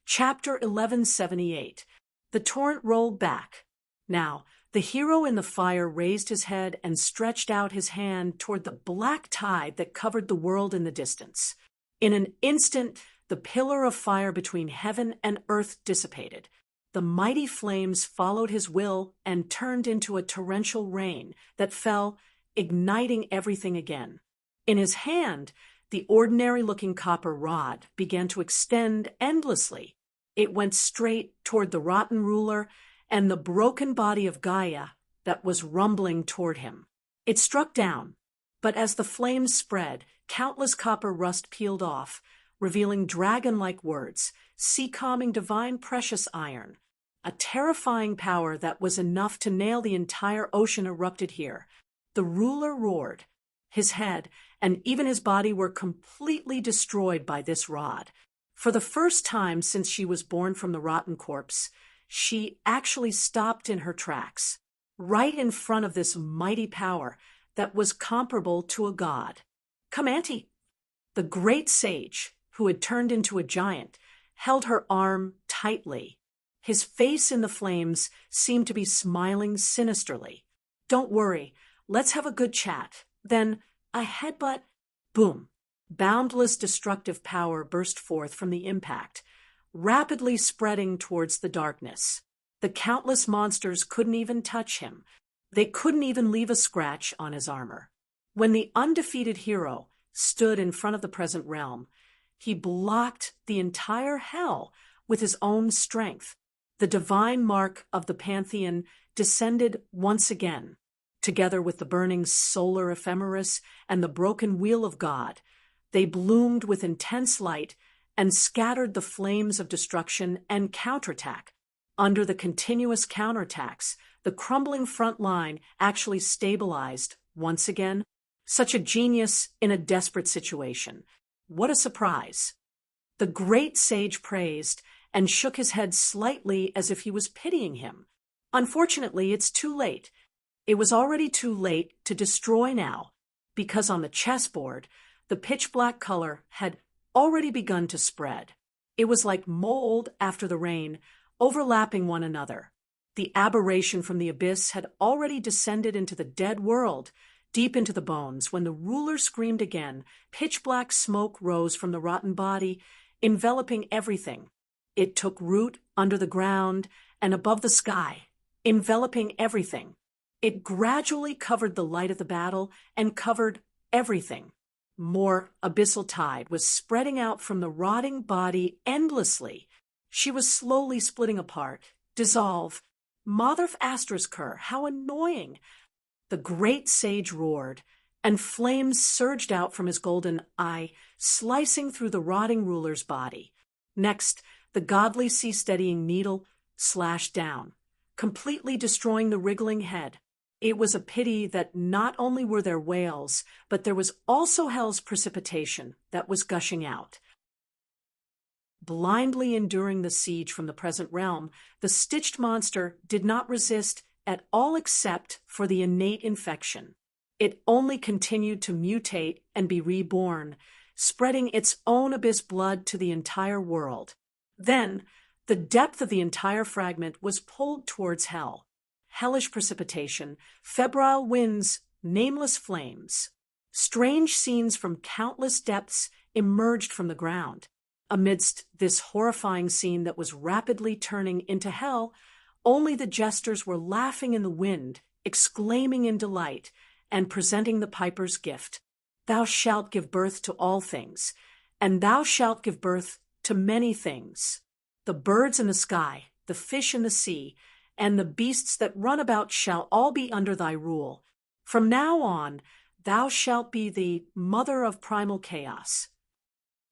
Speaker 1: Chapter 1178. The torrent rolled back. Now, the hero in the fire raised his head and stretched out his hand toward the black tide that covered the world in the distance. In an instant, the pillar of fire between heaven and earth dissipated. The mighty flames followed his will and turned into a torrential rain that fell, igniting everything again. In his hand, The ordinary-looking copper rod began to extend endlessly. It went straight toward the rotten ruler and the broken body of Gaia that was rumbling toward him. It struck down, but as the flames spread, countless copper rust peeled off, revealing dragon-like words, sea-calming divine precious iron. A terrifying power that was enough to nail the entire ocean erupted here. The ruler roared. His head and even his body were completely destroyed by this rod. For the first time since she was born from the rotten corpse, she actually stopped in her tracks, right in front of this mighty power that was comparable to a god. "Come, Auntie." The great sage, who had turned into a giant, held her arm tightly. His face in the flames seemed to be smiling sinisterly. "Don't worry, let's have a good chat." Then a headbutt, boom. Boundless destructive power burst forth from the impact, rapidly spreading towards the darkness. The countless monsters couldn't even touch him. They couldn't even leave a scratch on his armor. When the undefeated hero stood in front of the present realm, he blocked the entire hell with his own strength. The divine mark of the pantheon descended once again, together with the burning solar ephemeris and the broken wheel of God. They bloomed with intense light and scattered the flames of destruction and counterattack. Under the continuous counterattacks, the crumbling front line actually stabilized once again. Such a genius in a desperate situation. What a surprise. The great sage praised and shook his head slightly as if he was pitying him. Unfortunately, it's too late. It was already too late to destroy now, because on the chessboard, the pitch-black color had already begun to spread. It was like mold after the rain, overlapping one another. The aberration from the abyss had already descended into the dead world, deep into the bones. When the ruler screamed again, pitch-black smoke rose from the rotten body, enveloping everything. It took root under the ground and above the sky, enveloping everything. It gradually covered the light of the battle and covered everything. More abyssal tide was spreading out from the rotting body endlessly. She was slowly splitting apart, dissolve. Mother of Astrasker, how annoying! The great sage roared, and flames surged out from his golden eye, slicing through the rotting ruler's body. Next, the godly sea-steadying needle slashed down, completely destroying the wriggling head. It was a pity that not only were there whales, but there was also hell's precipitation that was gushing out. Blindly enduring the siege from the present realm, the stitched monster did not resist at all except for the innate infection. It only continued to mutate and be reborn, spreading its own abyss blood to the entire world. Then, the depth of the entire fragment was pulled towards hell. Hellish precipitation, febrile winds, nameless flames. Strange scenes from countless depths emerged from the ground. Amidst this horrifying scene that was rapidly turning into hell, only the jesters were laughing in the wind, exclaiming in delight, and presenting the piper's gift. "Thou shalt give birth to all things, and thou shalt give birth to many things. The birds in the sky, the fish in the sea, and the beasts that run about shall all be under thy rule. From now on, thou shalt be the mother of primal chaos."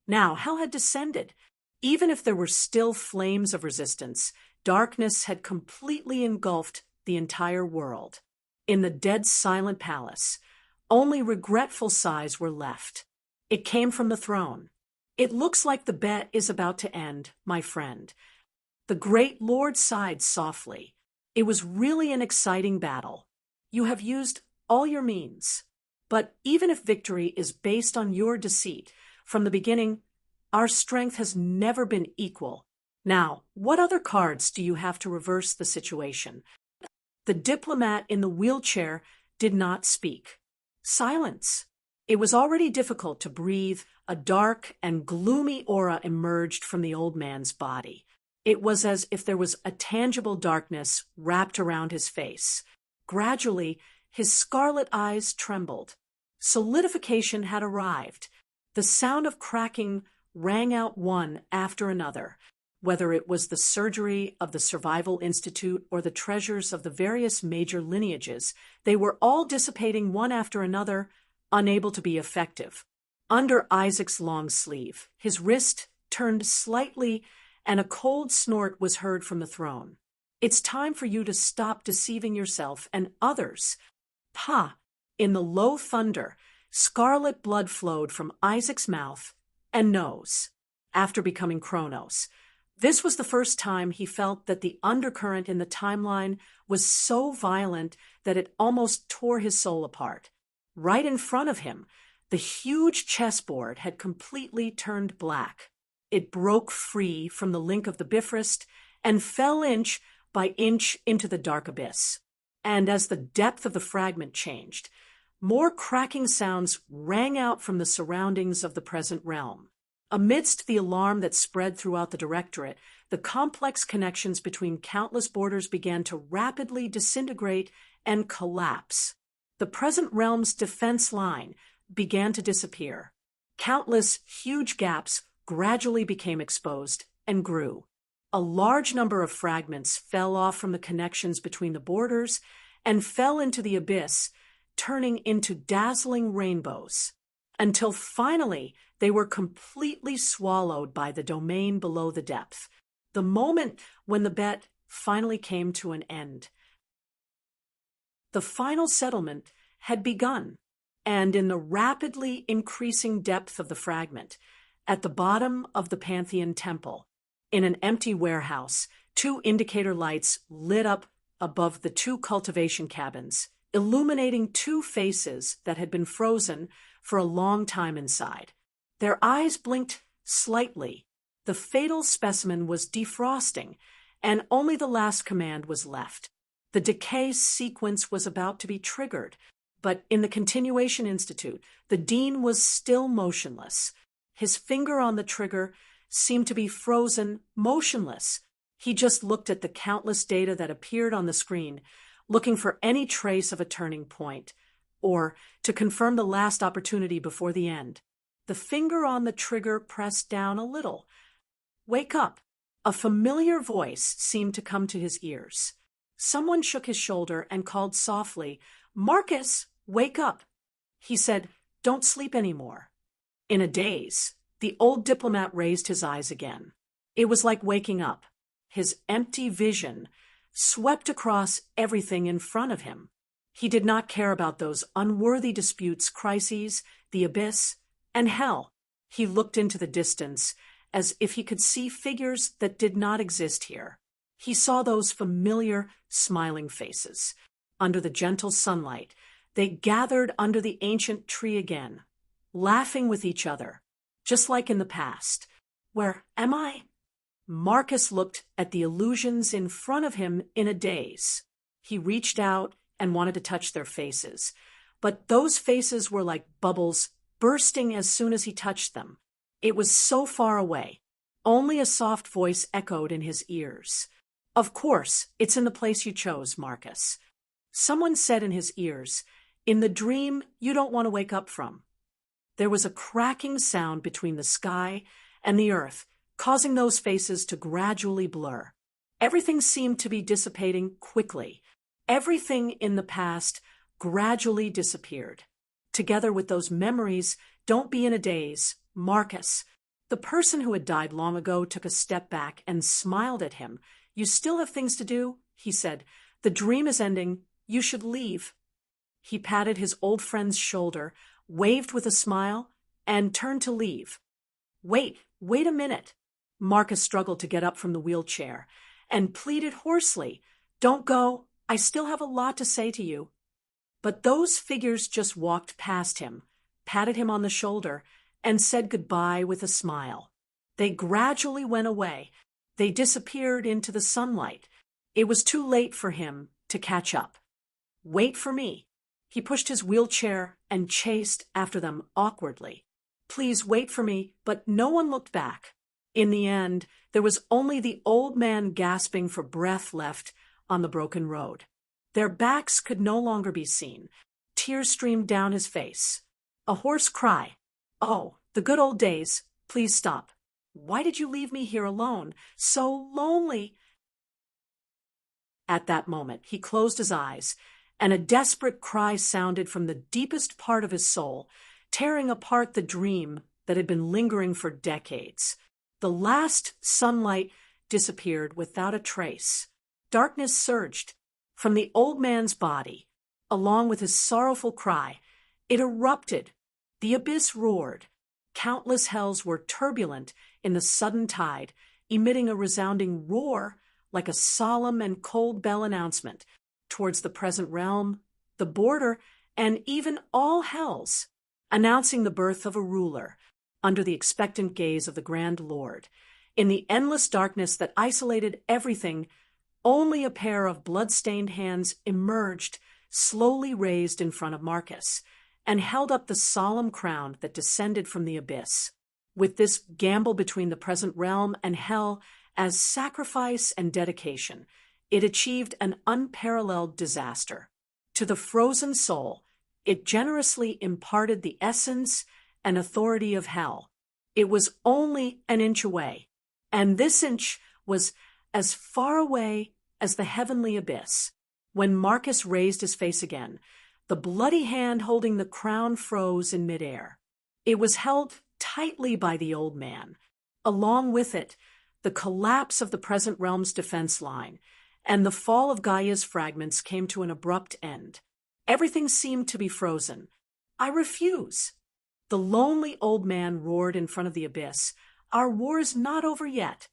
Speaker 1: Now hell had descended. Even if there were still flames of resistance, darkness had completely engulfed the entire world. In the dead silent palace, only regretful sighs were left. It came from the throne. "It looks like the bet is about to end, my friend." The great lord sighed softly. "It was really an exciting battle. You have used all your means. But even if victory is based on your deceit, from the beginning, our strength has never been equal. Now, what other cards do you have to reverse the situation?" The diplomat in the wheelchair did not speak. Silence. It was already difficult to breathe. A dark and gloomy aura emerged from the old man's body. It was as if there was a tangible darkness wrapped around his face. Gradually, his scarlet eyes trembled. Solidification had arrived. The sound of cracking rang out one after another, whether it was the surgery of the Survival Institute or the treasures of the various major lineages. They were all dissipating one after another, unable to be effective. Under Isaac's long sleeve, his wrist turned slightly, and a cold snort was heard from the throne. "It's time for you to stop deceiving yourself and others." "Pa!" In the low thunder, scarlet blood flowed from Isaac's mouth and nose. After becoming Kronos, this was the first time he felt that the undercurrent in the timeline was so violent that it almost tore his soul apart. Right in front of him, the huge chessboard had completely turned black. It broke free from the link of the Bifrost and fell inch by inch into the dark abyss. And as the depth of the fragment changed, more cracking sounds rang out from the surroundings of the present realm. Amidst the alarm that spread throughout the Directorate, the complex connections between countless borders began to rapidly disintegrate and collapse. The present realm's defense line began to disappear. Countless huge gaps gradually became exposed and grew. A large number of fragments fell off from the connections between the borders and fell into the abyss, turning into dazzling rainbows, until finally they were completely swallowed by the domain below the depth. The moment when the bet finally came to an end. The final settlement had begun, and in the rapidly increasing depth of the fragment, at the bottom of the Pantheon Temple, in an empty warehouse, 2 indicator lights lit up above the 2 cultivation cabins, illuminating 2 faces that had been frozen for a long time inside. Their eyes blinked slightly. The fatal specimen was defrosting, and only the last command was left. The decay sequence was about to be triggered, but in the Continuation Institute, the dean was still motionless. His finger on the trigger seemed to be frozen, motionless. He just looked at the countless data that appeared on the screen, looking for any trace of a turning point, or to confirm the last opportunity before the end. The finger on the trigger pressed down a little. "Wake up!" A familiar voice seemed to come to his ears. Someone shook his shoulder and called softly, "Marcus, wake up!" He said, "Don't sleep anymore." In a daze, the old diplomat raised his eyes again. It was like waking up. His empty vision swept across everything in front of him. He did not care about those unworthy disputes, crises, the abyss, and hell. He looked into the distance as if he could see figures that did not exist here. He saw those familiar, smiling faces. Under the gentle sunlight, they gathered under the ancient tree again, laughing with each other, just like in the past. Where am I? Marcus looked at the illusions in front of him in a daze. He reached out and wanted to touch their faces, but those faces were like bubbles bursting as soon as he touched them. It was so far away. Only a soft voice echoed in his ears. "Of course, it's in the place you chose, Marcus." Someone said in his ears, "In the dream you don't want to wake up from." There was a cracking sound between the sky and the earth, causing those faces to gradually blur. Everything seemed to be dissipating quickly. Everything in the past gradually disappeared. Together with those memories, "Don't be in a daze, Marcus." The person who had died long ago took a step back and smiled at him. "You still have things to do," he said. "The dream is ending. You should leave." He patted his old friend's shoulder, waved with a smile, and turned to leave. Wait a minute." Marcus struggled to get up from the wheelchair and pleaded hoarsely, "Don't go. I still have a lot to say to you." But those figures just walked past him, patted him on the shoulder, and said goodbye with a smile. They gradually went away. They disappeared into the sunlight. It was too late for him to catch up. "Wait for me." He pushed his wheelchair and chased after them awkwardly. "Please wait for me," but no one looked back. In the end, there was only the old man gasping for breath left on the broken road. Their backs could no longer be seen. Tears streamed down his face. A hoarse cry, "Oh, The good old days. Please stop. Why did you leave me here alone? So lonely. At that moment, he closed his eyes, and a desperate cry sounded from the deepest part of his soul, tearing apart the dream that had been lingering for decades. The last sunlight disappeared without a trace. Darkness surged from the old man's body. Along with his sorrowful cry, it erupted. The abyss roared. Countless hells were turbulent in the sudden tide, emitting a resounding roar like a solemn and cold bell announcement towards the present realm, the border, and even all hells, announcing the birth of a ruler under the expectant gaze of the Grand Lord. In the endless darkness that isolated everything, only a pair of blood-stained hands emerged, slowly raised in front of Marcus, and held up the solemn crown that descended from the abyss. With this gamble between the present realm and hell as sacrifice and dedication, it achieved an unparalleled disaster. To the frozen soul, it generously imparted the essence and authority of hell. It was only an inch away, and this inch was as far away as the heavenly abyss. When Marcus raised his face again, the bloody hand holding the crown froze in midair. It was held tightly by the old man. Along with it, the collapse of the present realm's defense line and the fall of Gaia's fragments came to an abrupt end. Everything seemed to be frozen. I refuse. The lonely old man roared in front of the abyss. Our war is not over yet.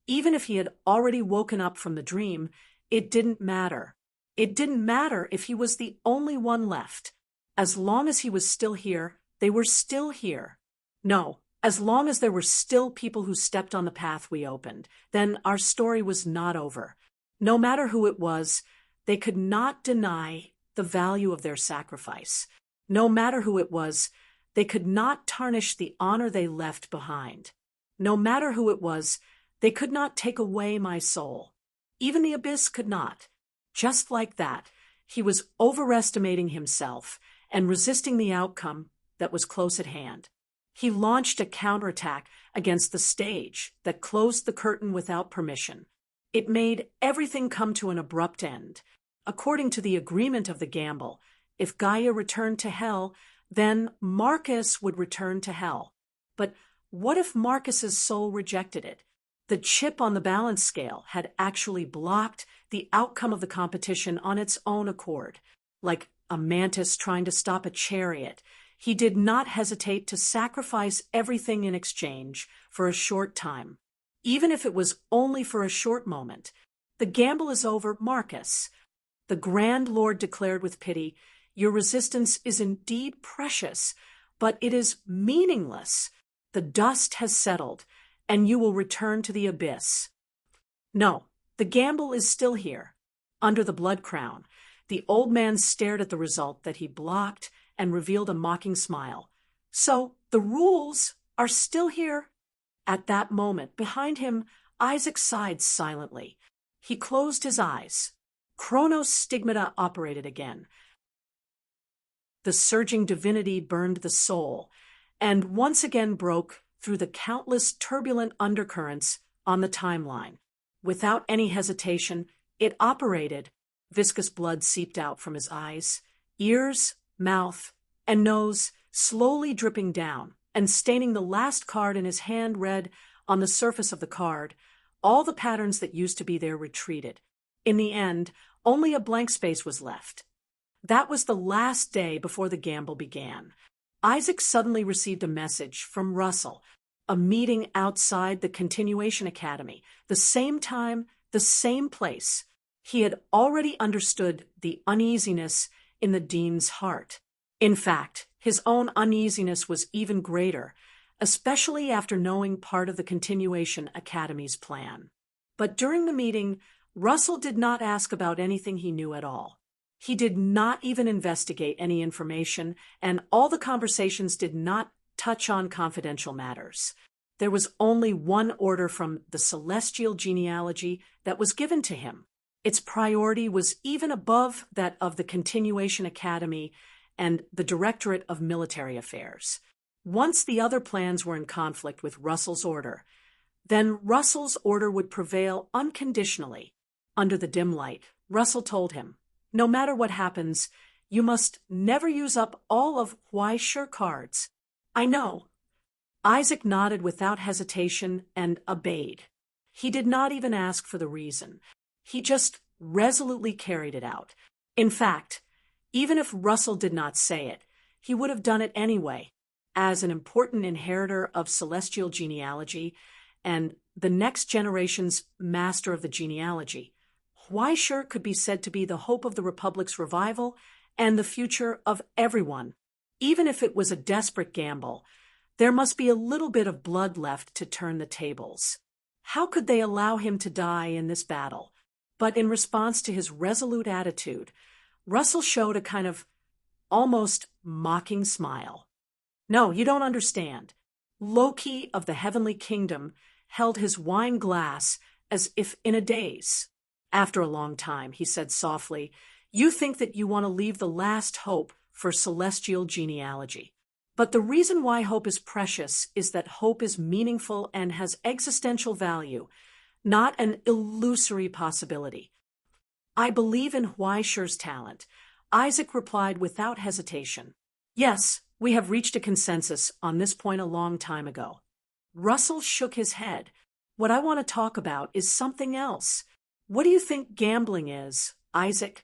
Speaker 1: Even if he had already woken up from the dream, it didn't matter. It didn't matter if he was the only one left. As long as he was still here, they were still here. No, as long as there were still people who stepped on the path we opened, then our story was not over. No matter who it was, they could not deny the value of their sacrifice. No matter who it was, they could not tarnish the honor they left behind. No matter who it was, they could not take away my soul. Even the abyss could not. Just like that, he was overestimating himself and resisting the outcome that was close at hand. He launched a counterattack against the stage that closed the curtain without permission. It made everything come to an abrupt end. According to the agreement of the gamble, if Gaia returned to hell, then Marcus would return to hell. But what if Marcus's soul rejected it? The chip on the balance scale had actually blocked the outcome of the competition on its own accord. Like a mantis trying to stop a chariot, he did not hesitate to sacrifice everything in exchange for a short time. Even if it was only for a short moment. The gamble is over, Marcus. The Grand Lord declared with pity, your resistance is indeed precious, but it is meaningless. The dust has settled, and you will return to the abyss. No, the gamble is still here. Under the blood crown, the old man stared at the result that he blocked and revealed a mocking smile. So, the rules are still here? At that moment, behind him, Isaac sighed silently. He closed his eyes. Chronos stigmata operated again. The surging divinity burned the soul, and once again broke through the countless turbulent undercurrents on the timeline. Without any hesitation, it operated. Viscous blood seeped out from his eyes, ears, mouth, and nose, slowly dripping down, and staining the last card in his hand read on the surface of the card, all the patterns that used to be there retreated. In the end, only a blank space was left. That was the last day before the gamble began. Isaac suddenly received a message from Russell, a meeting outside the Continuation Academy, the same time, the same place. He had already understood the uneasiness in the dean's heart. In fact, his own uneasiness was even greater, especially after knowing part of the Continuation Academy's plan. But during the meeting, Russell did not ask about anything he knew at all. He did not even investigate any information, and all the conversations did not touch on confidential matters. There was only one order from the celestial genealogy that was given to him. Its priority was even above that of the Continuation Academy and the Directorate of Military Affairs. Once the other plans were in conflict with Russell's order, then Russell's order would prevail unconditionally. Under the dim light, Russell told him, "No matter what happens, you must never use up all of Why Sure cards." "I know." Isaac nodded without hesitation and obeyed. He did not even ask for the reason. He just resolutely carried it out. In fact, even if Russell did not say it, he would have done it anyway. As an important inheritor of celestial genealogy and the next generation's master of the genealogy, Why Sure could be said to be the hope of the Republic's revival and the future of everyone. Even if it was a desperate gamble, there must be a little bit of blood left to turn the tables. How could they allow him to die in this battle? But in response to his resolute attitude, Russell showed a kind of almost mocking smile. "No, you don't understand." Loki of the heavenly kingdom held his wine glass as if in a daze. After a long time, he said softly, "You think that you want to leave the last hope for celestial genealogy. But the reason why hope is precious is that hope is meaningful and has existential value, not an illusory possibility." "I believe in Why Sure's talent," Isaac replied without hesitation. "Yes, we have reached a consensus on this point a long time ago." Russell shook his head. "What I want to talk about is something else. What do you think gambling is, Isaac?"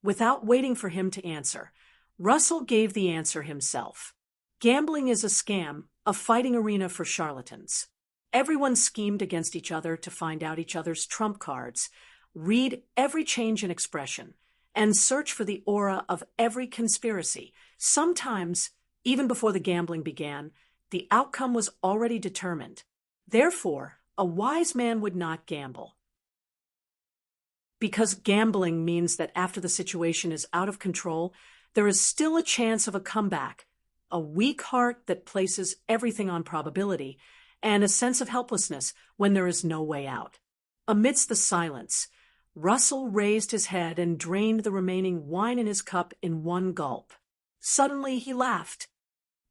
Speaker 1: Without waiting for him to answer, Russell gave the answer himself. "Gambling is a scam, a fighting arena for charlatans. Everyone schemed against each other to find out each other's trump cards, read every change in expression, and search for the aura of every conspiracy. Sometimes, even before the gambling began, the outcome was already determined. Therefore, a wise man would not gamble. Because gambling means that after the situation is out of control, there is still a chance of a comeback, a weak heart that places everything on probability, and a sense of helplessness when there is no way out." Amidst the silence, Russell raised his head and drained the remaining wine in his cup in one gulp. Suddenly he laughed.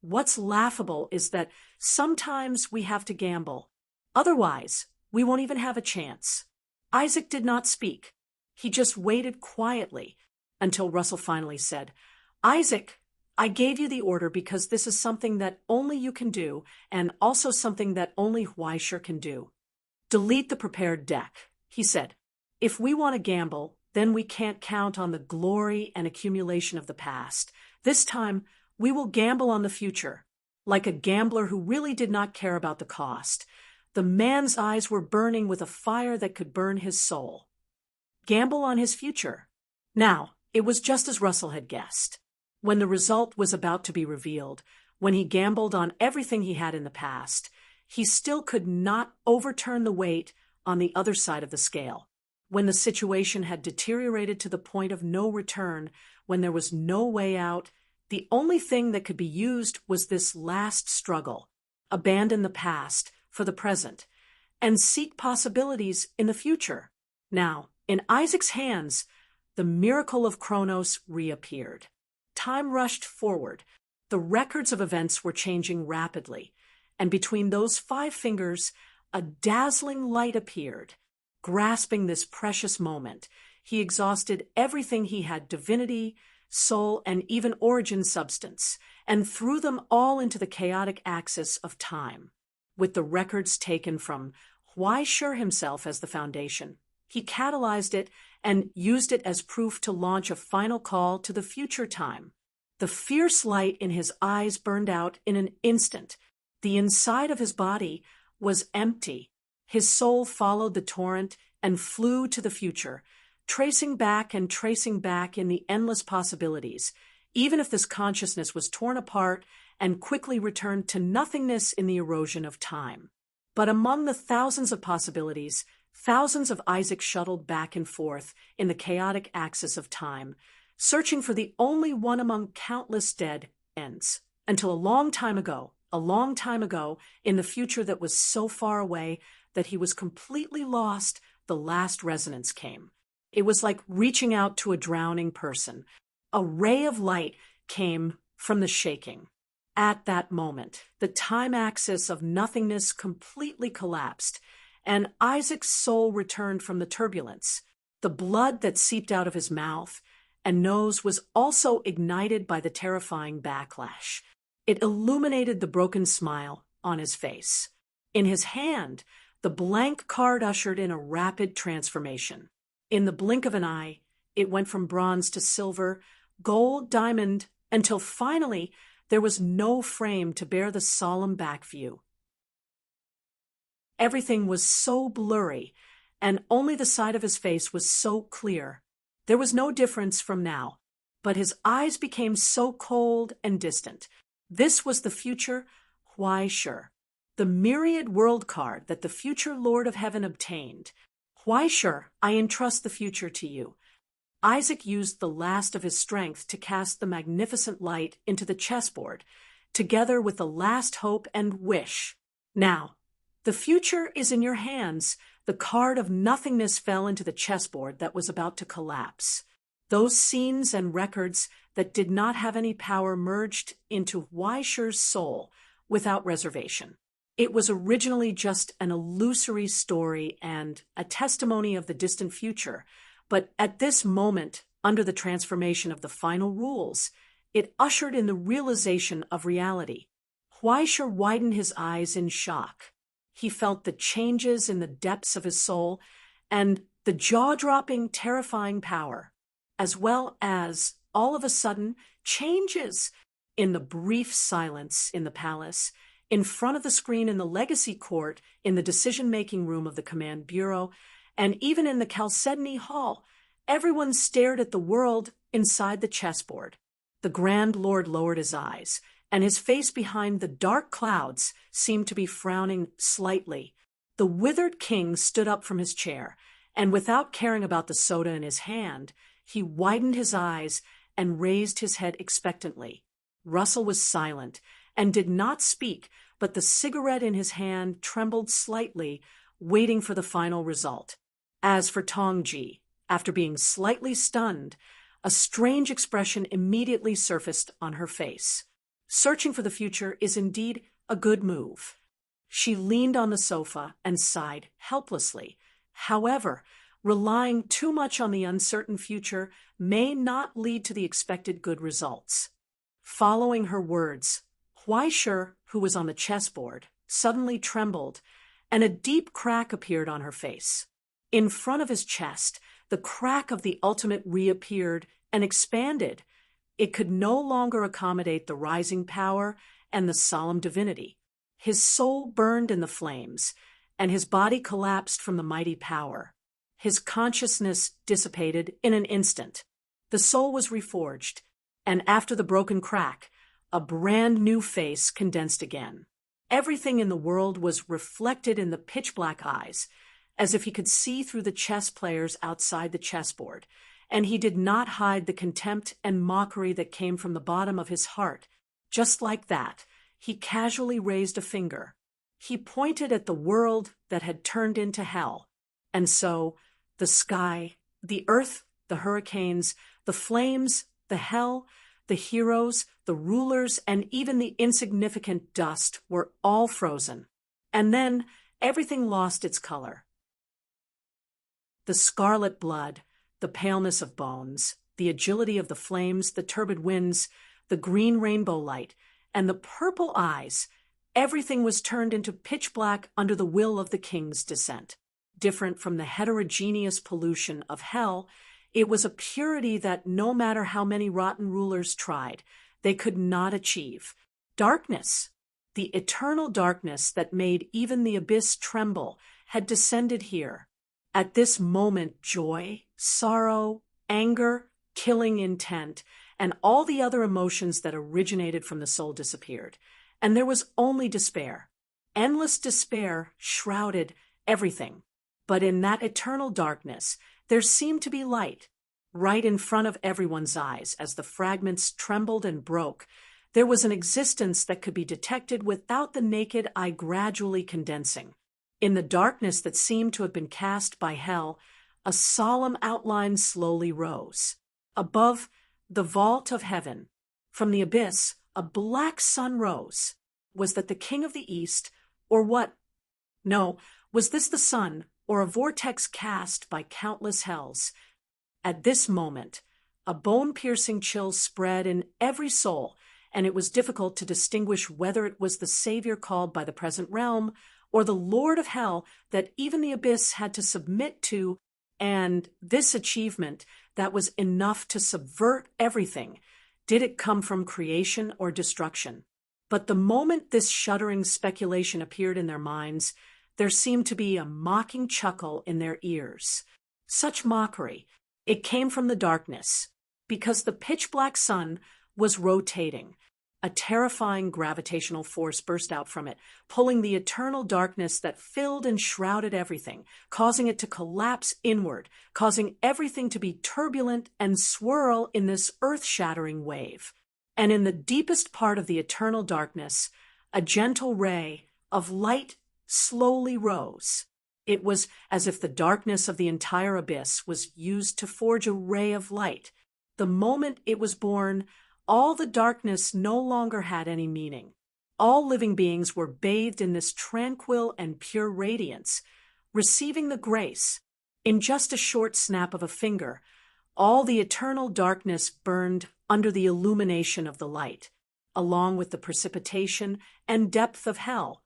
Speaker 1: "What's laughable is that sometimes we have to gamble. Otherwise, we won't even have a chance." Isaac did not speak. He just waited quietly until Russell finally said, "Isaac, I gave you the order because this is something that only you can do and also something that only Why Sure can do. Delete the prepared deck," he said. "If we want to gamble, then we can't count on the glory and accumulation of the past. This time, we will gamble on the future, like a gambler who really did not care about the cost. The man's eyes were burning with a fire that could burn his soul. Gamble on his future." Now, it was just as Russell had guessed. When the result was about to be revealed, when he gambled on everything he had in the past, he still could not overturn the weight on the other side of the scale. When the situation had deteriorated to the point of no return, when there was no way out, the only thing that could be used was this last struggle. Abandon the past for the present, and seek possibilities in the future. Now, in Isaac's hands, the miracle of Chronos reappeared. Time rushed forward. The records of events were changing rapidly, and between those 5 fingers, a dazzling light appeared. Grasping this precious moment, he exhausted everything he had: divinity, soul, and even origin substance, and threw them all into the chaotic axis of time. With the records taken from Why Sure himself as the foundation, he catalyzed it and used it as proof to launch a final call to the future time. The fierce light in his eyes burned out in an instant. The inside of his body was empty. His soul followed the torrent and flew to the future, tracing back and tracing back in the endless possibilities, even if this consciousness was torn apart and quickly returned to nothingness in the erosion of time. But among the thousands of possibilities, thousands of Isaac shuttled back and forth in the chaotic axis of time, searching for the only one among countless dead ends, until a long time ago, in the future that was so far away that he was completely lost, the last resonance came. It was like reaching out to a drowning person. A ray of light came from the shaking. At that moment, the time axis of nothingness completely collapsed, and Isaac's soul returned from the turbulence. The blood that seeped out of his mouth and nose was also ignited by the terrifying backlash. It illuminated the broken smile on his face. In his hand, the blank card ushered in a rapid transformation. In the blink of an eye, it went from bronze to silver, gold, diamond, until finally there was no frame to bear the solemn back view. Everything was so blurry, and only the side of his face was so clear. There was no difference from now, but his eyes became so cold and distant. This was the future, why sure. The myriad world card that the future Lord of Heaven obtained. Why sure, I entrust the future to you. Isaac used the last of his strength to cast the magnificent light into the chessboard, together with the last hope and wish. Now, the future is in your hands. The card of nothingness fell into the chessboard that was about to collapse. Those scenes and records that did not have any power merged into Weischer's soul without reservation. It was originally just an illusory story and a testimony of the distant future, but at this moment, under the transformation of the final rules, it ushered in the realization of reality. Weischer widened his eyes in shock. He felt the changes in the depths of his soul and the jaw-dropping, terrifying power, as well as, all of a sudden, changes in the brief silence in the palace, in front of the screen in the legacy court, in the decision-making room of the command bureau, and even in the Chalcedony Hall. Everyone stared at the world inside the chessboard. The Grand Lord lowered his eyes, and his face behind the dark clouds seemed to be frowning slightly. The withered king stood up from his chair, and without caring about the soda in his hand, he widened his eyes and raised his head expectantly. Russell was silent and did not speak, but the cigarette in his hand trembled slightly, waiting for the final result. As for Tongji, after being slightly stunned, a strange expression immediately surfaced on her face. Searching for the future is indeed a good move. She leaned on the sofa and sighed helplessly. However, relying too much on the uncertain future may not lead to the expected good results. Following her words, Weischer, who was on the chessboard, suddenly trembled, and a deep crack appeared on her face. In front of his chest, the crack of the ultimate reappeared and expanded. It could no longer accommodate the rising power and the solemn divinity. His soul burned in the flames, and his body collapsed from the mighty power. His consciousness dissipated in an instant. The soul was reforged, and after the broken crack, a brand new face condensed again. Everything in the world was reflected in the pitch-black eyes, as if he could see through the chess players outside the chessboard, and he did not hide the contempt and mockery that came from the bottom of his heart. Just like that, he casually raised a finger. He pointed at the world that had turned into hell, and so the sky, the earth, the hurricanes, the flames, the hell, the heroes, the rulers, and even the insignificant dust were all frozen. And then everything lost its color. The scarlet blood, the paleness of bones, the agility of the flames, the turbid winds, the green rainbow light, and the purple eyes, everything was turned into pitch black under the will of the king's descent. Different from the heterogeneous pollution of hell, it was a purity that no matter how many rotten rulers tried, they could not achieve. Darkness, the eternal darkness that made even the abyss tremble, had descended here. At this moment, joy, sorrow, anger, killing intent, and all the other emotions that originated from the soul disappeared, and there was only despair. Endless despair shrouded everything. But in that eternal darkness, there seemed to be light. Right in front of everyone's eyes, as the fragments trembled and broke, there was an existence that could be detected without the naked eye gradually condensing. In the darkness that seemed to have been cast by hell, a solemn outline slowly rose. Above, the vault of heaven. From the abyss, a black sun rose. Was that the king of the east, or what? No, was this the sun, or a vortex cast by countless hells? At this moment, a bone-piercing chill spread in every soul, and it was difficult to distinguish whether it was the savior called by the present realm, or the lord of hell that even the abyss had to submit to, and this achievement that was enough to subvert everything. Did it come from creation or destruction? But the moment this shuddering speculation appeared in their minds, there seemed to be a mocking chuckle in their ears. Such mockery! It came from the darkness, because the pitch-black sun was rotating. A terrifying gravitational force burst out from it, pulling the eternal darkness that filled and shrouded everything, causing it to collapse inward, causing everything to be turbulent and swirl in this earth-shattering wave. And in the deepest part of the eternal darkness, a gentle ray of light slowly rose. It was as if the darkness of the entire abyss was used to forge a ray of light. The moment it was born, all the darkness no longer had any meaning. All living beings were bathed in this tranquil and pure radiance, receiving the grace. In just a short snap of a finger, all the eternal darkness burned under the illumination of the light, along with the precipitation and depth of hell.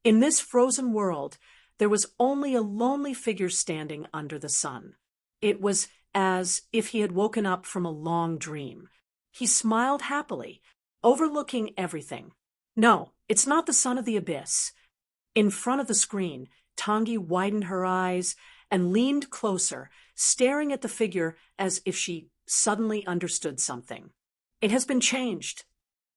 Speaker 1: In this frozen world, there was only a lonely figure standing under the sun. It was as if he had woken up from a long dream. He smiled happily, overlooking everything. No, it's not the son of the abyss. In front of the screen, Tangi widened her eyes and leaned closer, staring at the figure as if she suddenly understood something. It has been changed.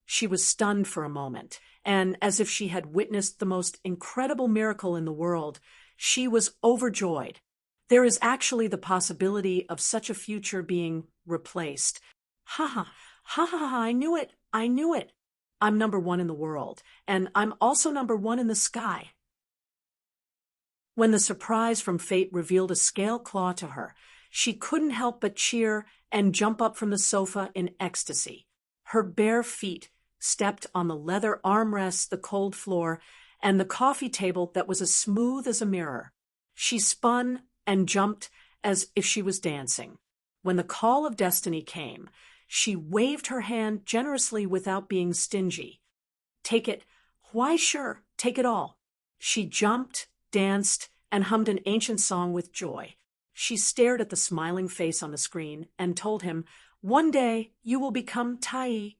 Speaker 1: She was stunned for a moment, and as if she had witnessed the most incredible miracle in the world, she was overjoyed. There is actually the possibility of such a future being replaced. Ha ha, ha ha ha, I knew it, I knew it. I'm number one in the world, and I'm also number one in the sky. When the surprise from fate revealed a scale claw to her, she couldn't help but cheer and jump up from the sofa in ecstasy. Her bare feet stepped on the leather armrests, the cold floor, and the coffee table that was as smooth as a mirror. She spun and jumped as if she was dancing. When the call of destiny came, she waved her hand generously without being stingy. Take it. Why, sure, take it all. She jumped, danced, and hummed an ancient song with joy. She stared at the smiling face on the screen and told him, "One day you will become Tai."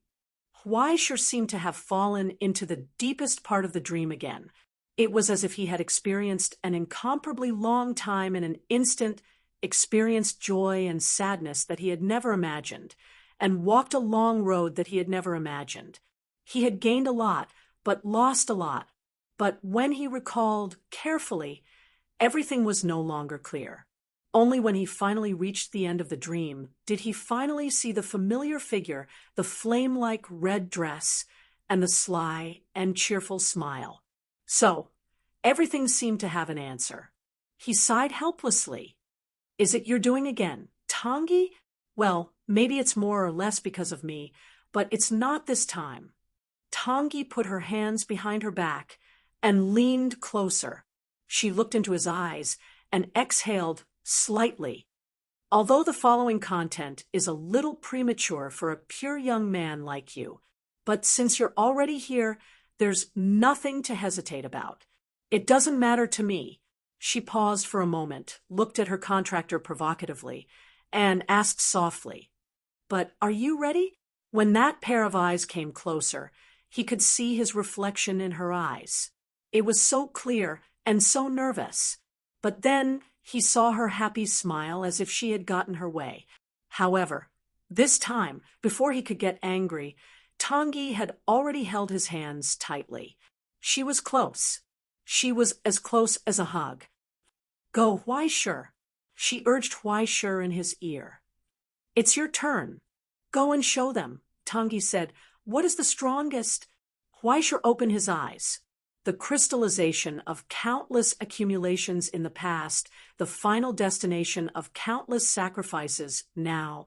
Speaker 1: Why sure seemed to have fallen into the deepest part of the dream again. It was as if he had experienced an incomparably long time in an instant, experienced joy and sadness that he had never imagined, and walked a long road that he had never imagined. He had gained a lot, but lost a lot. But when he recalled carefully, everything was no longer clear. Only when he finally reached the end of the dream did he finally see the familiar figure, the flame-like red dress, and the sly and cheerful smile. So, everything seemed to have an answer. He sighed helplessly. Is it your doing again, Tangi? Well, maybe it's more or less because of me, but it's not this time. Tangi put her hands behind her back and leaned closer. She looked into his eyes and exhaled slightly. Although the following content is a little premature for a pure young man like you, but since you're already here, there's nothing to hesitate about. It doesn't matter to me. She paused for a moment, looked at her contractor provocatively, and asked softly, "But are you ready?" When that pair of eyes came closer, he could see his reflection in her eyes. It was so clear and so nervous. But then he saw her happy smile as if she had gotten her way. However, this time, before he could get angry, Tangi had already held his hands tightly. She was close. She was as close as a hug. "Go, why sure?" She urged why sure in his ear. "It's your turn. Go and show them," Tangi said. "What is the strongest?" Why sure opened his eyes. The crystallization of countless accumulations in the past, the final destination of countless sacrifices now,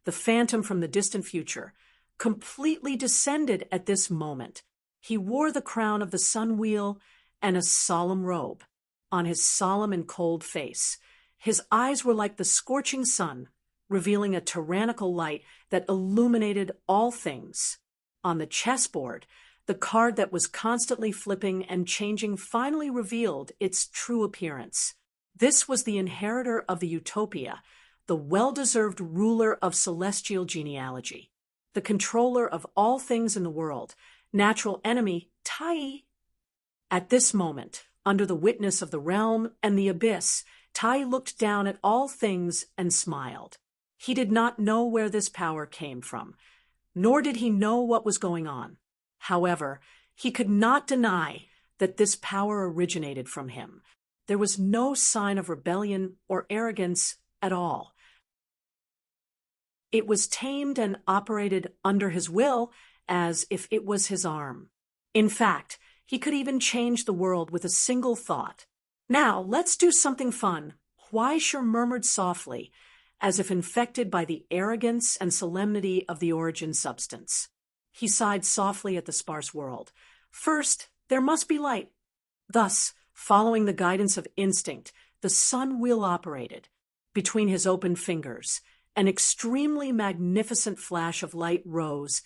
Speaker 1: the phantom from the distant future, completely descended at this moment. He wore the crown of the sun wheel and a solemn robe on his solemn and cold face. His eyes were like the scorching sun, revealing a tyrannical light that illuminated all things. On the chessboard, the card that was constantly flipping and changing finally revealed its true appearance. This was the inheritor of the Utopia, the well-deserved ruler of celestial genealogy, the controller of all things in the world, natural enemy, Tai. At this moment, under the witness of the realm and the abyss, Tai looked down at all things and smiled. He did not know where this power came from, nor did he know what was going on. However, he could not deny that this power originated from him. There was no sign of rebellion or arrogance at all. It was tamed and operated under his will as if it was his arm. In fact, he could even change the world with a single thought. "Now, let's do something fun," Huaishur murmured softly, as if infected by the arrogance and solemnity of the origin substance. He sighed softly at the sparse world. "First, there must be light." Thus, following the guidance of instinct, the sun wheel operated. Between his open fingers, an extremely magnificent flash of light rose,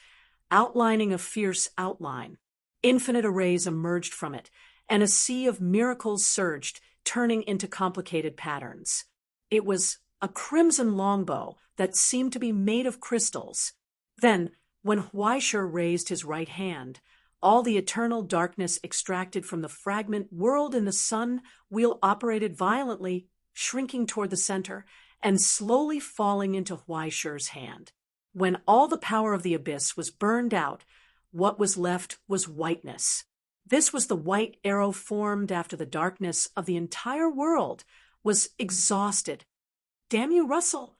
Speaker 1: outlining a fierce outline. Infinite arrays emerged from it, and a sea of miracles surged, turning into complicated patterns. It was a crimson longbow that seemed to be made of crystals. Then, when Huaishur raised his right hand, all the eternal darkness extracted from the fragment whirled in the sun wheel operated violently, shrinking toward the center and slowly falling into Huaishur's hand. When all the power of the abyss was burned out, what was left was whiteness. This was the white arrow formed after the darkness of the entire world was exhausted. "Damn you, Russell!"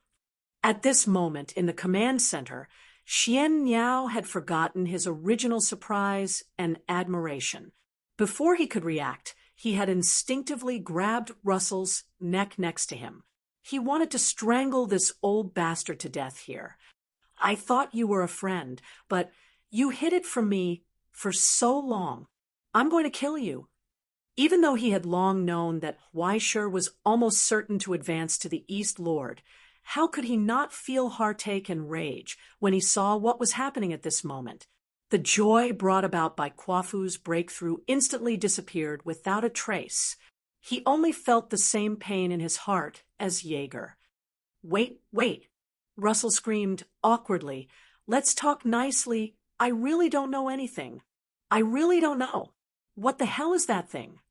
Speaker 1: At this moment, in the command center, Xian Niao had forgotten his original surprise and admiration. Before he could react, he had instinctively grabbed Russell's neck next to him. He wanted to strangle this old bastard to death here. "I thought you were a friend, but you hid it from me for so long. I'm going to kill you." Even though he had long known that Huaishur was almost certain to advance to the East Lord, how could he not feel heartache and rage when he saw what was happening at this moment? The joy brought about by Quafu's breakthrough instantly disappeared without a trace. He only felt the same pain in his heart as Jaeger. Wait, Russell screamed awkwardly. "Let's talk nicely. I really don't know anything. I really don't know. What the hell is that thing?"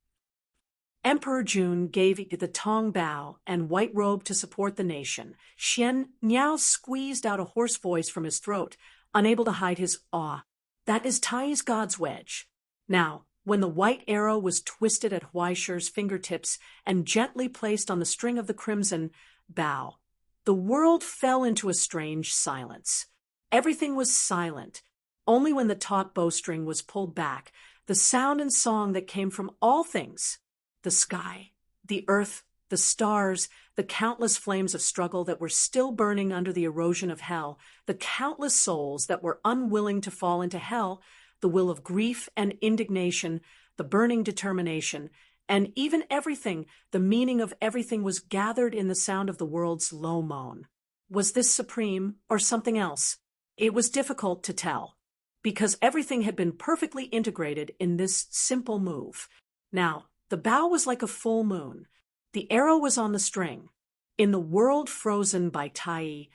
Speaker 1: Emperor Jun gave the Tong bow and white robe to support the nation. Xian Niao squeezed out a hoarse voice from his throat, unable to hide his awe. "That is Tai's God's wedge." Now, when the white arrow was twisted at Huaishur's fingertips and gently placed on the string of the crimson bow, the world fell into a strange silence. Everything was silent. Only when the taut bowstring was pulled back, the sound and song that came from all things, the sky, the earth, the stars, the countless flames of struggle that were still burning under the erosion of hell, the countless souls that were unwilling to fall into hell, the will of grief and indignation, the burning determination, and even everything, the meaning of everything was gathered in the sound of the world's low moan. Was this supreme or something else? It was difficult to tell, because everything had been perfectly integrated in this simple move. Now, the bow was like a full moon. The arrow was on the string. In the world frozen by Tai,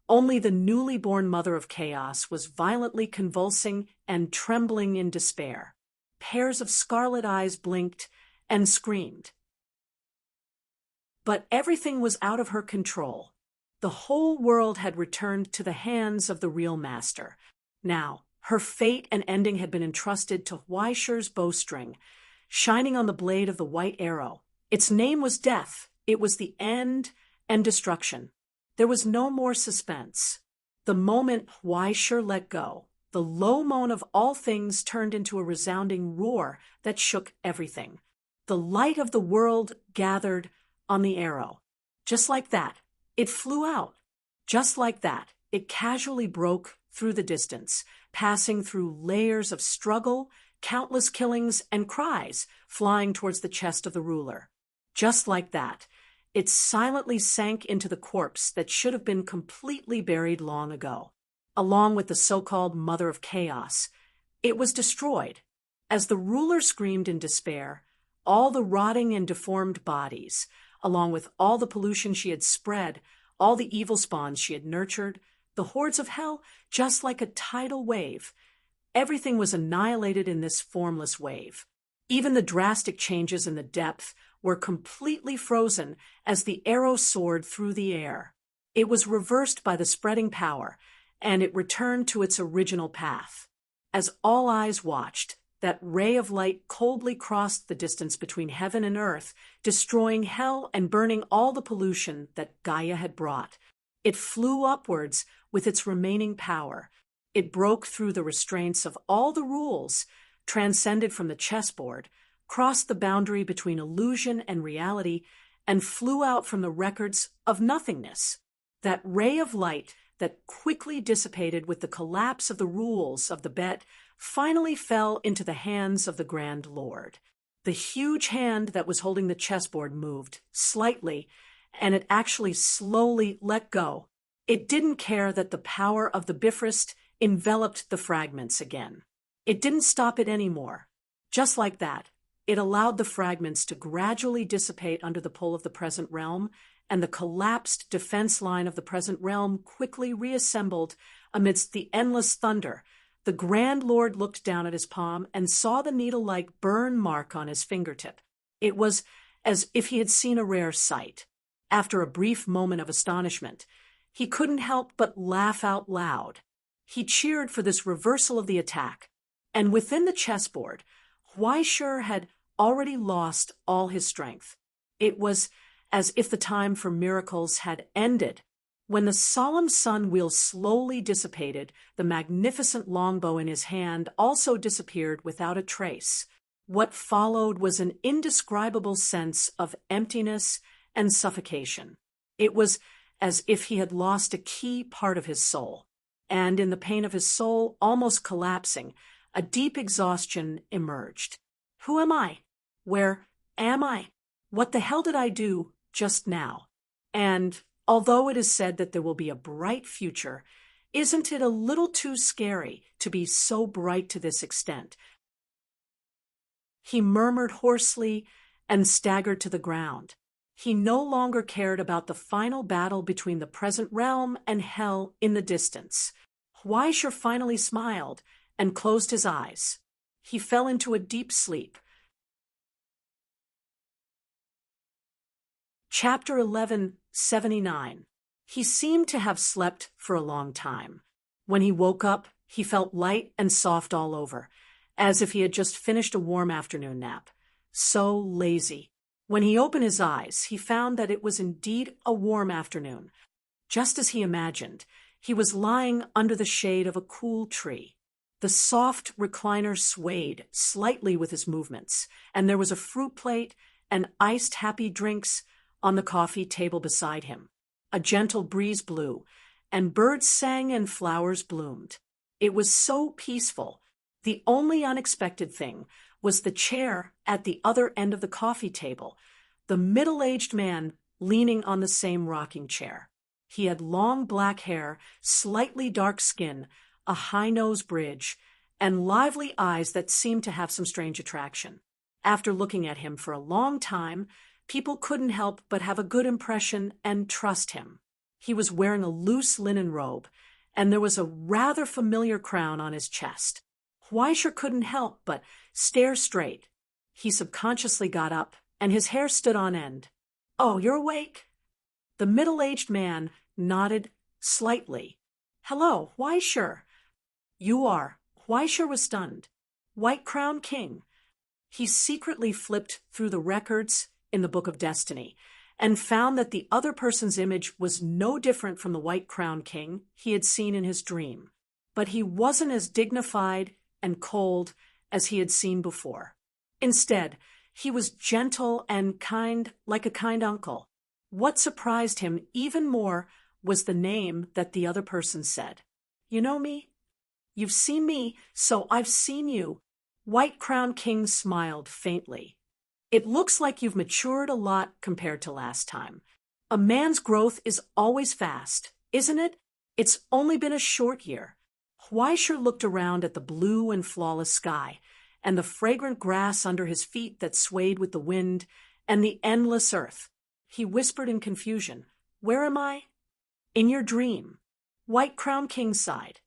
Speaker 1: only the newly born mother of chaos was violently convulsing and trembling in despair. Pairs of scarlet eyes blinked and screamed. But everything was out of her control. The whole world had returned to the hands of the real master. Now, her fate and ending had been entrusted to Huaishur's bowstring, shining on the blade of the white arrow. Its name was death. It was the end and destruction. There was no more suspense. The moment Huaishur let go, the low moan of all things turned into a resounding roar that shook everything. The light of the world gathered on the arrow. Just like that, it flew out. Just like that, it casually broke through the distance, passing through layers of struggle, countless killings, and cries, flying towards the chest of the ruler. Just like that, it silently sank into the corpse that should have been completely buried long ago. Along with the so-called Mother of Chaos, it was destroyed. As the ruler screamed in despair, all the rotting and deformed bodies, along with all the pollution she had spread, all the evil spawns she had nurtured, the hordes of hell, just like a tidal wave, everything was annihilated in this formless wave. Even the drastic changes in the depth were completely frozen as the arrow soared through the air. It was reversed by the spreading power, and it returned to its original path. As all eyes watched, that ray of light coldly crossed the distance between heaven and earth, destroying hell and burning all the pollution that Gaia had brought. It flew upwards with its remaining power. It broke through the restraints of all the rules, transcended from the chessboard, crossed the boundary between illusion and reality, and flew out from the records of nothingness. That ray of light that quickly dissipated with the collapse of the rules of the bet finally fell into the hands of the Grand Lord. The huge hand that was holding the chessboard moved slightly, and it actually slowly let go. It didn't care that the power of the Bifrost enveloped the fragments again. It didn't stop it anymore. Just like that, it allowed the fragments to gradually dissipate under the pull of the present realm, and the collapsed defense line of the present realm quickly reassembled amidst the endless thunder. The Grand Lord looked down at his palm and saw the needle-like burn mark on his fingertip. It was as if he had seen a rare sight. After a brief moment of astonishment, he couldn't help but laugh out loud. He cheered for this reversal of the attack, and within the chessboard, Huaishur had already lost all his strength. It was as if the time for miracles had ended. When the solemn sun wheel slowly dissipated, the magnificent longbow in his hand also disappeared without a trace. What followed was an indescribable sense of emptiness and suffocation. It was as if he had lost a key part of his soul, and in the pain of his soul almost collapsing, a deep exhaustion emerged. Who am I? Where am I? What the hell did I do just now? And although it is said that there will be a bright future, isn't it a little too scary to be so bright to this extent? He murmured hoarsely and staggered to the ground. He no longer cared about the final battle between the present realm and hell in the distance. Huaishur finally smiled and closed his eyes. He fell into a deep sleep. Chapter 1179. He seemed to have slept for a long time. When he woke up, he felt light and soft all over, as if he had just finished a warm afternoon nap. So lazy. When he opened his eyes, he found that it was indeed a warm afternoon. Just as he imagined, he was lying under the shade of a cool tree. The soft recliner swayed slightly with his movements, and there was a fruit plate and iced happy drinks on the coffee table beside him. A gentle breeze blew, and birds sang and flowers bloomed. It was so peaceful. The only unexpected thing was the chair at the other end of the coffee table, the middle-aged man leaning on the same rocking chair. He had long black hair, slightly dark skin, a high nose bridge, and lively eyes that seemed to have some strange attraction. After looking at him for a long time, people couldn't help but have a good impression and trust him. He was wearing a loose linen robe, and there was a rather familiar crown on his chest. Huaishur couldn't help but stare straight. He subconsciously got up, and his hair stood on end. "Oh, you're awake?" The middle-aged man nodded slightly. "Hello, Huaishur." "You are." Huaishur was stunned. "White Crown King." He secretly flipped through the records in the Book of Destiny and found that the other person's image was no different from the White Crown King he had seen in his dream. But he wasn't as dignified and cold as he had seen before. Instead, he was gentle and kind, like a kind uncle. What surprised him even more was the name that the other person said. You know me? You've seen me, so I've seen you. White Crown King smiled faintly. It looks like you've matured a lot compared to last time. A man's growth is always fast, isn't it? It's only been a short year. Huaisher looked around at the blue and flawless sky, and the fragrant grass under his feet that swayed with the wind, and the endless earth. He whispered in confusion, "Where am I?" "In your dream." White Crown King sighed.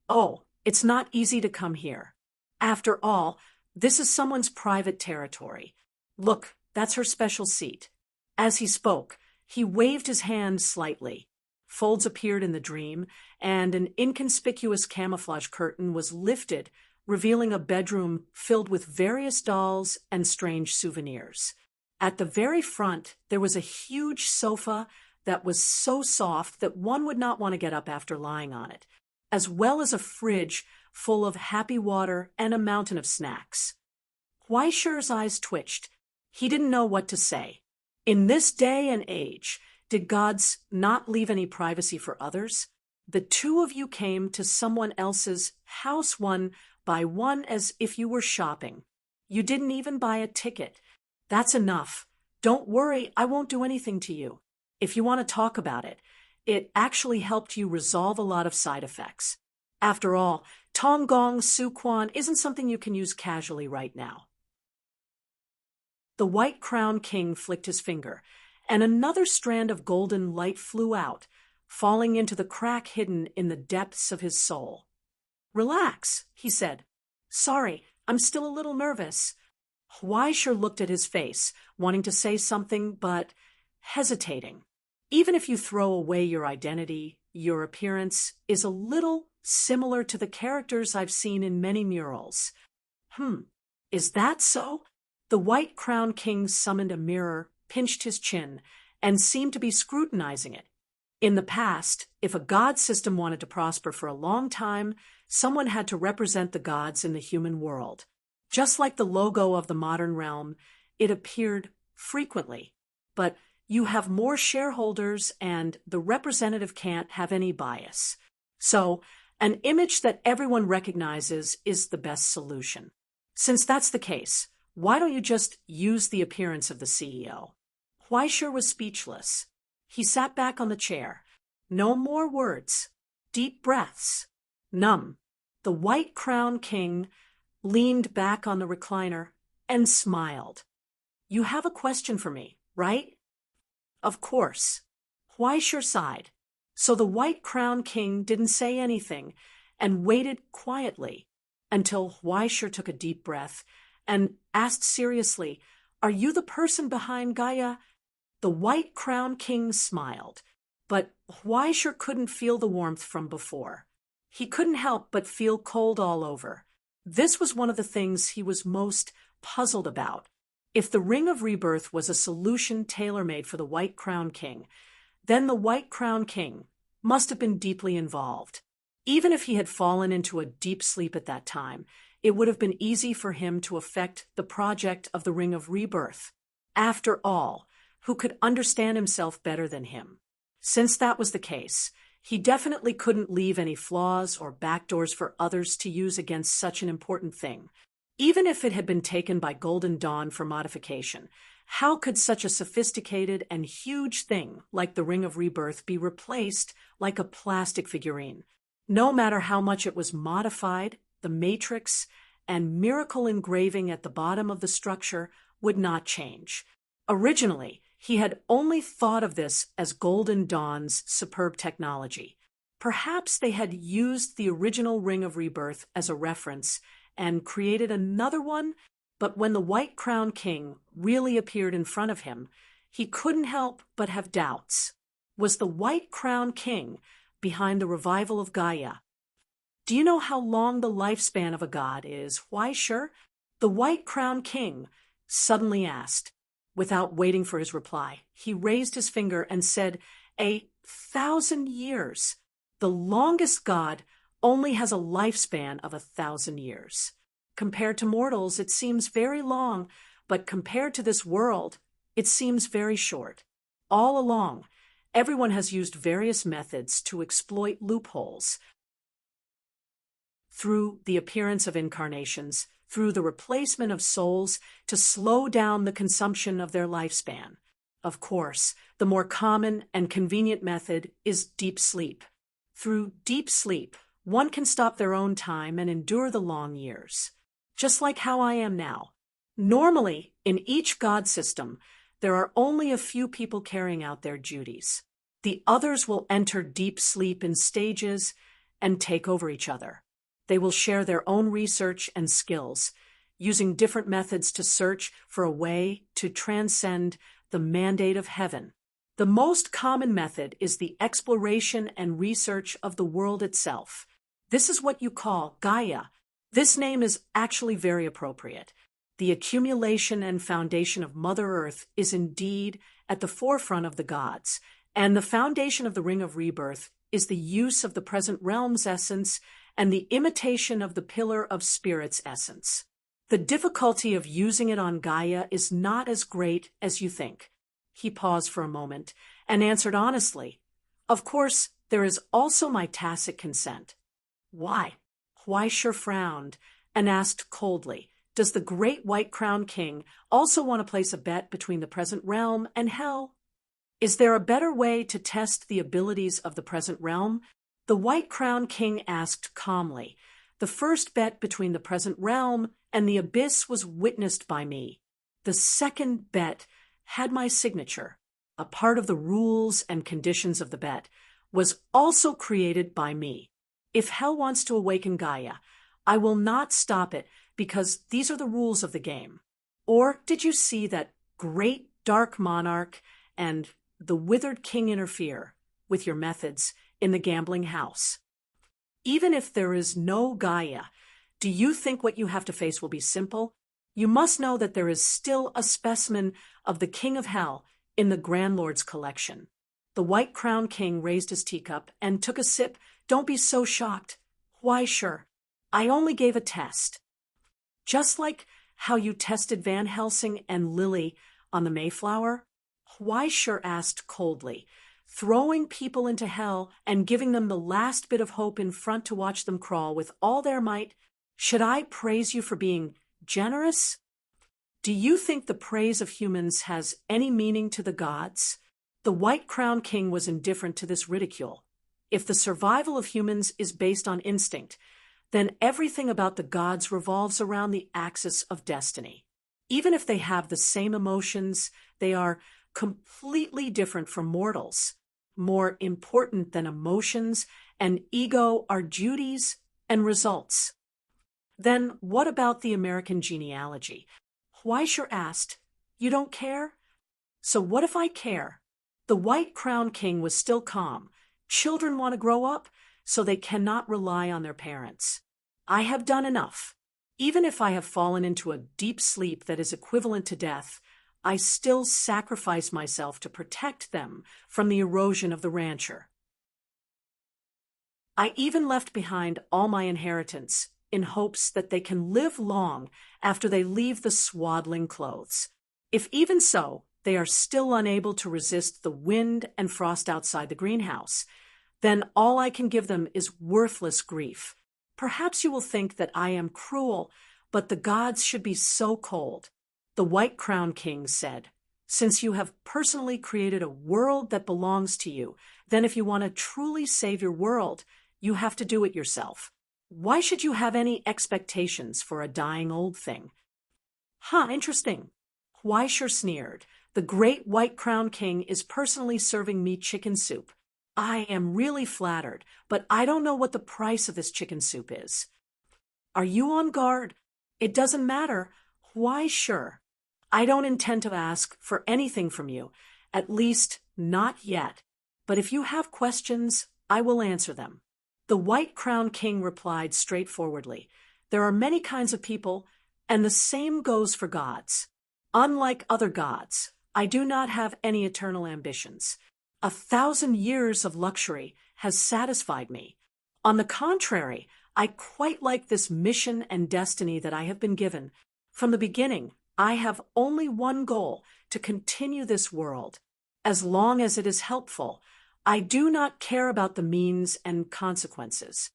Speaker 1: "Oh, it's not easy to come here. After all, this is someone's private territory. Look, that's her special seat." As he spoke, he waved his hand slightly. Folds appeared in the dream, and an inconspicuous camouflage curtain was lifted, revealing a bedroom filled with various dolls and strange souvenirs. At the very front, there was a huge sofa that was so soft that one would not want to get up after lying on it, as well as a fridge full of happy water and a mountain of snacks. Huaisher's eyes twitched. He didn't know what to say. In this day and age, did gods not leave any privacy for others? The two of you came to someone else's house one by one as if you were shopping. You didn't even buy a ticket. That's enough. Don't worry, I won't do anything to you. If you want to talk about it, it actually helped you resolve a lot of side effects. After all, Tong Gong Su Quan isn't something you can use casually right now. The White Crown King flicked his finger, and another strand of golden light flew out, falling into the crack hidden in the depths of his soul. "Relax," he said. "Sorry, I'm still a little nervous." Huaisher looked at his face, wanting to say something, but hesitating. Even if you throw away your identity, your appearance is a little similar to the characters I've seen in many murals. Is that so?" The White Crown King summoned a mirror, pinched his chin, and seemed to be scrutinizing it. In the past, if a god system wanted to prosper for a long time, someone had to represent the gods in the human world. Just like the logo of the modern realm, it appeared frequently. But you have more shareholders and the representative can't have any bias. So, an image that everyone recognizes is the best solution. Since that's the case, why don't you just use the appearance of the CEO? Huaisher was speechless. He sat back on the chair. No more words. Deep breaths. Numb. The White Crown King leaned back on the recliner and smiled. "You have a question for me, right?" "Of course." Huaisher sighed. So the White Crown King didn't say anything and waited quietly until Huaisher took a deep breath and asked seriously, "Are you the person behind Gaia?" The White Crown King smiled, but Huaisher couldn't feel the warmth from before. He couldn't help but feel cold all over. This was one of the things he was most puzzled about. If the Ring of Rebirth was a solution tailor-made for the White Crown King, then the White Crown King must have been deeply involved. Even if he had fallen into a deep sleep at that time, it would have been easy for him to affect the project of the Ring of Rebirth. After all, who could understand himself better than him? Since that was the case, he definitely couldn't leave any flaws or backdoors for others to use against such an important thing. Even if it had been taken by Golden Dawn for modification, how could such a sophisticated and huge thing like the Ring of Rebirth be replaced like a plastic figurine? No matter how much it was modified, the matrix and miracle engraving at the bottom of the structure would not change. Originally, he had only thought of this as Golden Dawn's superb technology. Perhaps they had used the original Ring of Rebirth as a reference and created another one, but when the White Crown King really appeared in front of him, he couldn't help but have doubts. Was the White Crown King behind the revival of Gaia? Do you know how long the lifespan of a god is, Huaisher? The White Crown King suddenly asked. Without waiting for his reply, he raised his finger and said, 1,000 years. The longest god only has a lifespan of 1,000 years. Compared to mortals, it seems very long, but compared to this world, it seems very short. All along, Everyone has used various methods to exploit loopholes. Through the appearance of incarnations, through the replacement of souls to slow down the consumption of their lifespan. Of course, the more common and convenient method is deep sleep. Through deep sleep, one can stop their own time and endure the long years. Just like how I am now. Normally, in each God system, there are only a few people carrying out their duties. The others will enter deep sleep in stages and take over each other. They will share their own research and skills, using different methods to search for a way to transcend the mandate of heaven. The most common method is the exploration and research of the world itself. This is what you call Gaia. This name is actually very appropriate. The accumulation and foundation of Mother Earth is indeed at the forefront of the gods, and the foundation of the Ring of Rebirth is the use of the present realm's essence and the imitation of the Pillar of Spirit's essence. The difficulty of using it on Gaia is not as great as you think. He paused for a moment and answered honestly, "Of course, there is also my tacit consent." "Why?" Huaisher frowned and asked coldly, "Does the great white-crowned king also want to place a bet between the present realm and hell? Is there a better way to test the abilities of the present realm?" The white-crowned king asked calmly. "The first bet between the present realm and the abyss was witnessed by me. The second bet had my signature. A part of the rules and conditions of the bet was also created by me. If hell wants to awaken Gaia, I will not stop it because these are the rules of the game. Or did you see that great dark monarch and the withered king interfere with your methods in the gambling house? Even if there is no Gaia, do you think what you have to face will be simple? You must know that there is still a specimen of the King of Hell in the Grand Lord's collection." The white-crowned king raised his teacup and took a sip. "Don't be so shocked. Why, sure. I only gave a test. Just like how you tested Van Helsing and Lily on the Mayflower?" Huaisher asked coldly, "Throwing people into hell and giving them the last bit of hope in front to watch them crawl with all their might. Should I praise you for being generous? Do you think the praise of humans has any meaning to the gods?" The white-crowned king was indifferent to this ridicule. If the survival of humans is based on instinct, then everything about the gods revolves around the axis of destiny. Even if they have the same emotions, they are completely different from mortals. More important than emotions and ego are duties and results. Then what about the American genealogy? Huaisher asked. "You don't care? So what if I care?" The white-crowned king was still calm. "Children want to grow up, so they cannot rely on their parents. I have done enough. Even if I have fallen into a deep sleep that is equivalent to death, I still sacrifice myself to protect them from the erosion of the rancher. I even left behind all my inheritance in hopes that they can live long after they leave the swaddling clothes. If even so, they are still unable to resist the wind and frost outside the greenhouse, then all I can give them is worthless grief. Perhaps you will think that I am cruel, but the gods should be so cold." The white-crowned king said, "Since you have personally created a world that belongs to you, then if you want to truly save your world, you have to do it yourself. Why should you have any expectations for a dying old thing?" Interesting. Huaisher sneered. "The great white-crowned king is personally serving me chicken soup. I am really flattered, but I don't know what the price of this chicken soup is." "Are you on guard?" "It doesn't matter. Huaisher, I don't intend to ask for anything from you, at least not yet. But if you have questions, I will answer them." The white-crowned king replied straightforwardly, "There are many kinds of people, and the same goes for gods. Unlike other gods, I do not have any eternal ambitions. 1,000 years of luxury has satisfied me. On the contrary, I quite like this mission and destiny that I have been given. From the beginning, I have only one goal: to continue this world. as long as it is helpful. I do not care about the means and consequences."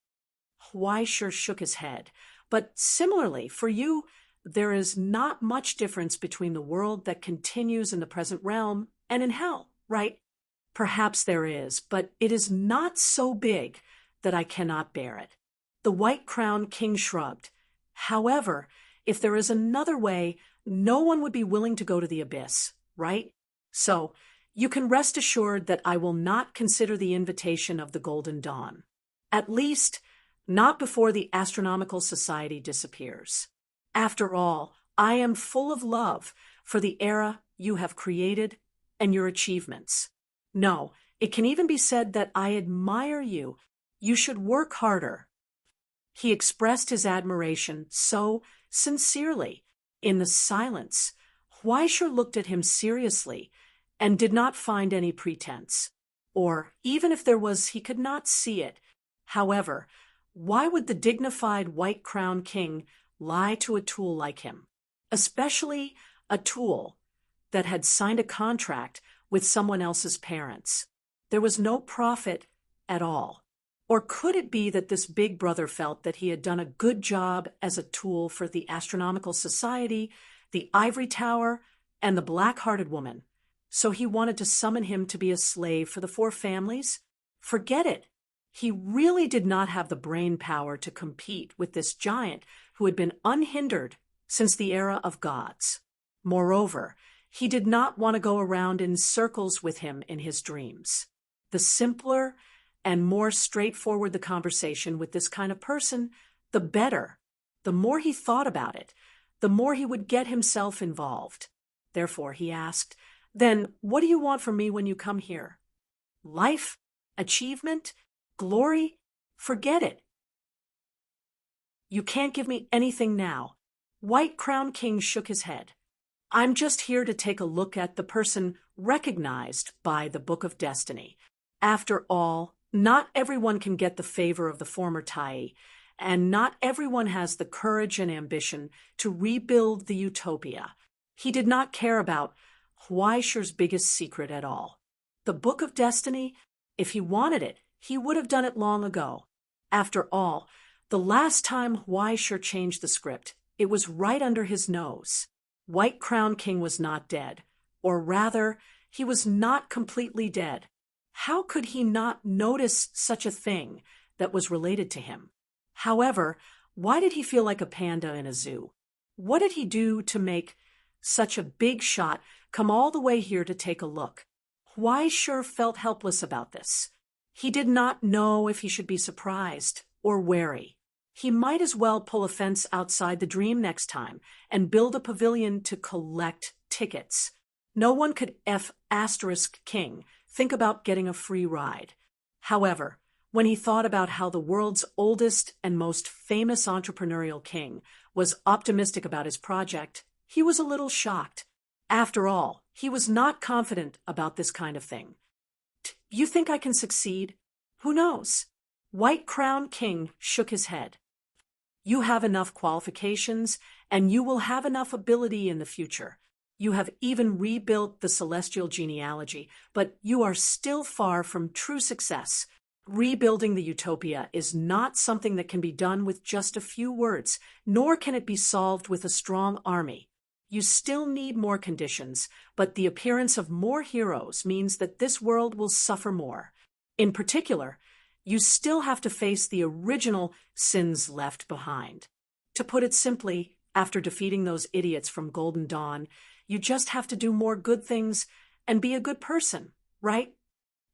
Speaker 1: Huaishur shook his head. "But similarly, for you, there is not much difference between the world that continues in the present realm and in hell, right?" "Perhaps there is, but it is not so big that I cannot bear it." The white-crowned king shrugged. "However, if there is another way, no one would be willing to go to the abyss, right? So, you can rest assured that I will not consider the invitation of the Golden Dawn. At least, not before the Astronomical Society disappears. After all, I am full of love for the era you have created and your achievements. No, it can even be said that I admire you. You should work harder." He expressed his admiration so sincerely. In the silence, Huaishur looked at him seriously and did not find any pretense. Or, even if there was, he could not see it. However, why would the dignified white-crowned king lie to a tool like him? Especially a tool that had signed a contract with someone else's parents. There was no profit at all. Or could it be that this big brother felt that he had done a good job as a tool for the Astronomical Society, the Ivory Tower, and the black-hearted woman? So he wanted to summon him to be a slave for the four families? Forget it. He really did not have the brain power to compete with this giant who had been unhindered since the era of gods. Moreover, he did not want to go around in circles with him in his dreams. The simpler and more straightforward the conversation with this kind of person, the better. The more he thought about it, the more he would get himself involved. Therefore, he asked, "Then what do you want from me when you come here? Life? Achievement? Glory? Forget it. You can't give me anything now." White-crowned King shook his head. "I'm just here to take a look at the person recognized by the Book of Destiny. After all, not everyone can get the favor of the former Tai, and not everyone has the courage and ambition to rebuild the utopia." He did not care about Huaishur's biggest secret at all. The Book of Destiny, if he wanted it, he would have done it long ago. After all, the last time Huaishur changed the script, it was right under his nose. White-crowned King was not dead, or rather, he was not completely dead. How could he not notice such a thing that was related to him? However, why did he feel like a panda in a zoo? What did he do to make such a big shot come all the way here to take a look? Huaishur felt helpless about this. He did not know if he should be surprised or wary. He might as well pull a fence outside the dream next time and build a pavilion to collect tickets. No one could *King think about getting a free ride. However, when he thought about how the world's oldest and most famous entrepreneurial king was optimistic about his project, he was a little shocked. After all, he was not confident about this kind of thing. "You think I can succeed? Who knows?" White-crowned King shook his head. "You have enough qualifications, and you will have enough ability in the future. You have even rebuilt the celestial genealogy, but you are still far from true success. Rebuilding the utopia is not something that can be done with just a few words, nor can it be solved with a strong army. You still need more conditions, but the appearance of more heroes means that this world will suffer more. In particular, you still have to face the original sins left behind. To put it simply, after defeating those idiots from Golden Dawn, you just have to do more good things and be a good person, right?"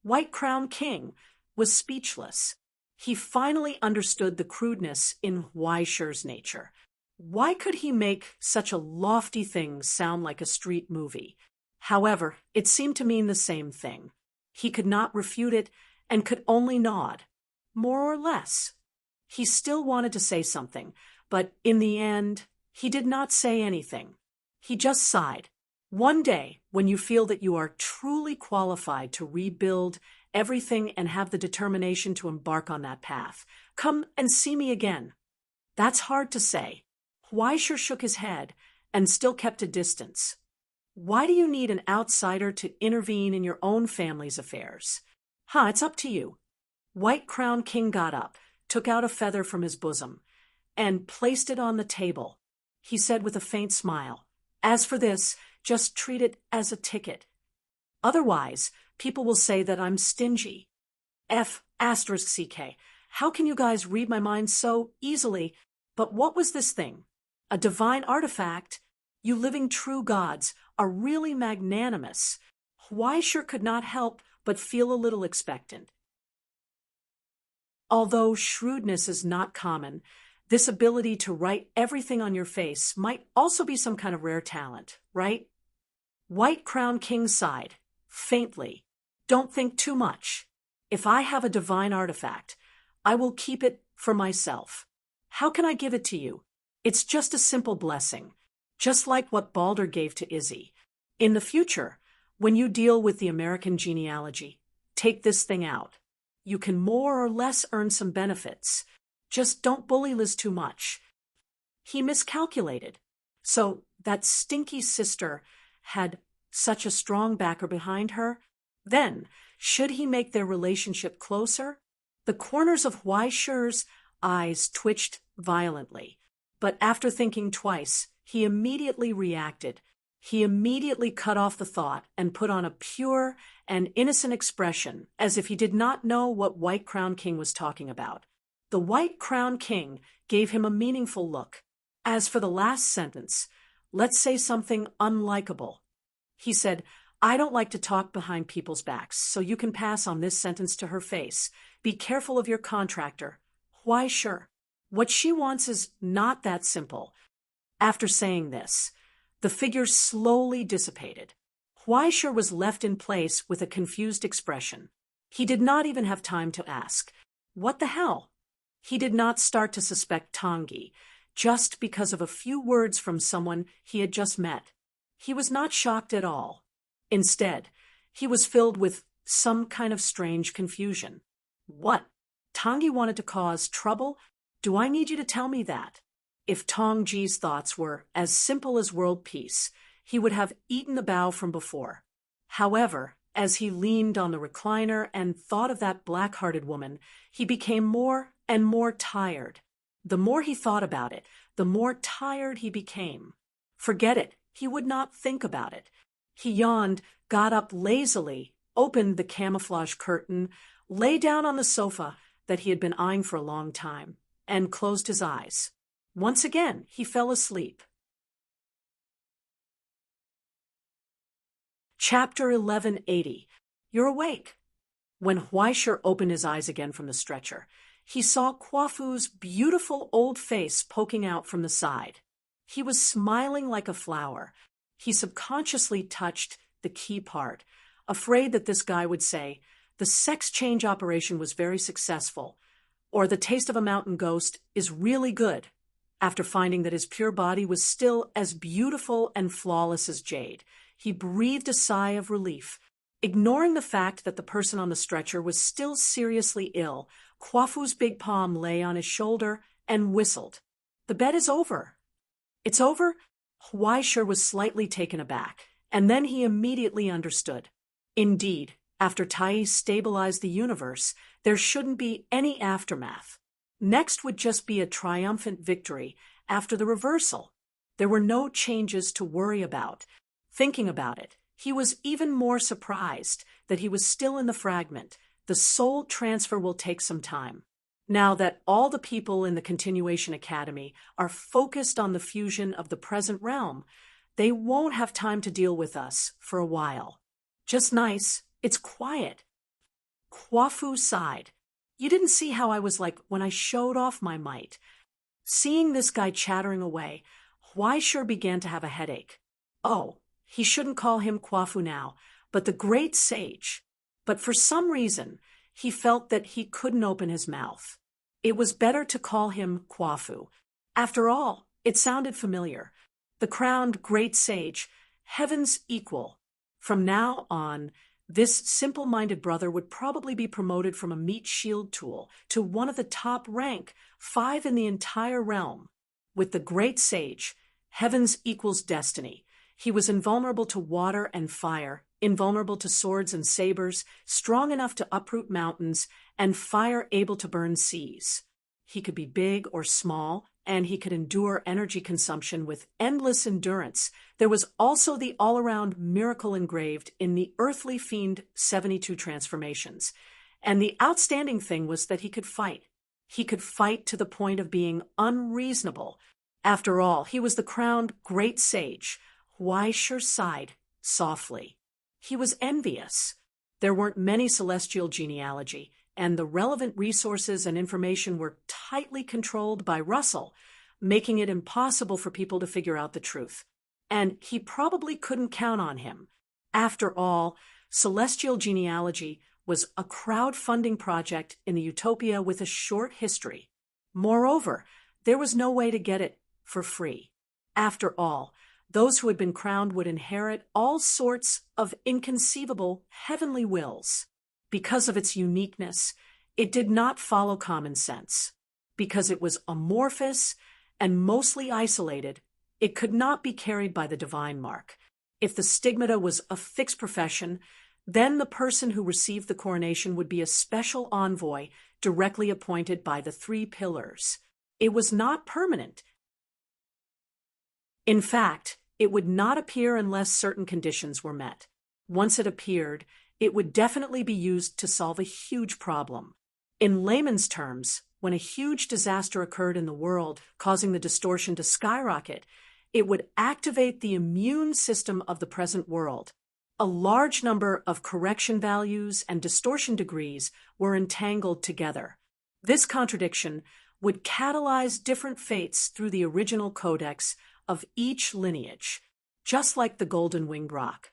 Speaker 1: White-crowned King was speechless. He finally understood the crudeness in Huaishur's nature. Why could he make such a lofty thing sound like a street movie? However, it seemed to mean the same thing. He could not refute it and could only nod, more or less. He still wanted to say something, but in the end, he did not say anything. He just sighed. "One day, when you feel that you are truly qualified to rebuild everything and have the determination to embark on that path, come and see me again." "That's hard to say." Huaishur shook his head and still kept a distance. Why do you need an outsider to intervene in your own family's affairs? It's up to you. White Crown King got up, took out a feather from his bosom, and placed it on the table. He said with a faint smile, "As for this, just treat it as a ticket. Otherwise, people will say that I'm stingy." F***CK. How can you guys read my mind so easily? But what was this thing? A divine artifact? You living true gods are really magnanimous. Sure could not help but feel a little expectant. Although shrewdness is not common, this ability to write everything on your face might also be some kind of rare talent, right? White Crown King sighed, faintly. Don't think too much. If I have a divine artifact, I will keep it for myself. How can I give it to you? It's just a simple blessing, just like what Balder gave to Izzy. In the future, when you deal with the American genealogy, take this thing out. You can more or less earn some benefits. Just don't bully Liz too much. He miscalculated. So that stinky sister had such a strong backer behind her? Then, should he make their relationship closer? The corners of Shure's eyes twitched violently. But after thinking twice, he immediately reacted. He immediately cut off the thought and put on a pure and innocent expression, as if he did not know what White Crown King was talking about. The White Crown King gave him a meaningful look. As for the last sentence, let's say something unlikable. He said, "I don't like to talk behind people's backs, so you can pass on this sentence to her face. Be careful of your contractor." Sure. What she wants is not that simple. After saying this, the figure slowly dissipated. Sure was left in place with a confused expression. He did not even have time to ask, "What the hell?" He did not start to suspect Tangi, just because of a few words from someone he had just met. He was not shocked at all. Instead, he was filled with some kind of strange confusion. What? Tangi wanted to cause trouble? Do I need you to tell me that? If Tongji's thoughts were as simple as world peace, he would have eaten the bow from before. However, as he leaned on the recliner and thought of that black-hearted woman, he became more and more tired. The more he thought about it, the more tired he became. Forget it. He would not think about it. He yawned, got up lazily, opened the camouflage curtain, lay down on the sofa that he had been eyeing for a long time, and closed his eyes. Once again, he fell asleep. Chapter 1180. You're awake. When Shure opened his eyes again from the stretcher, he saw Kwafu's beautiful old face poking out from the side. He was smiling like a flower. He subconsciously touched the key part, afraid that this guy would say, "The sex change operation was very successful," or "The taste of a mountain ghost is really good," after finding that his pure body was still as beautiful and flawless as jade. He breathed a sigh of relief. Ignoring the fact that the person on the stretcher was still seriously ill, Kwafu's big palm lay on his shoulder and whistled. "The bet is over." "It's over?" Shure was slightly taken aback, and then he immediately understood. Indeed, after Tai stabilized the universe, there shouldn't be any aftermath. Next would just be a triumphant victory after the reversal. There were no changes to worry about. Thinking about it, he was even more surprised that he was still in the fragment. The soul transfer will take some time. Now that all the people in the Continuation Academy are focused on the fusion of the present realm, they won't have time to deal with us for a while. Just nice. It's quiet. Kwafu sighed. You didn't see how I was like when I showed off my might. Seeing this guy chattering away, Shure began to have a headache. Oh, he shouldn't call him Kwafu now, but the great sage. But for some reason, he felt that he couldn't open his mouth. It was better to call him Kwafu. After all, it sounded familiar. The crowned great sage, heaven's equal. From now on, this simple-minded brother would probably be promoted from a meat shield tool to one of the top rank, 5 in the entire realm. With the great sage, heaven's equals destiny, He was invulnerable to water and fire, invulnerable to swords and sabers, strong enough to uproot mountains, and fire able to burn seas. He could be big or small, and he could endure energy consumption with endless endurance. There was also the all-around miracle engraved in the earthly fiend 72 transformations. And the outstanding thing was that he could fight. He could fight to the point of being unreasonable. After all, he was the crowned great sage. Weisher sighed softly. He was envious. There weren't many celestial genealogy, and the relevant resources and information were tightly controlled by Russell, making it impossible for people to figure out the truth. And he probably couldn't count on him. After all, celestial genealogy was a crowdfunding project in a utopia with a short history. Moreover, there was no way to get it for free. After all, those who had been crowned would inherit all sorts of inconceivable heavenly wills. Because of its uniqueness, it did not follow common sense. Because it was amorphous and mostly isolated, it could not be carried by the divine mark. If the stigmata was a fixed profession, then the person who received the coronation would be a special envoy directly appointed by the three pillars. It was not permanent. In fact, it would not appear unless certain conditions were met. Once it appeared, it would definitely be used to solve a huge problem. In layman's terms, when a huge disaster occurred in the world, causing the distortion to skyrocket, it would activate the immune system of the present world. A large number of correction values and distortion degrees were entangled together. This contradiction would catalyze different fates through the original codex of each lineage, just like the golden winged rock.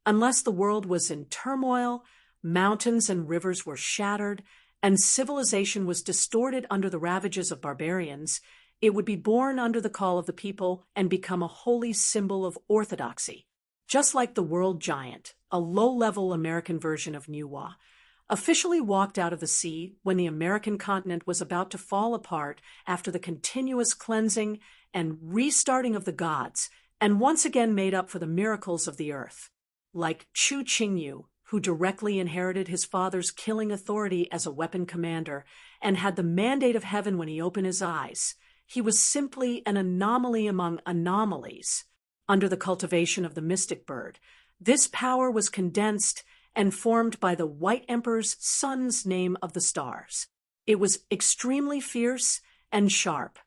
Speaker 1: Unless the world was in turmoil, mountains and rivers were shattered, and civilization was distorted under the ravages of barbarians, it would be born under the call of the people and become a holy symbol of orthodoxy. Just like the world giant, a low-level American version of Nuwa, officially walked out of the sea when the American continent was about to fall apart after the continuous cleansing and restarting of the gods, and once again made up for the miracles of the earth. Like Chu Qingyu, who directly inherited his father's killing authority as a weapon commander and had the mandate of heaven when he opened his eyes, he was simply an anomaly among anomalies. Under the cultivation of the mystic bird, this power was condensed and formed by the White Emperor's son's name of the stars. It was extremely fierce and sharp.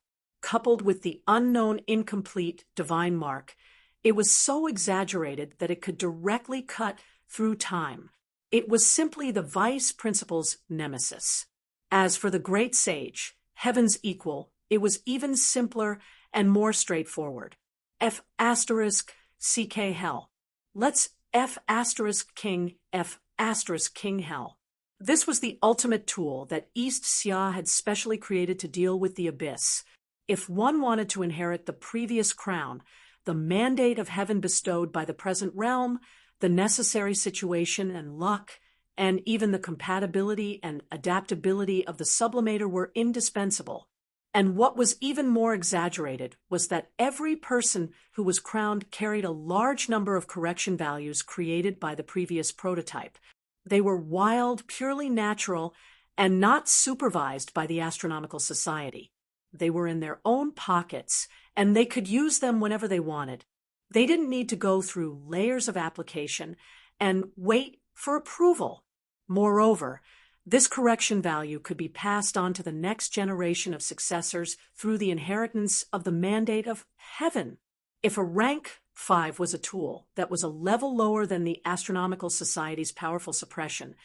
Speaker 1: Coupled with the unknown incomplete divine mark, it was so exaggerated that it could directly cut through time. It was simply the vice principal's nemesis. As for the great sage, heaven's equal, it was even simpler and more straightforward. F*** CK hell. Let's F** king F** king hell. This was the ultimate tool that East Xia had specially created to deal with the abyss. If one wanted to inherit the previous crown, the mandate of heaven bestowed by the present realm, the necessary situation and luck, and even the compatibility and adaptability of the sublimator were indispensable. And what was even more exaggerated was that every person who was crowned carried a large number of correction values created by the previous prototype. They were wild, purely natural, and not supervised by the Astronomical Society. They were in their own pockets, and they could use them whenever they wanted. They didn't need to go through layers of application and wait for approval. Moreover, this correction value could be passed on to the next generation of successors through the inheritance of the mandate of heaven. If a rank 5 was a tool that was a level lower than the Astronomical Society's powerful suppression,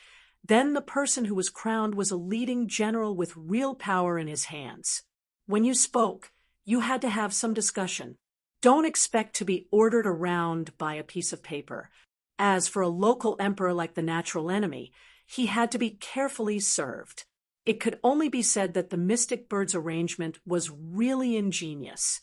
Speaker 1: then the person who was crowned was a leading general with real power in his hands. When you spoke, you had to have some discussion. Don't expect to be ordered around by a piece of paper. As for a local emperor like the natural enemy, he had to be carefully served. It could only be said that the mystic bird's arrangement was really ingenious.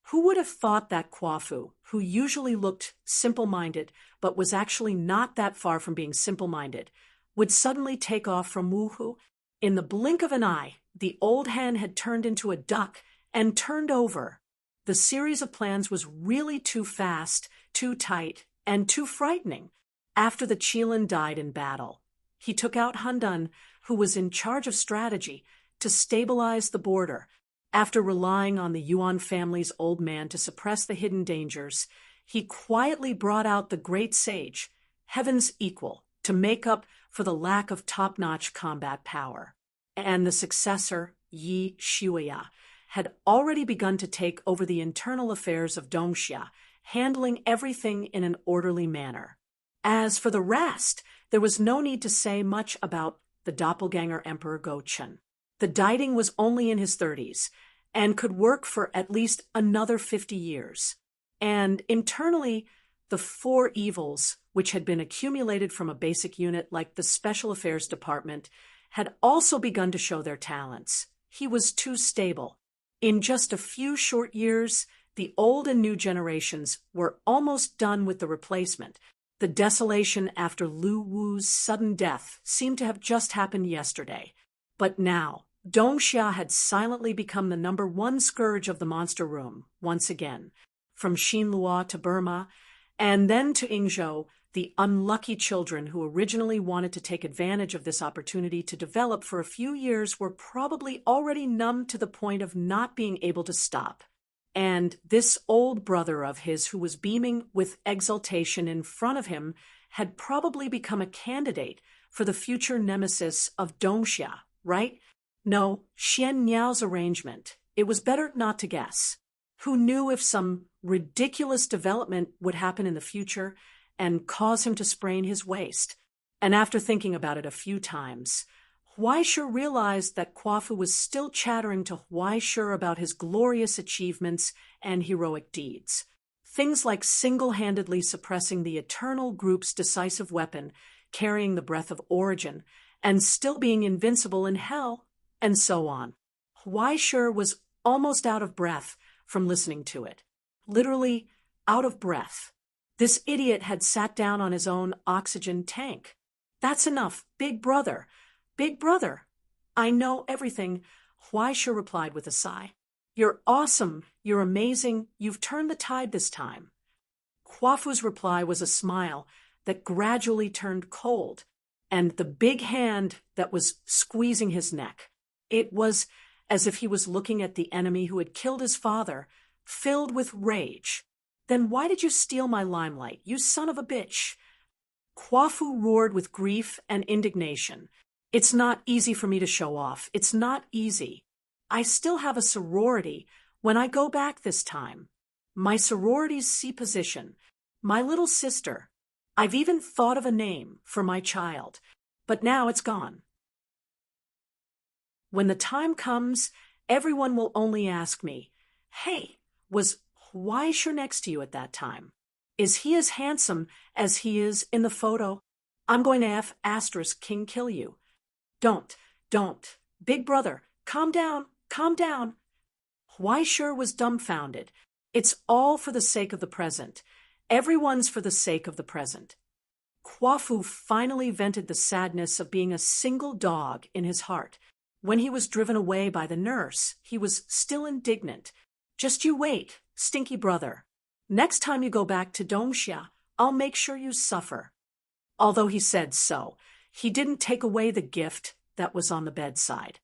Speaker 1: Who would have thought that Quafu, who usually looked simple-minded but was actually not that far from being simple-minded, would suddenly take off from Wuhu? In the blink of an eye, the old hen had turned into a duck and turned over. The The series of plans was really too fast, too tight, and too frightening. After the Qilin died in battle, he took out Hundun, who was in charge of strategy, to stabilize the border. After relying on the Yuan family's old man to suppress the hidden dangers, he quietly brought out the great sage, Heaven's Equal, to make up for the lack of top-notch combat power. And the successor, Yi Shuya, had already begun to take over the internal affairs of Dongxia, handling everything in an orderly manner. As for the rest, there was no need to say much about the doppelganger Emperor Gochen. The Daiding was only in his 30s and could work for at least another 50 years. And internally, the four evils, which had been accumulated from a basic unit like the Special Affairs Department, had also begun to show their talents. He was too stable. In just a few short years, the old and new generations were almost done with the replacement. The desolation after Lu Wu's sudden death seemed to have just happened yesterday. But now, Dongxia had silently become the #1 scourge of the monster room, once again. From Xinlua to Burma, and then to Yingzhou, the unlucky children who originally wanted to take advantage of this opportunity to develop for a few years were probably already numb to the point of not being able to stop. And this old brother of his, who was beaming with exultation in front of him, had probably become a candidate for the future nemesis of Dongxia, right? No, Xian Niao's arrangement. It was better not to guess. Who knew if some ridiculous development would happen in the future and cause him to sprain his waist? And after thinking about it a few times, Huaishe realized that Quafu was still chattering to Huaishe about his glorious achievements and heroic deeds. Things like single-handedly suppressing the Eternal Group's decisive weapon, carrying the breath of origin, and still being invincible in hell, and so on. Huaishe was almost out of breath from listening to it. Literally out of breath. This idiot had sat down on his own oxygen tank. That's enough, big brother. Big brother. I know everything, Huaishe replied with a sigh. You're awesome. You're amazing. You've turned the tide this time. Quafu's reply was a smile that gradually turned cold, and the big hand that was squeezing his neck. It was as if he was looking at the enemy who had killed his father, filled with rage. Then why did you steal my limelight, you son of a bitch? Quafu roared with grief and indignation. It's not easy for me to show off. It's not easy. I still have a sorority when I go back this time. My sorority's C position. My little sister. I've even thought of a name for my child, but now it's gone. When the time comes, everyone will only ask me, hey, was Huaishe next to you at that time? Is he as handsome as he is in the photo? I'm going to ** King kill you. Don't. Big brother, calm down. Huaishe was dumbfounded. It's all for the sake of the present. Everyone's for the sake of the present. Quafu finally vented the sadness of being a single dog in his heart. When he was driven away by the nurse, he was still indignant. Just you wait, stinky brother. Next time you go back to Dongxia, I'll make sure you suffer. Although he said so, he didn't take away the gift that was on the bedside.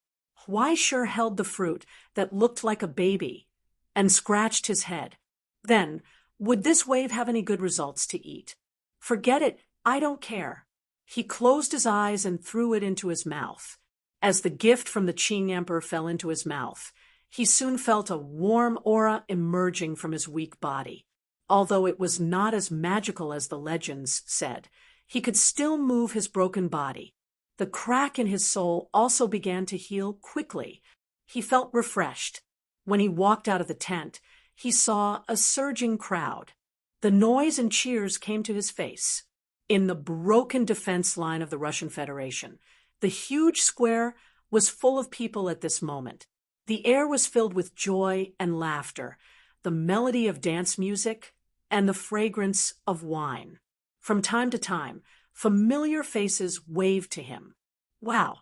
Speaker 1: Huaishe held the fruit that looked like a baby and scratched his head. Then, would this wave have any good results to eat? Forget it, I don't care. He closed his eyes and threw it into his mouth. As the gift from the Qing Emperor fell into his mouth, he soon felt a warm aura emerging from his weak body. Although it was not as magical as the legends said, he could still move his broken body. The crack in his soul also began to heal quickly. He felt refreshed. When he walked out of the tent, he saw a surging crowd. The noise and cheers came to his face. In the broken defense line of the Russian Federation, the huge square was full of people at this moment. The air was filled with joy and laughter, the melody of dance music, and the fragrance of wine. From time to time, familiar faces waved to him. Wow!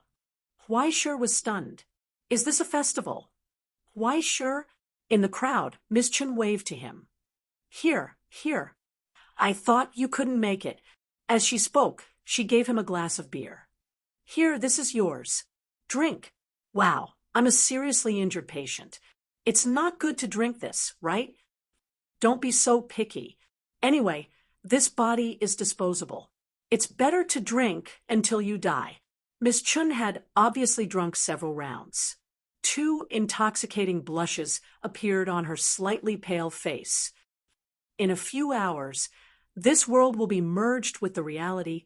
Speaker 1: Huaishe was stunned. Is this a festival? Huaishe, In the crowd, Miss Chun waved to him. Here, here. I thought you couldn't make it. As she spoke, she gave him a glass of beer. Here, this is yours. Drink. Wow, I'm a seriously injured patient. It's not good to drink this, right? Don't be so picky. Anyway, this body is disposable. It's better to drink until you die. Miss Chun had obviously drunk several rounds. 2 intoxicating blushes appeared on her slightly pale face. In a few hours, this world will be merged with the reality,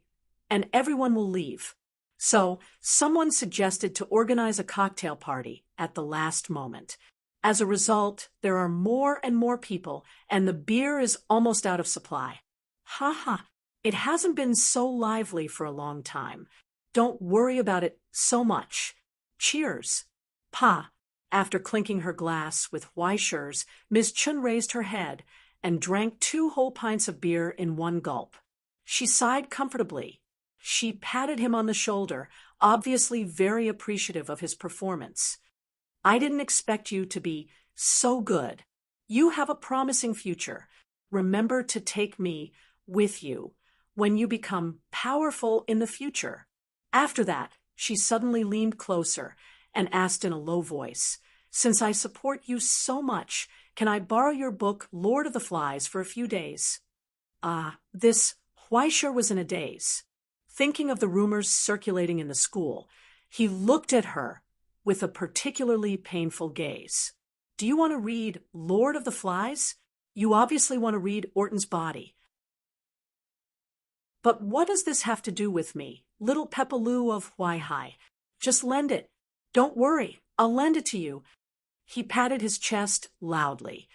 Speaker 1: and everyone will leave. So, someone suggested to organize a cocktail party at the last moment. As a result, there are more and more people, and the beer is almost out of supply. Ha ha, it hasn't been so lively for a long time. Don't worry about it so much. Cheers. Pa. After clinking her glass with Weishers, Miss Chun raised her head and drank 2 whole pints of beer in one gulp. She sighed comfortably. She patted him on the shoulder, obviously very appreciative of his performance. I didn't expect you to be so good. You have a promising future. Remember to take me with you when you become powerful in the future. After that, she suddenly leaned closer and asked in a low voice, Since I support you so much, can I borrow your book, Lord of the Flies, for a few days? This Weisher was in a daze. Thinking of the rumors circulating in the school, he looked at her with a particularly painful gaze. Do you want to read Lord of the Flies? You obviously want to read Orton's Body. But what does this have to do with me, little Pepaloo of Wai-Hai? Just lend it. Don't worry, I'll lend it to you. He patted his chest loudly.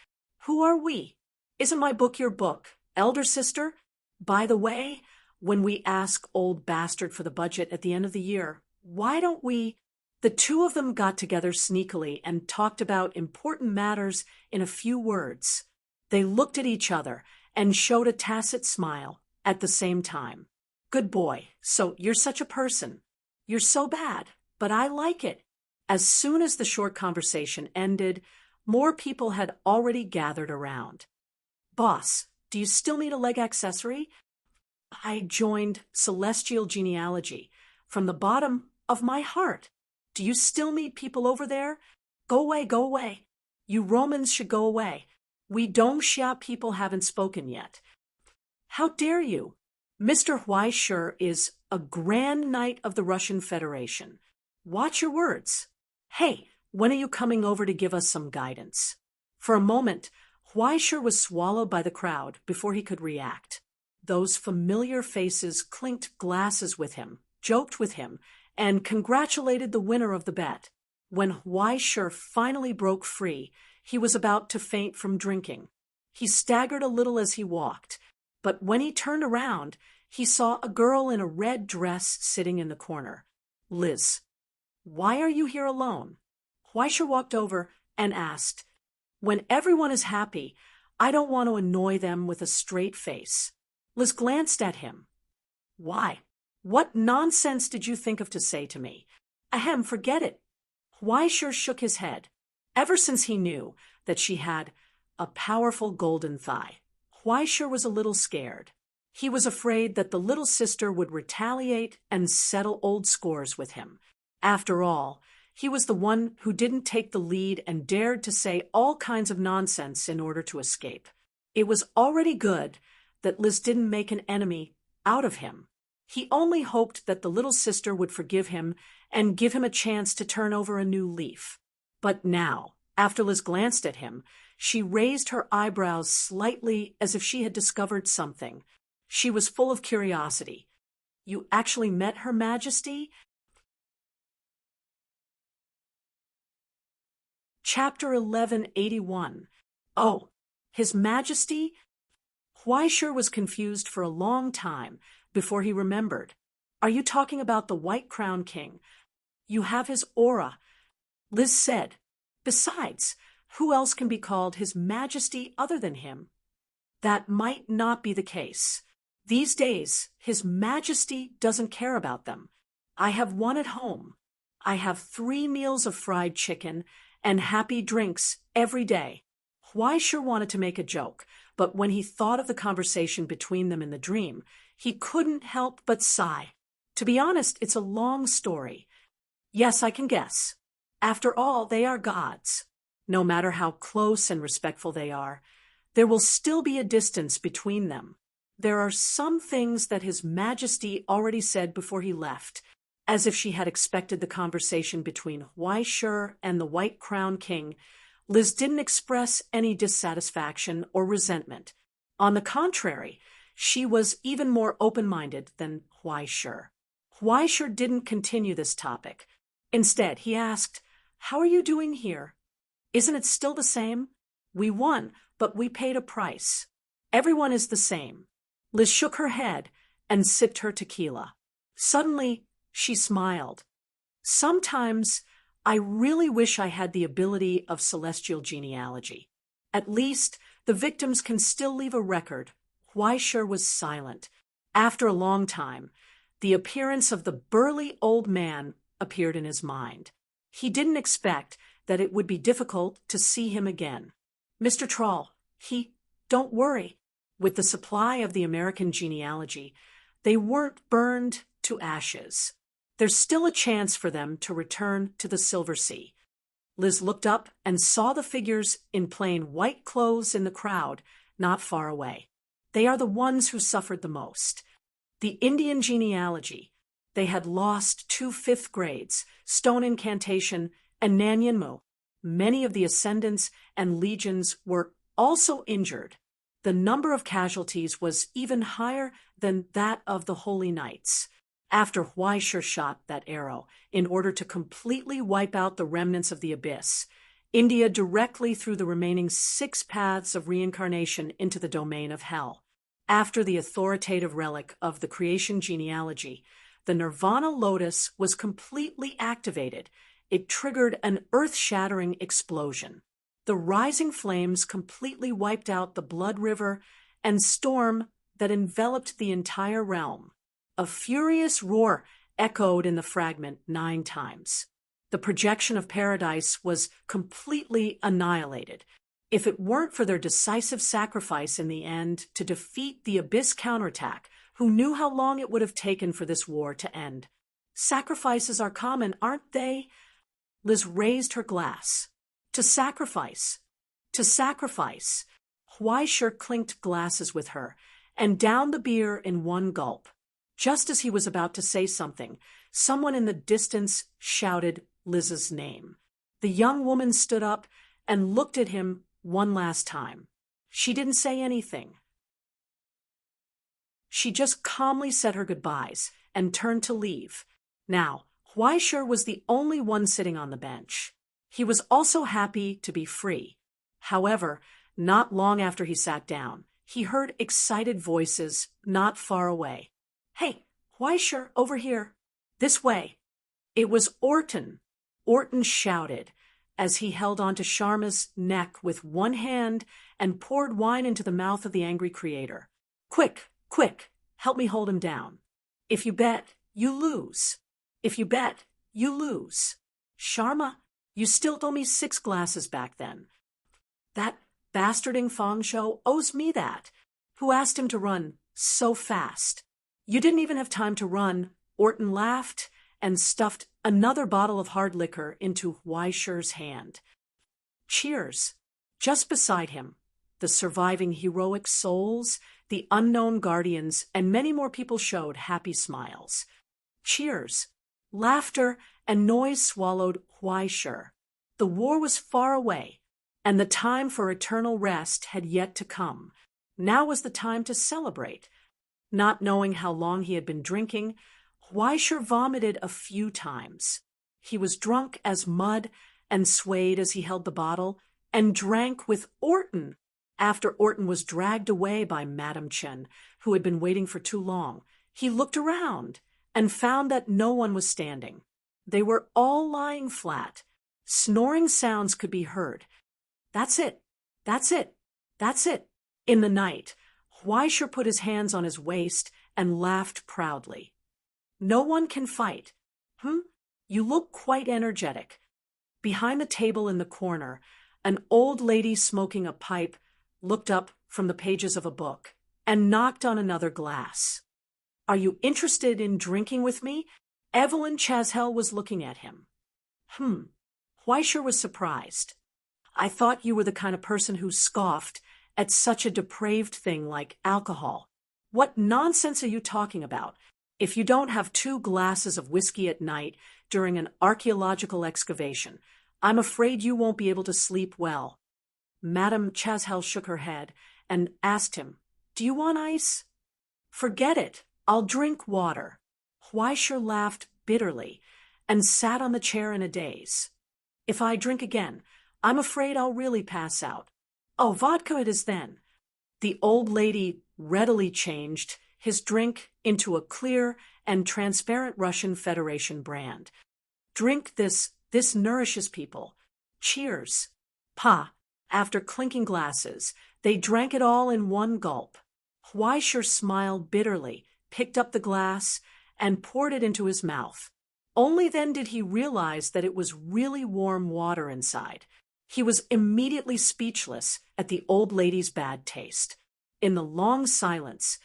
Speaker 1: Who are we? Isn't my book your book, elder sister? By the way, when we ask old bastard for the budget at the end of the year, why don't we... The 2 of them got together sneakily and talked about important matters in a few words. They looked at each other and showed a tacit smile at the same time. Good boy, so you're such a person. You're so bad, but I like it. As soon as the short conversation ended, more people had already gathered around. Boss, do you still need a leg accessory? I joined Celestial Genealogy from the bottom of my heart. Do you still meet people over there? Go away, go away. You Romans should go away. We Dongxia people haven't spoken yet. How dare you? Mr. Huaishur is a Grand Knight of the Russian Federation. Watch your words. Hey, when are you coming over to give us some guidance? For a moment, Huaishur was swallowed by the crowd before he could react. Those familiar faces clinked glasses with him, joked with him, and congratulated the winner of the bet. When Huaishur finally broke free, he was about to faint from drinking. He staggered a little as he walked, but when he turned around, he saw a girl in a red dress sitting in the corner. Liz, why are you here alone? Huaishur walked over and asked. When everyone is happy, I don't want to annoy them with a straight face. Liz glanced at him. Why? What nonsense did you think of to say to me? Ahem, forget it. Huaishur shook his head. Ever since he knew that she had a powerful golden thigh, Huaishur was a little scared. He was afraid that the little sister would retaliate and settle old scores with him. After all, he was the one who didn't take the lead and dared to say all kinds of nonsense in order to escape. It was already good that Liz didn't make an enemy out of him. He only hoped that the little sister would forgive him and give him a chance to turn over a new leaf. But now, after Liz glanced at him, she raised her eyebrows slightly as if she had discovered something. She was full of curiosity. You actually met Her Majesty? Chapter 1181. Oh, His Majesty? Huaishur was confused for a long time before he remembered. Are you talking about the White Crown King? You have his aura. Liz said. Besides, who else can be called His Majesty other than him? That might not be the case. These days, His Majesty doesn't care about them. I have one at home. I have 3 meals of fried chicken and happy drinks every day. Huai sure wanted to make a joke, but when he thought of the conversation between them in the dream, he couldn't help but sigh. To be honest, it's a long story. Yes, I can guess. After all, they are gods. No matter how close and respectful they are, there will still be a distance between them. There are some things that His Majesty already said before he left, as if she had expected the conversation between Huai Shi and the White Crown King. Liz didn't express any dissatisfaction or resentment. On the contrary, she was even more open-minded than Huai Shi. Huai Shi didn't continue this topic. Instead, he asked, "How are you doing here? Isn't it still the same? We won, but we paid a price. Everyone is the same." Liz shook her head and sipped her tequila. Suddenly, she smiled. "Sometimes I really wish I had the ability of celestial genealogy. At least the victims can still leave a record." Huai Shi was silent. After a long time, the appearance of the burly old man appeared in his mind. He didn't expect that it would be difficult to see him again. "Mr. Troll, don't worry. With the supply of the American genealogy, they weren't burned to ashes. There's still a chance for them to return to the Silver Sea." Liz looked up and saw the figures in plain white clothes in the crowd not far away. They are the ones who suffered the most. The Indian genealogy. They had lost 2 5th grades, Stone Incantation, and Nanyanmu. Many of the ascendants and legions were also injured. The number of casualties was even higher than that of the Holy Knights. After Huai Shi shot that arrow, in order to completely wipe out the remnants of the abyss, India directly threw the remaining 6 paths of reincarnation into the domain of hell. After the authoritative relic of the creation genealogy, the Nirvana Lotus was completely activated. It triggered an earth-shattering explosion. The rising flames completely wiped out the blood river and storm that enveloped the entire realm. A furious roar echoed in the fragment 9 times. The projection of paradise was completely annihilated. If it weren't for their decisive sacrifice in the end to defeat the Abyss counterattack, who knew how long it would have taken for this war to end? Sacrifices are common, aren't they? Liz raised her glass. To sacrifice. To sacrifice. Huai Shi clinked glasses with her and downed the beer in one gulp. Just as he was about to say something, someone in the distance shouted Liz's name. The young woman stood up and looked at him one last time. She didn't say anything. She just calmly said her goodbyes and turned to leave. Now, Huai Shi was the only one sitting on the bench. He was also happy to be free. However, not long after he sat down, he heard excited voices not far away. "Hey, Huai Shi, over here. This way." It was Orton. Orton shouted as he held onto Sharma's neck with one hand and poured wine into the mouth of the angry creator. "Quick, quick, help me hold him down. If you bet, you lose. If you bet, you lose. Sharma, you still owe me 6 glasses back then. That bastarding Fong Shou owes me that. Who asked him to run so fast? You didn't even have time to run." Orton laughed and stuffed another bottle of hard liquor into Huai Shi's hand. "Cheers." Just beside him, the surviving heroic souls, the unknown guardians, and many more people showed happy smiles. Cheers. Laughter and noise swallowed Huai Shi. The war was far away, and the time for eternal rest had yet to come. Now was the time to celebrate. Not knowing how long he had been drinking, Huai Shi vomited a few times. He was drunk as mud and swayed as he held the bottle and drank with Orton. After Orton was dragged away by Madame Chen, who had been waiting for too long, he looked around and found that no one was standing. They were all lying flat. Snoring sounds could be heard. "That's it. That's it. That's it." In the night, Huai Shi put his hands on his waist and laughed proudly. "No one can fight. You look quite energetic. Behind the table in the corner, an old lady smoking a pipe looked up from the pages of a book and knocked on another glass. Are you interested in drinking with me? Evelyn Chashel was looking at him. Weisher was surprised. I thought you were the kind of person who scoffed at such a depraved thing like alcohol. What nonsense are you talking about? If you don't have 2 glasses of whiskey at night during an archaeological excavation, I'm afraid you won't be able to sleep well. Madame Chashel shook her head and asked him, Do you want ice? Forget it. I'll drink water. Weisher laughed bitterly and sat on the chair in a daze. If I drink again, I'm afraid I'll really pass out. Oh, vodka it is then. The old lady readily changed his drink into a clear and transparent Russian Federation brand. Drink this nourishes people. Cheers. Pa. After clinking glasses, they drank it all in one gulp. Weisher smiled bitterly, picked up the glass, and poured it into his mouth. Only then did he realize that it was really warm water inside. He was immediately speechless at the old lady's bad taste. In the long silence,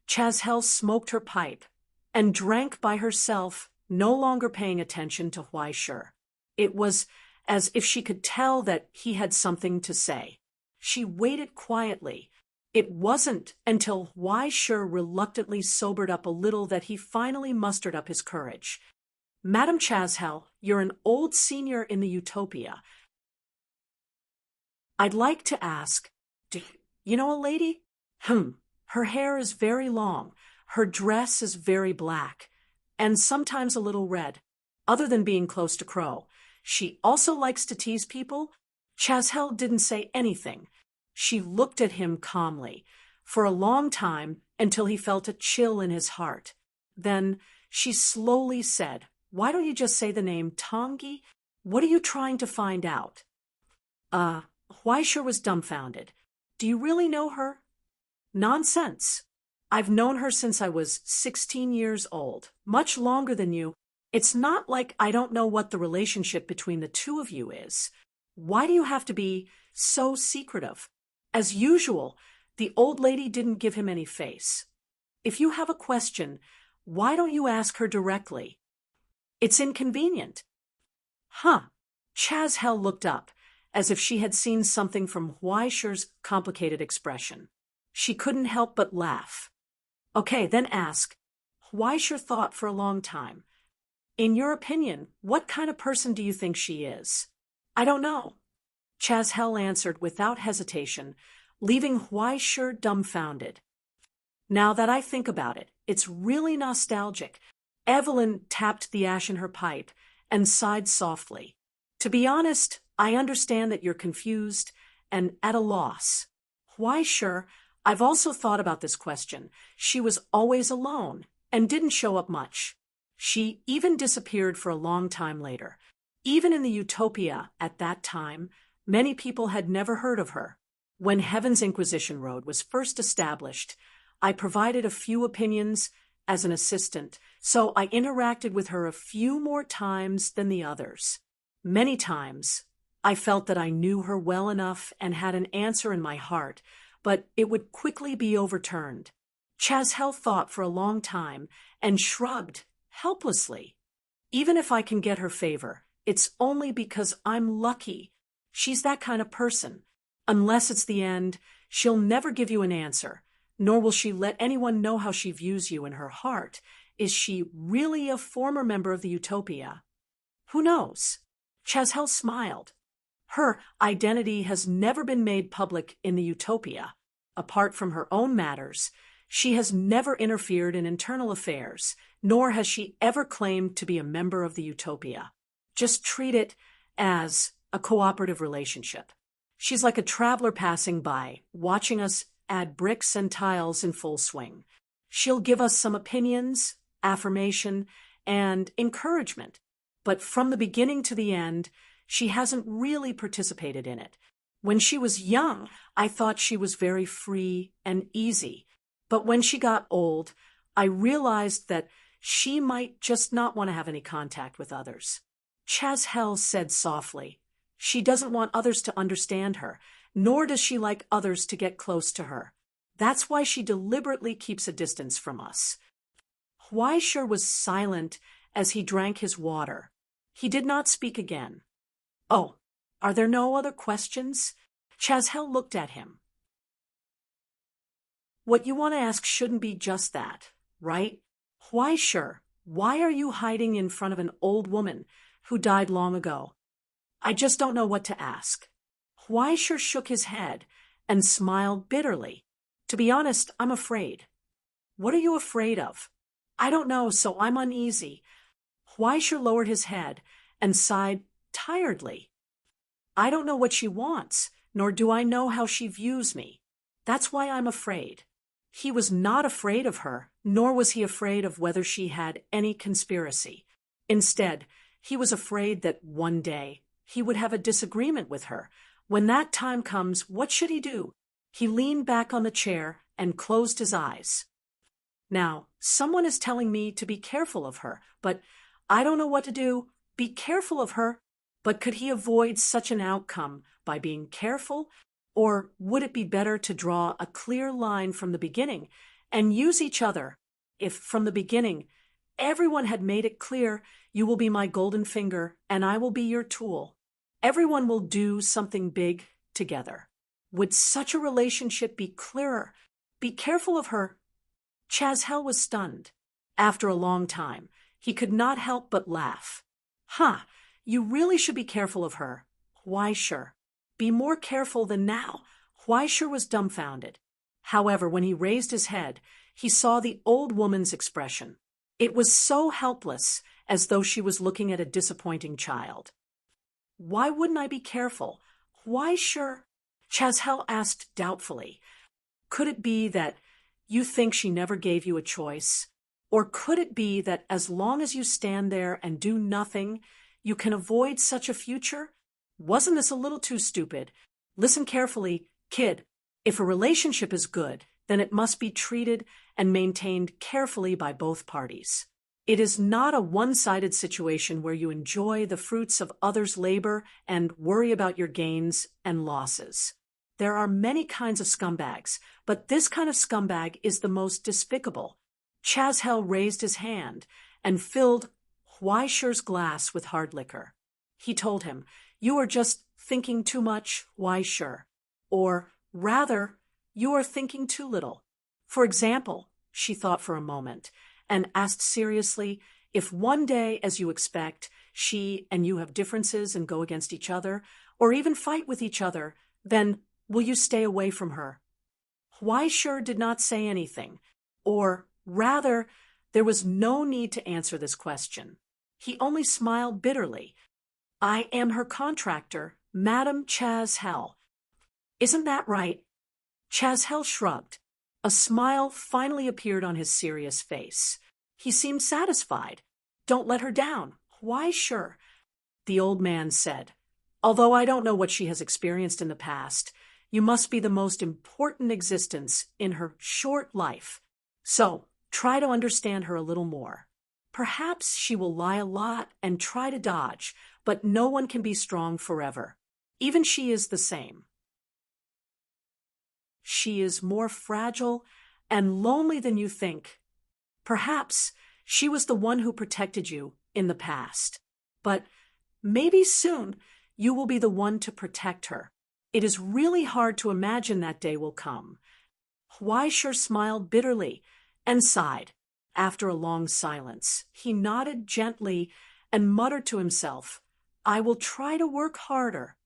Speaker 1: Chashel smoked her pipe and drank by herself, no longer paying attention to Weisher. It was as if she could tell that he had something to say. She waited quietly. It wasn't until Weisher reluctantly sobered up a little that he finally mustered up his courage. Madame Chashel, you're an old senior in the Utopia. I'd like to ask, do you know a lady? Her hair is very long, her dress is very black, and sometimes a little red. Other than being close to Crow, she also likes to tease people. Chashel didn't say anything. She looked at him calmly, for a long time until he felt a chill in his heart. Then she slowly said, Why don't you just say the name Tanguy? What are you trying to find out? Weisher was dumbfounded. Do you really know her? Nonsense. I've known her since I was 16 years old, much longer than you. It's not like I don't know what the relationship between the two of you is. Why do you have to be so secretive? As usual, the old lady didn't give him any face. If you have a question, why don't you ask her directly? It's inconvenient. Chashel looked up, as if she had seen something from Weisher's complicated expression. She couldn't help but laugh. Okay, then ask. Weisher thought for a long time. In your opinion, what kind of person do you think she is? I don't know. Chashel answered without hesitation, leaving Weisher dumbfounded. Now that I think about it, it's really nostalgic. Evelyn tapped the ash in her pipe and sighed softly. To be honest, I understand that you're confused and at a loss. Weisher, I've also thought about this question. She was always alone and didn't show up much. She even disappeared for a long time later. Even in the Utopia at that time, many people had never heard of her. When Heaven's Inquisition Road was first established, I provided a few opinions as an assistant, so I interacted with her a few more times than the others. Many times, I felt that I knew her well enough and had an answer in my heart, but it would quickly be overturned. Chashel thought for a long time and shrugged helplessly. Even if I can get her favor, it's only because I'm lucky. She's that kind of person. Unless it's the end, she'll never give you an answer, nor will she let anyone know how she views you in her heart. Is she really a former member of the Utopia? Who knows? Chashel smiled. Her identity has never been made public in the Utopia. Apart from her own matters, she has never interfered in internal affairs, nor has she ever claimed to be a member of the Utopia. Just treat it as a cooperative relationship. She's like a traveler passing by, watching us add bricks and tiles in full swing. She'll give us some opinions, affirmation, and encouragement, but from the beginning to the end, she hasn't really participated in it. When she was young, I thought she was very free and easy, but when she got old, I realized that She might just not want to have any contact with others. Chashel said softly. She doesn't want others to understand her, nor does she like others to get close to her. That's why she deliberately keeps a distance from us. Huaishur was silent as he drank his water. He did not speak again. Oh, are there no other questions? Chashel looked at him. What you want to ask shouldn't be just that, right? Huaishur, why are you hiding in front of an old woman who died long ago? I just don't know what to ask. Huaishur shook his head and smiled bitterly. To be honest, I'm afraid. What are you afraid of? I don't know, so I'm uneasy. Huaishur lowered his head and sighed tiredly. I don't know what she wants, nor do I know how she views me. That's why I'm afraid. He was not afraid of her, nor was he afraid of whether she had any conspiracy. Instead, he was afraid that one day he would have a disagreement with her. When that time comes, what should he do? He leaned back on the chair and closed his eyes. Now, someone is telling me to be careful of her, but I don't know what to do. Be careful of her. But could he avoid such an outcome by being careful? Or would it be better to draw a clear line from the beginning and use each other? If from the beginning everyone had made it clear, you will be my golden finger and I will be your tool. Everyone will do something big together. Would such a relationship be clearer? Be careful of her. Chashel was stunned. After a long time, he could not help but laugh. You really should be careful of her. Huaishur. Be more careful than now. Huaishur was dumbfounded. However, when he raised his head, he saw the old woman's expression. It was so helpless, as though she was looking at a disappointing child. Why wouldn't I be careful? Huaishur? Chashel asked doubtfully. Could it be that you think she never gave you a choice? Or could it be that as long as you stand there and do nothing, you can avoid such a future? Wasn't this a little too stupid? Listen carefully, kid. If a relationship is good, then it must be treated and maintained carefully by both parties. It is not a one-sided situation where you enjoy the fruits of others' labor and worry about your gains and losses. There are many kinds of scumbags, but this kind of scumbag is the most despicable. Chashel raised his hand and filled Huaishur's glass with hard liquor. He told him, "You are just thinking too much, Huaishur. Or, rather, you are thinking too little. For example," she thought for a moment, and asked seriously, "if one day, as you expect, she and you have differences and go against each other, or even fight with each other, then will you stay away from her?" Huaishur did not say anything, or, rather, there was no need to answer this question. He only smiled bitterly. "I am her contractor, Madame Chashel. Isn't that right?" Chashel shrugged. A smile finally appeared on his serious face. He seemed satisfied. "Don't let her down. Huaishur," the old man said. "Although I don't know what she has experienced in the past, you must be the most important existence in her short life. So, try to understand her a little more. Perhaps she will lie a lot and try to dodge, but no one can be strong forever. Even she is the same. She is more fragile and lonely than you think. Perhaps she was the one who protected you in the past. But maybe soon you will be the one to protect her. It is really hard to imagine that day will come." Huaishur smiled bitterly and sighed. After a long silence, he nodded gently and muttered to himself, "I will try to work harder."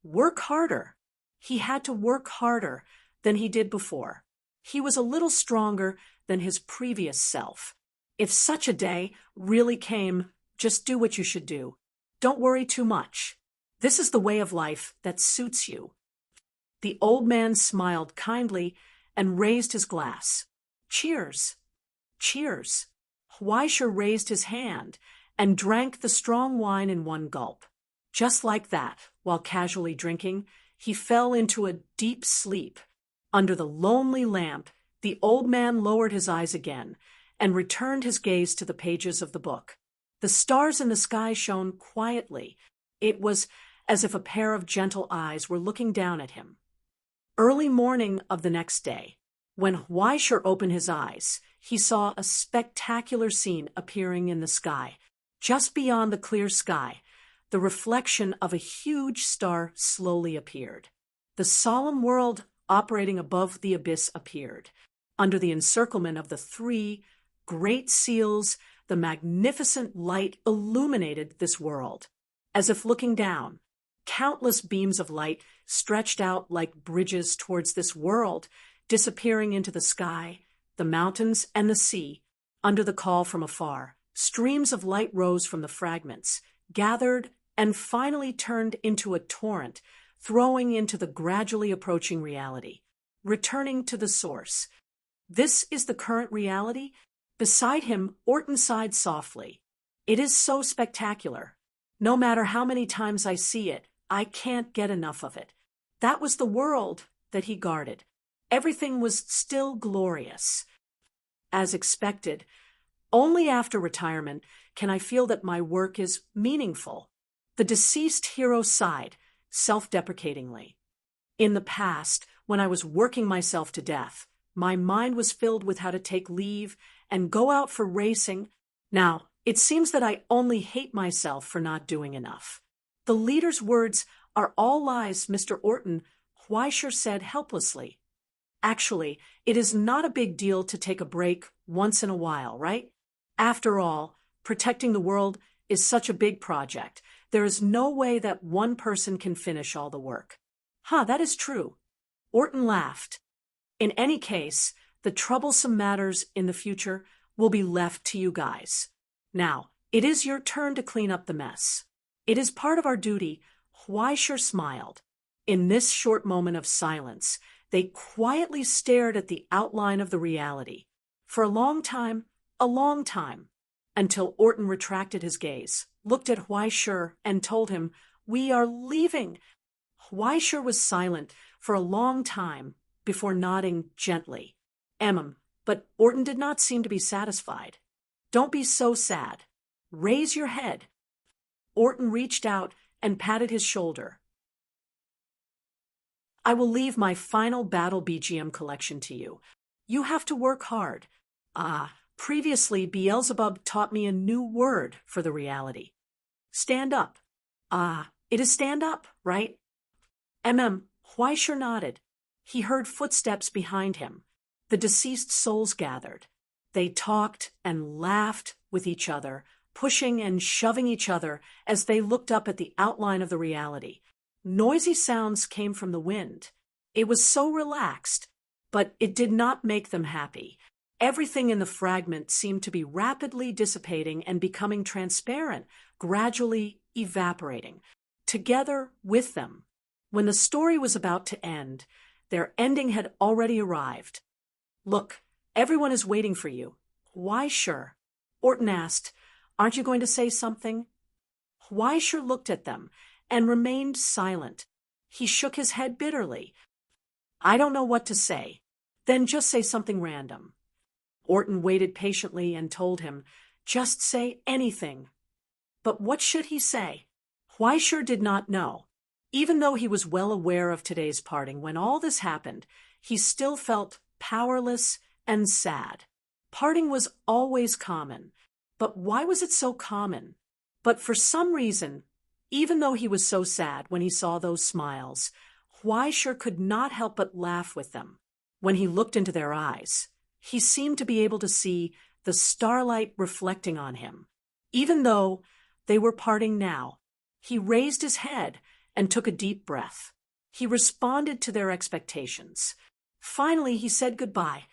Speaker 1: Work harder. He had to work harder than he did before. He was a little stronger than his previous self. If such a day really came, just do what you should do. Don't worry too much. This is the way of life that suits you. The old man smiled kindly and raised his glass. "Cheers." "Cheers." Huaishur raised his hand and drank the strong wine in one gulp. Just like that, while casually drinking, he fell into a deep sleep. Under the lonely lamp, the old man lowered his eyes again and returned his gaze to the pages of the book. The stars in the sky shone quietly. It was as if a pair of gentle eyes were looking down at him. Early morning of the next day, when Huaishur opened his eyes, he saw a spectacular scene appearing in the sky. Just beyond the clear sky, the reflection of a huge star slowly appeared. The solemn world operating above the abyss appeared. Under the encirclement of the three great seals, the magnificent light illuminated this world. As if looking down, countless beams of light stretched out like bridges towards this world, disappearing into the sky, the mountains, and the sea. Under the call from afar, streams of light rose from the fragments, gathered, and finally turned into a torrent, throwing into the gradually approaching reality, returning to the source. This is the current reality? Beside him, Orton sighed softly. It is so spectacular. No matter how many times I see it, I can't get enough of it. That was the world that he guarded. Everything was still glorious. As expected, only after retirement can I feel that my work is meaningful. The deceased hero sighed, self-deprecatingly. In the past, when I was working myself to death, my mind was filled with how to take leave and go out for racing. Now, it seems that I only hate myself for not doing enough. The leader's words are all lies, Mr. Orton, Huaishur said helplessly. Actually, it is not a big deal to take a break once in a while, right? After all, protecting the world is such a big project. There is no way that one person can finish all the work. That is true. Orton laughed. In any case, the troublesome matters in the future will be left to you guys. Now, it is your turn to clean up the mess. It is part of our duty. Huaishur smiled. In this short moment of silence, they quietly stared at the outline of the reality. For a long time, until Orton retracted his gaze, looked at Huaishur, and told him, "We are leaving." Huaishur was silent for a long time before nodding gently. But Orton did not seem to be satisfied. "Don't be so sad. Raise your head." Orton reached out and patted his shoulder. "I will leave my final battle BGM collection to you. You have to work hard. Previously Beelzebub taught me a new word for the reality. Stand up. It is stand up, right?" Huaishur nodded. He heard footsteps behind him. The deceased souls gathered. They talked and laughed with each other, pushing and shoving each other as they looked up at the outline of the reality. Noisy sounds came from the wind. It was so relaxed, but it did not make them happy. Everything in the fragment seemed to be rapidly dissipating and becoming transparent, gradually evaporating, together with them. When the story was about to end, their ending had already arrived. "Look, everyone is waiting for you." "Huaishur?" Orton asked. "Aren't you going to say something?" Huaishur looked at them and remained silent. He shook his head bitterly. "I don't know what to say." "Then just say something random." Orton waited patiently and told him, "Just say anything." But what should he say? Huaishur did not know. Even though he was well aware of today's parting, when all this happened, he still felt powerless and sad. Parting was always common. But why was it so common? But for some reason, even though he was so sad when he saw those smiles, Huaishur could not help but laugh with them. When he looked into their eyes, he seemed to be able to see the starlight reflecting on him. Even though they were parting now, he raised his head and took a deep breath. He responded to their expectations. Finally, he said goodbye.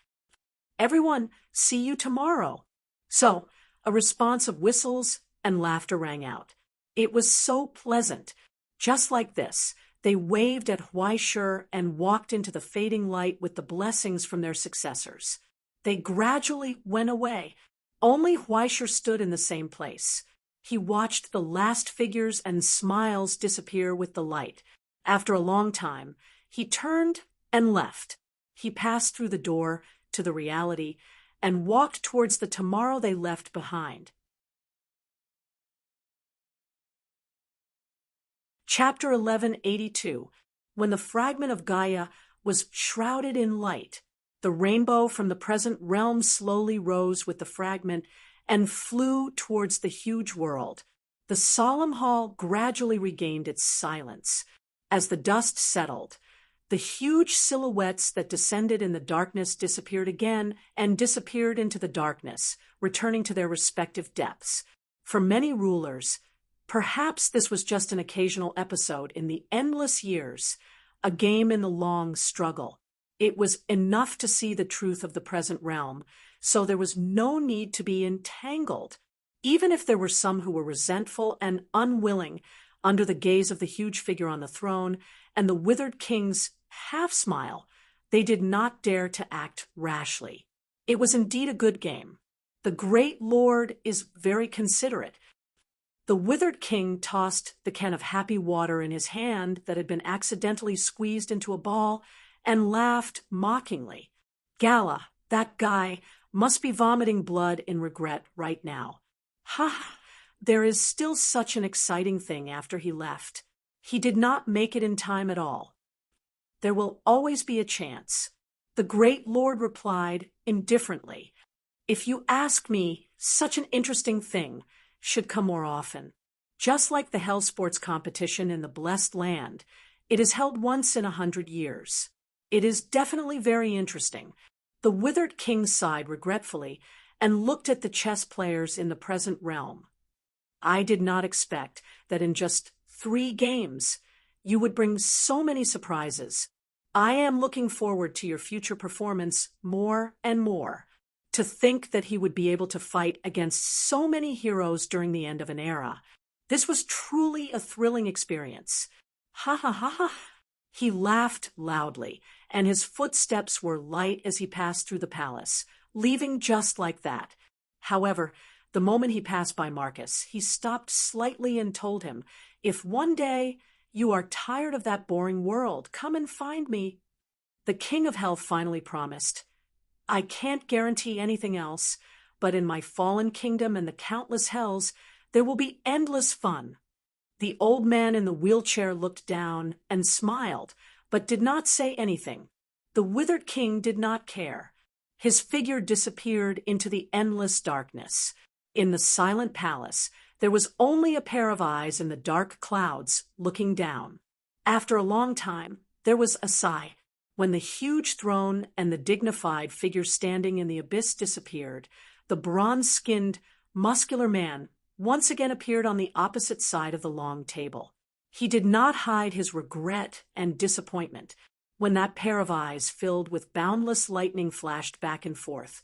Speaker 1: "Everyone, see you tomorrow." So, a response of whistles and laughter rang out. It was so pleasant. Just like this, they waved at Huaishur and walked into the fading light with the blessings from their successors. They gradually went away. Only Huaishur stood in the same place. He watched the last figures and smiles disappear with the light. After a long time, he turned and left. He passed through the door to the reality and walked towards the tomorrow they left behind. Chapter 1182. When the fragment of Gaia was shrouded in light, the rainbow from the present realm slowly rose with the fragment and flew towards the huge world. The solemn hall gradually regained its silence. As the dust settled, the huge silhouettes that descended in the darkness disappeared again and disappeared into the darkness, returning to their respective depths. For many rulers, perhaps this was just an occasional episode in the endless years, a game in the long struggle. It was enough to see the truth of the present realm, so there was no need to be entangled. Even if there were some who were resentful and unwilling under the gaze of the huge figure on the throne and the withered king's half-smile, they did not dare to act rashly. It was indeed a good game. The great lord is very considerate. The withered king tossed the can of happy water in his hand that had been accidentally squeezed into a ball and laughed mockingly. Gala, that guy, must be vomiting blood in regret right now. Ha! There is still such an exciting thing after he left. He did not make it in time at all. There will always be a chance. The great lord replied indifferently. If you ask me, such an interesting thing should come more often. Just like the Hell Sports competition in the Blessed Land, it is held once in 100 years. It is definitely very interesting. The withered king sighed regretfully and looked at the chess players in the present realm. I did not expect that in just 3 games you would bring so many surprises. I am looking forward to your future performance more and more. To think that he would be able to fight against so many heroes during the end of an era. This was truly a thrilling experience. Ha ha ha ha. He laughed loudly, and his footsteps were light as he passed through the palace, leaving just like that. However, the moment he passed by Marcus, he stopped slightly and told him, "If one day you are tired of that boring world, come and find me." The King of Hell finally promised, "I can't guarantee anything else, but in my fallen kingdom and the countless hells, there will be endless fun." The old man in the wheelchair looked down and smiled, but did not say anything. The withered king did not care. His figure disappeared into the endless darkness. In the silent palace, there was only a pair of eyes in the dark clouds looking down. After a long time, there was a sigh. When the huge throne and the dignified figure standing in the abyss disappeared, the bronze-skinned, muscular man once again appeared on the opposite side of the long table. He did not hide his regret and disappointment when that pair of eyes filled with boundless lightning flashed back and forth.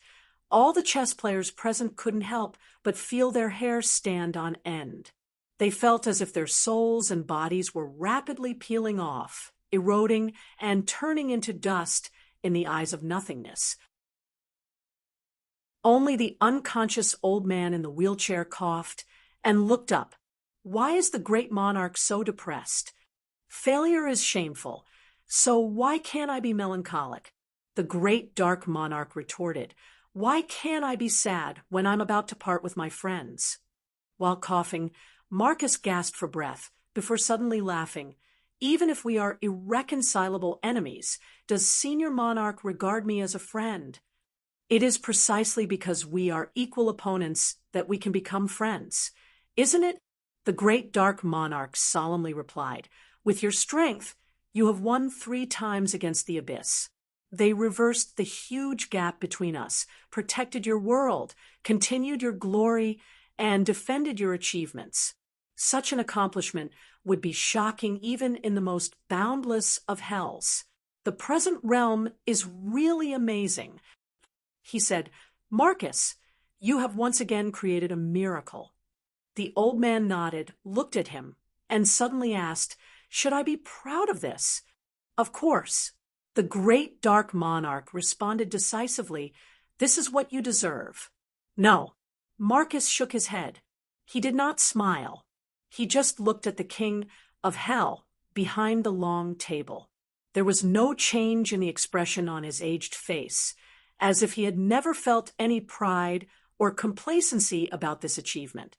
Speaker 1: All the chess players present couldn't help but feel their hair stand on end. They felt as if their souls and bodies were rapidly peeling off, eroding and turning into dust in the eyes of nothingness. Only the unconscious old man in the wheelchair coughed and looked up. Why is the great monarch so depressed? Failure is shameful, so why can't I be melancholic? The great dark monarch retorted. Why can't I be sad when I'm about to part with my friends? While coughing, Marcus gasped for breath before suddenly laughing. Even if we are irreconcilable enemies, does Senior Monarch regard me as a friend? It is precisely because we are equal opponents that we can become friends, isn't it? The great dark monarch solemnly replied, "With your strength, you have won 3 times against the abyss. They reversed the huge gap between us, protected your world, continued your glory, and defended your achievements. Such an accomplishment would be shocking even in the most boundless of hells. The present realm is really amazing." He said, "Marcus, you have once again created a miracle." The old man nodded, looked at him, and suddenly asked, "Should I be proud of this?" "Of course." The great dark monarch responded decisively, "This is what you deserve." No, Marcus shook his head. He did not smile. He just looked at the King of Hell behind the long table. There was no change in the expression on his aged face, as if he had never felt any pride or complacency about this achievement.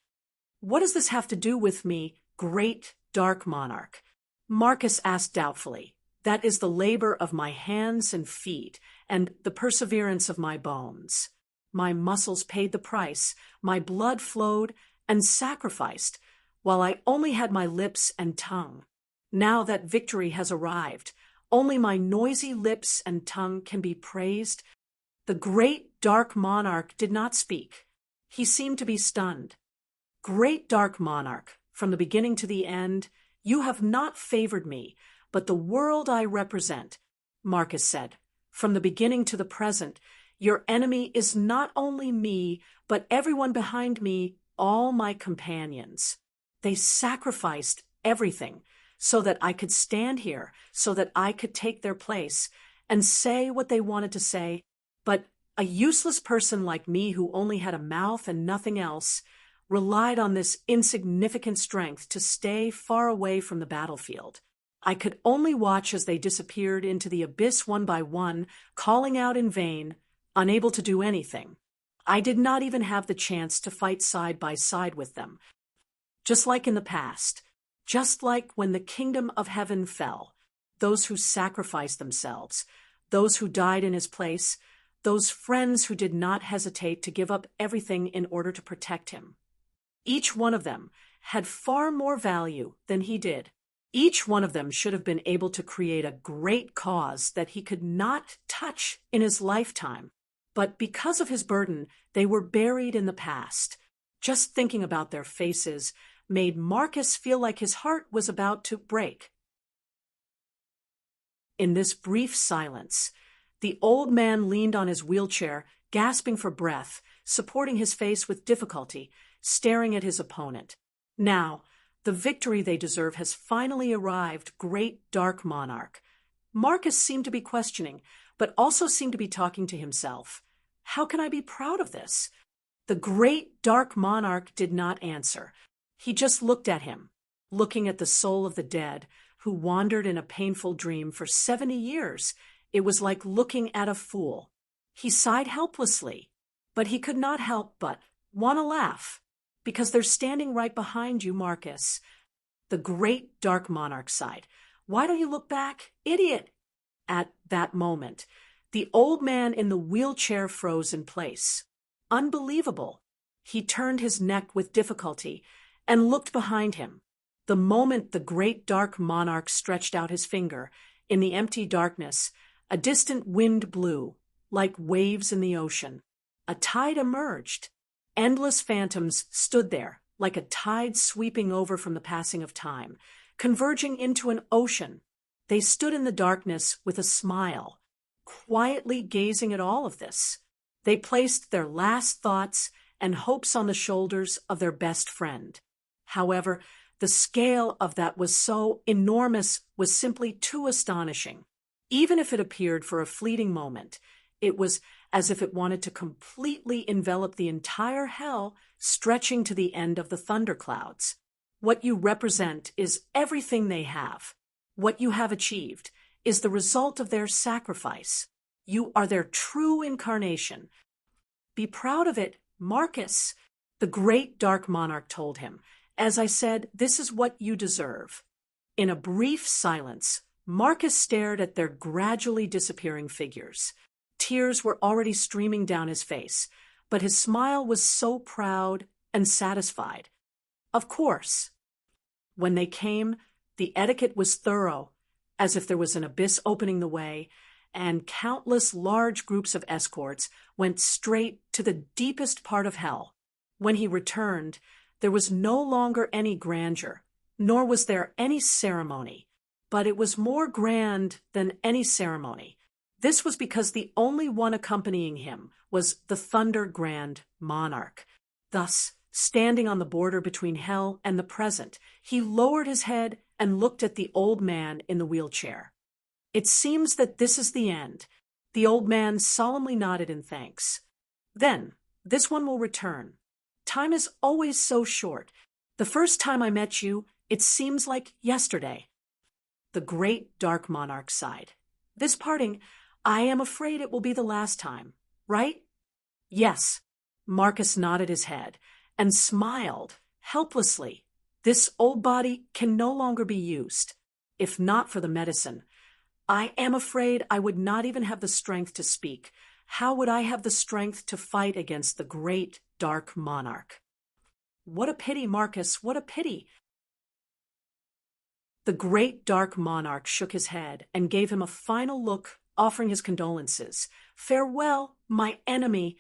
Speaker 1: "What does this have to do with me, great dark monarch?" Marcus asked doubtfully. "That is the labor of my hands and feet, and the perseverance of my bones. My muscles paid the price, my blood flowed and sacrificed, while I only had my lips and tongue. Now that victory has arrived, only my noisy lips and tongue can be praised." The great dark monarch did not speak. He seemed to be stunned. "Great dark monarch, from the beginning to the end, you have not favored me, but the world I represent," Marcus said. "From the beginning to the present, your enemy is not only me, but everyone behind me, all my companions. They sacrificed everything so that I could stand here, so that I could take their place and say what they wanted to say. But a useless person like me, who only had a mouth and nothing else, relied on this insignificant strength to stay far away from the battlefield. I could only watch as they disappeared into the abyss one by one, calling out in vain, unable to do anything. I did not even have the chance to fight side by side with them. Just like in the past, just like when the kingdom of heaven fell, those who sacrificed themselves, those who died in his place, those friends who did not hesitate to give up everything in order to protect him. Each one of them had far more value than he did. Each one of them should have been able to create a great cause that he could not touch in his lifetime. But because of his burden, they were buried in the past. Just thinking about their faces made Marcus feel like his heart was about to break. In this brief silence, the old man leaned on his wheelchair, gasping for breath, supporting his face with difficulty, staring at his opponent. Now, the victory they deserve has finally arrived, great dark monarch. Marcus seemed to be questioning, but also seemed to be talking to himself. How can I be proud of this? The great dark monarch did not answer. He just looked at him, looking at the soul of the dead, who wandered in a painful dream for 70 years. It was like looking at a fool. He sighed helplessly, but he could not help but want to laugh, because they're standing right behind you, Marcus. The great dark monarch sighed. Why don't you look back, idiot? At that moment, the old man in the wheelchair froze in place. Unbelievable. He turned his neck with difficulty and looked behind him. The moment the great dark monarch stretched out his finger, in the empty darkness, a distant wind blew, like waves in the ocean. A tide emerged. Endless phantoms stood there, like a tide sweeping over from the passing of time, converging into an ocean. They stood in the darkness with a smile, quietly gazing at all of this. They placed their last thoughts and hopes on the shoulders of their best friend. However, the scale of that was so enormous, was simply too astonishing. Even if it appeared for a fleeting moment, it was as if it wanted to completely envelop the entire hell, stretching to the end of the thunderclouds. What you represent is everything they have. What you have achieved is the result of their sacrifice. You are their true incarnation. Be proud of it, Marcus, the great dark monarch told him. As I said, this is what you deserve. In a brief silence, Marcus stared at their gradually disappearing figures. Tears were already streaming down his face, but his smile was so proud and satisfied. Of course. When they came, the etiquette was thorough, as if there was an abyss opening the way, and countless large groups of escorts went straight to the deepest part of hell. When he returned, there was no longer any grandeur, nor was there any ceremony, but it was more grand than any ceremony. This was because the only one accompanying him was the Thunder Grand Monarch. Thus, standing on the border between hell and the present, he lowered his head and looked at the old man in the wheelchair. It seems that this is the end. The old man solemnly nodded in thanks. Then, this one will return. Time is always so short. The first time I met you, it seems like yesterday. The great dark monarch sighed. This parting, I am afraid it will be the last time. right? Yes. Marcus nodded his head and smiled helplessly. This old body can no longer be used. If not for the medicine, I am afraid I would not even have the strength to speak. How would I have the strength to fight against the great dark monarch? What a pity, Marcus, what a pity. The great dark monarch shook his head and gave him a final look, offering his condolences. Farewell, my enemy.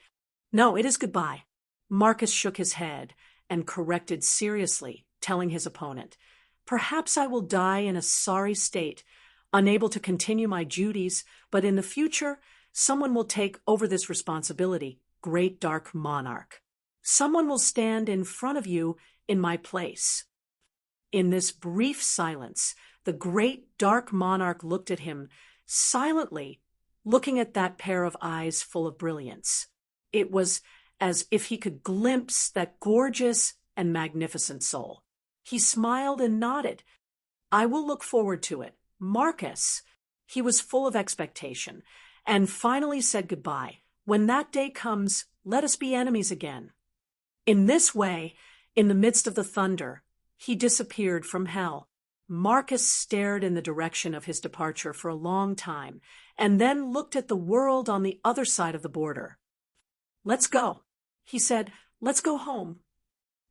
Speaker 1: No, it is goodbye. Marcus shook his head and corrected seriously, telling his opponent, Perhaps I will die in a sorry state, unable to continue my duties, but in the future, someone will take over this responsibility, great dark monarch. Someone will stand in front of you in my place. In this brief silence, the great dark monarch looked at him, silently, looking at that pair of eyes full of brilliance. It was as if he could glimpse that gorgeous and magnificent soul. He smiled and nodded. I will look forward to it. Marcus. He was full of expectation, and finally said goodbye. When that day comes, let us be enemies again. In this way, in the midst of the thunder, he disappeared from hell. Marcus stared in the direction of his departure for a long time, and then looked at the world on the other side of the border. Let's go, he said. Let's go home.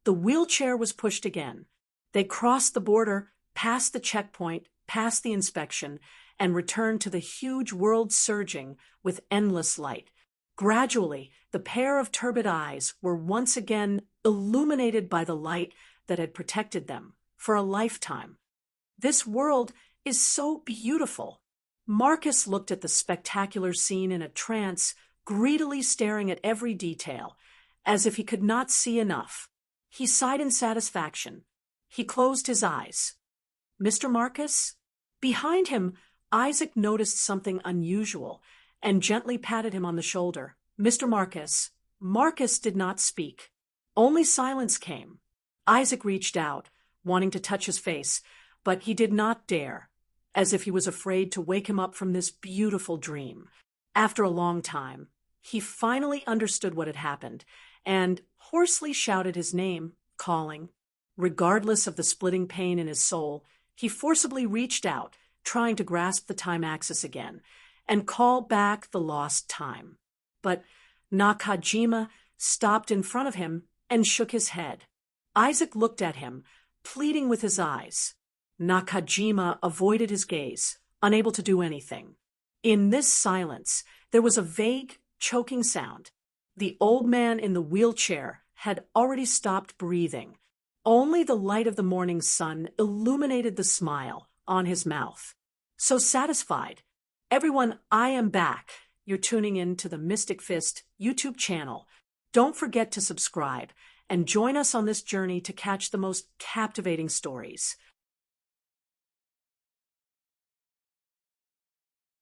Speaker 1: The wheelchair was pushed again. They crossed the border, past the checkpoint, past the inspection, and returned to the huge world surging with endless light. Gradually, the pair of turbid eyes were once again illuminated by the light that had protected them for a lifetime. This world is so beautiful. Marcus looked at the spectacular scene in a trance, greedily staring at every detail, as if he could not see enough. He sighed in satisfaction. He closed his eyes. Mr. Marcus? Behind him, Isaac noticed something unusual and gently patted him on the shoulder. Mr. Marcus. Marcus did not speak. Only silence came. Isaac reached out, wanting to touch his face, but he did not dare, as if he was afraid to wake him up from this beautiful dream. After a long time, he finally understood what had happened and hoarsely shouted his name, calling. Regardless of the splitting pain in his soul, he forcibly reached out, trying to grasp the time axis again and call back the lost time. But Nakajima stopped in front of him and shook his head. Isaac looked at him, pleading with his eyes. Nakajima avoided his gaze, unable to do anything. In this silence, there was a vague, choking sound. The old man in the wheelchair had already stopped breathing. Only the light of the morning sun illuminated the smile on his mouth. So satisfied. Everyone, I am back. You're tuning in to the Mystic Fist YouTube channel. Don't forget to subscribe and join us on this journey to catch the most captivating stories.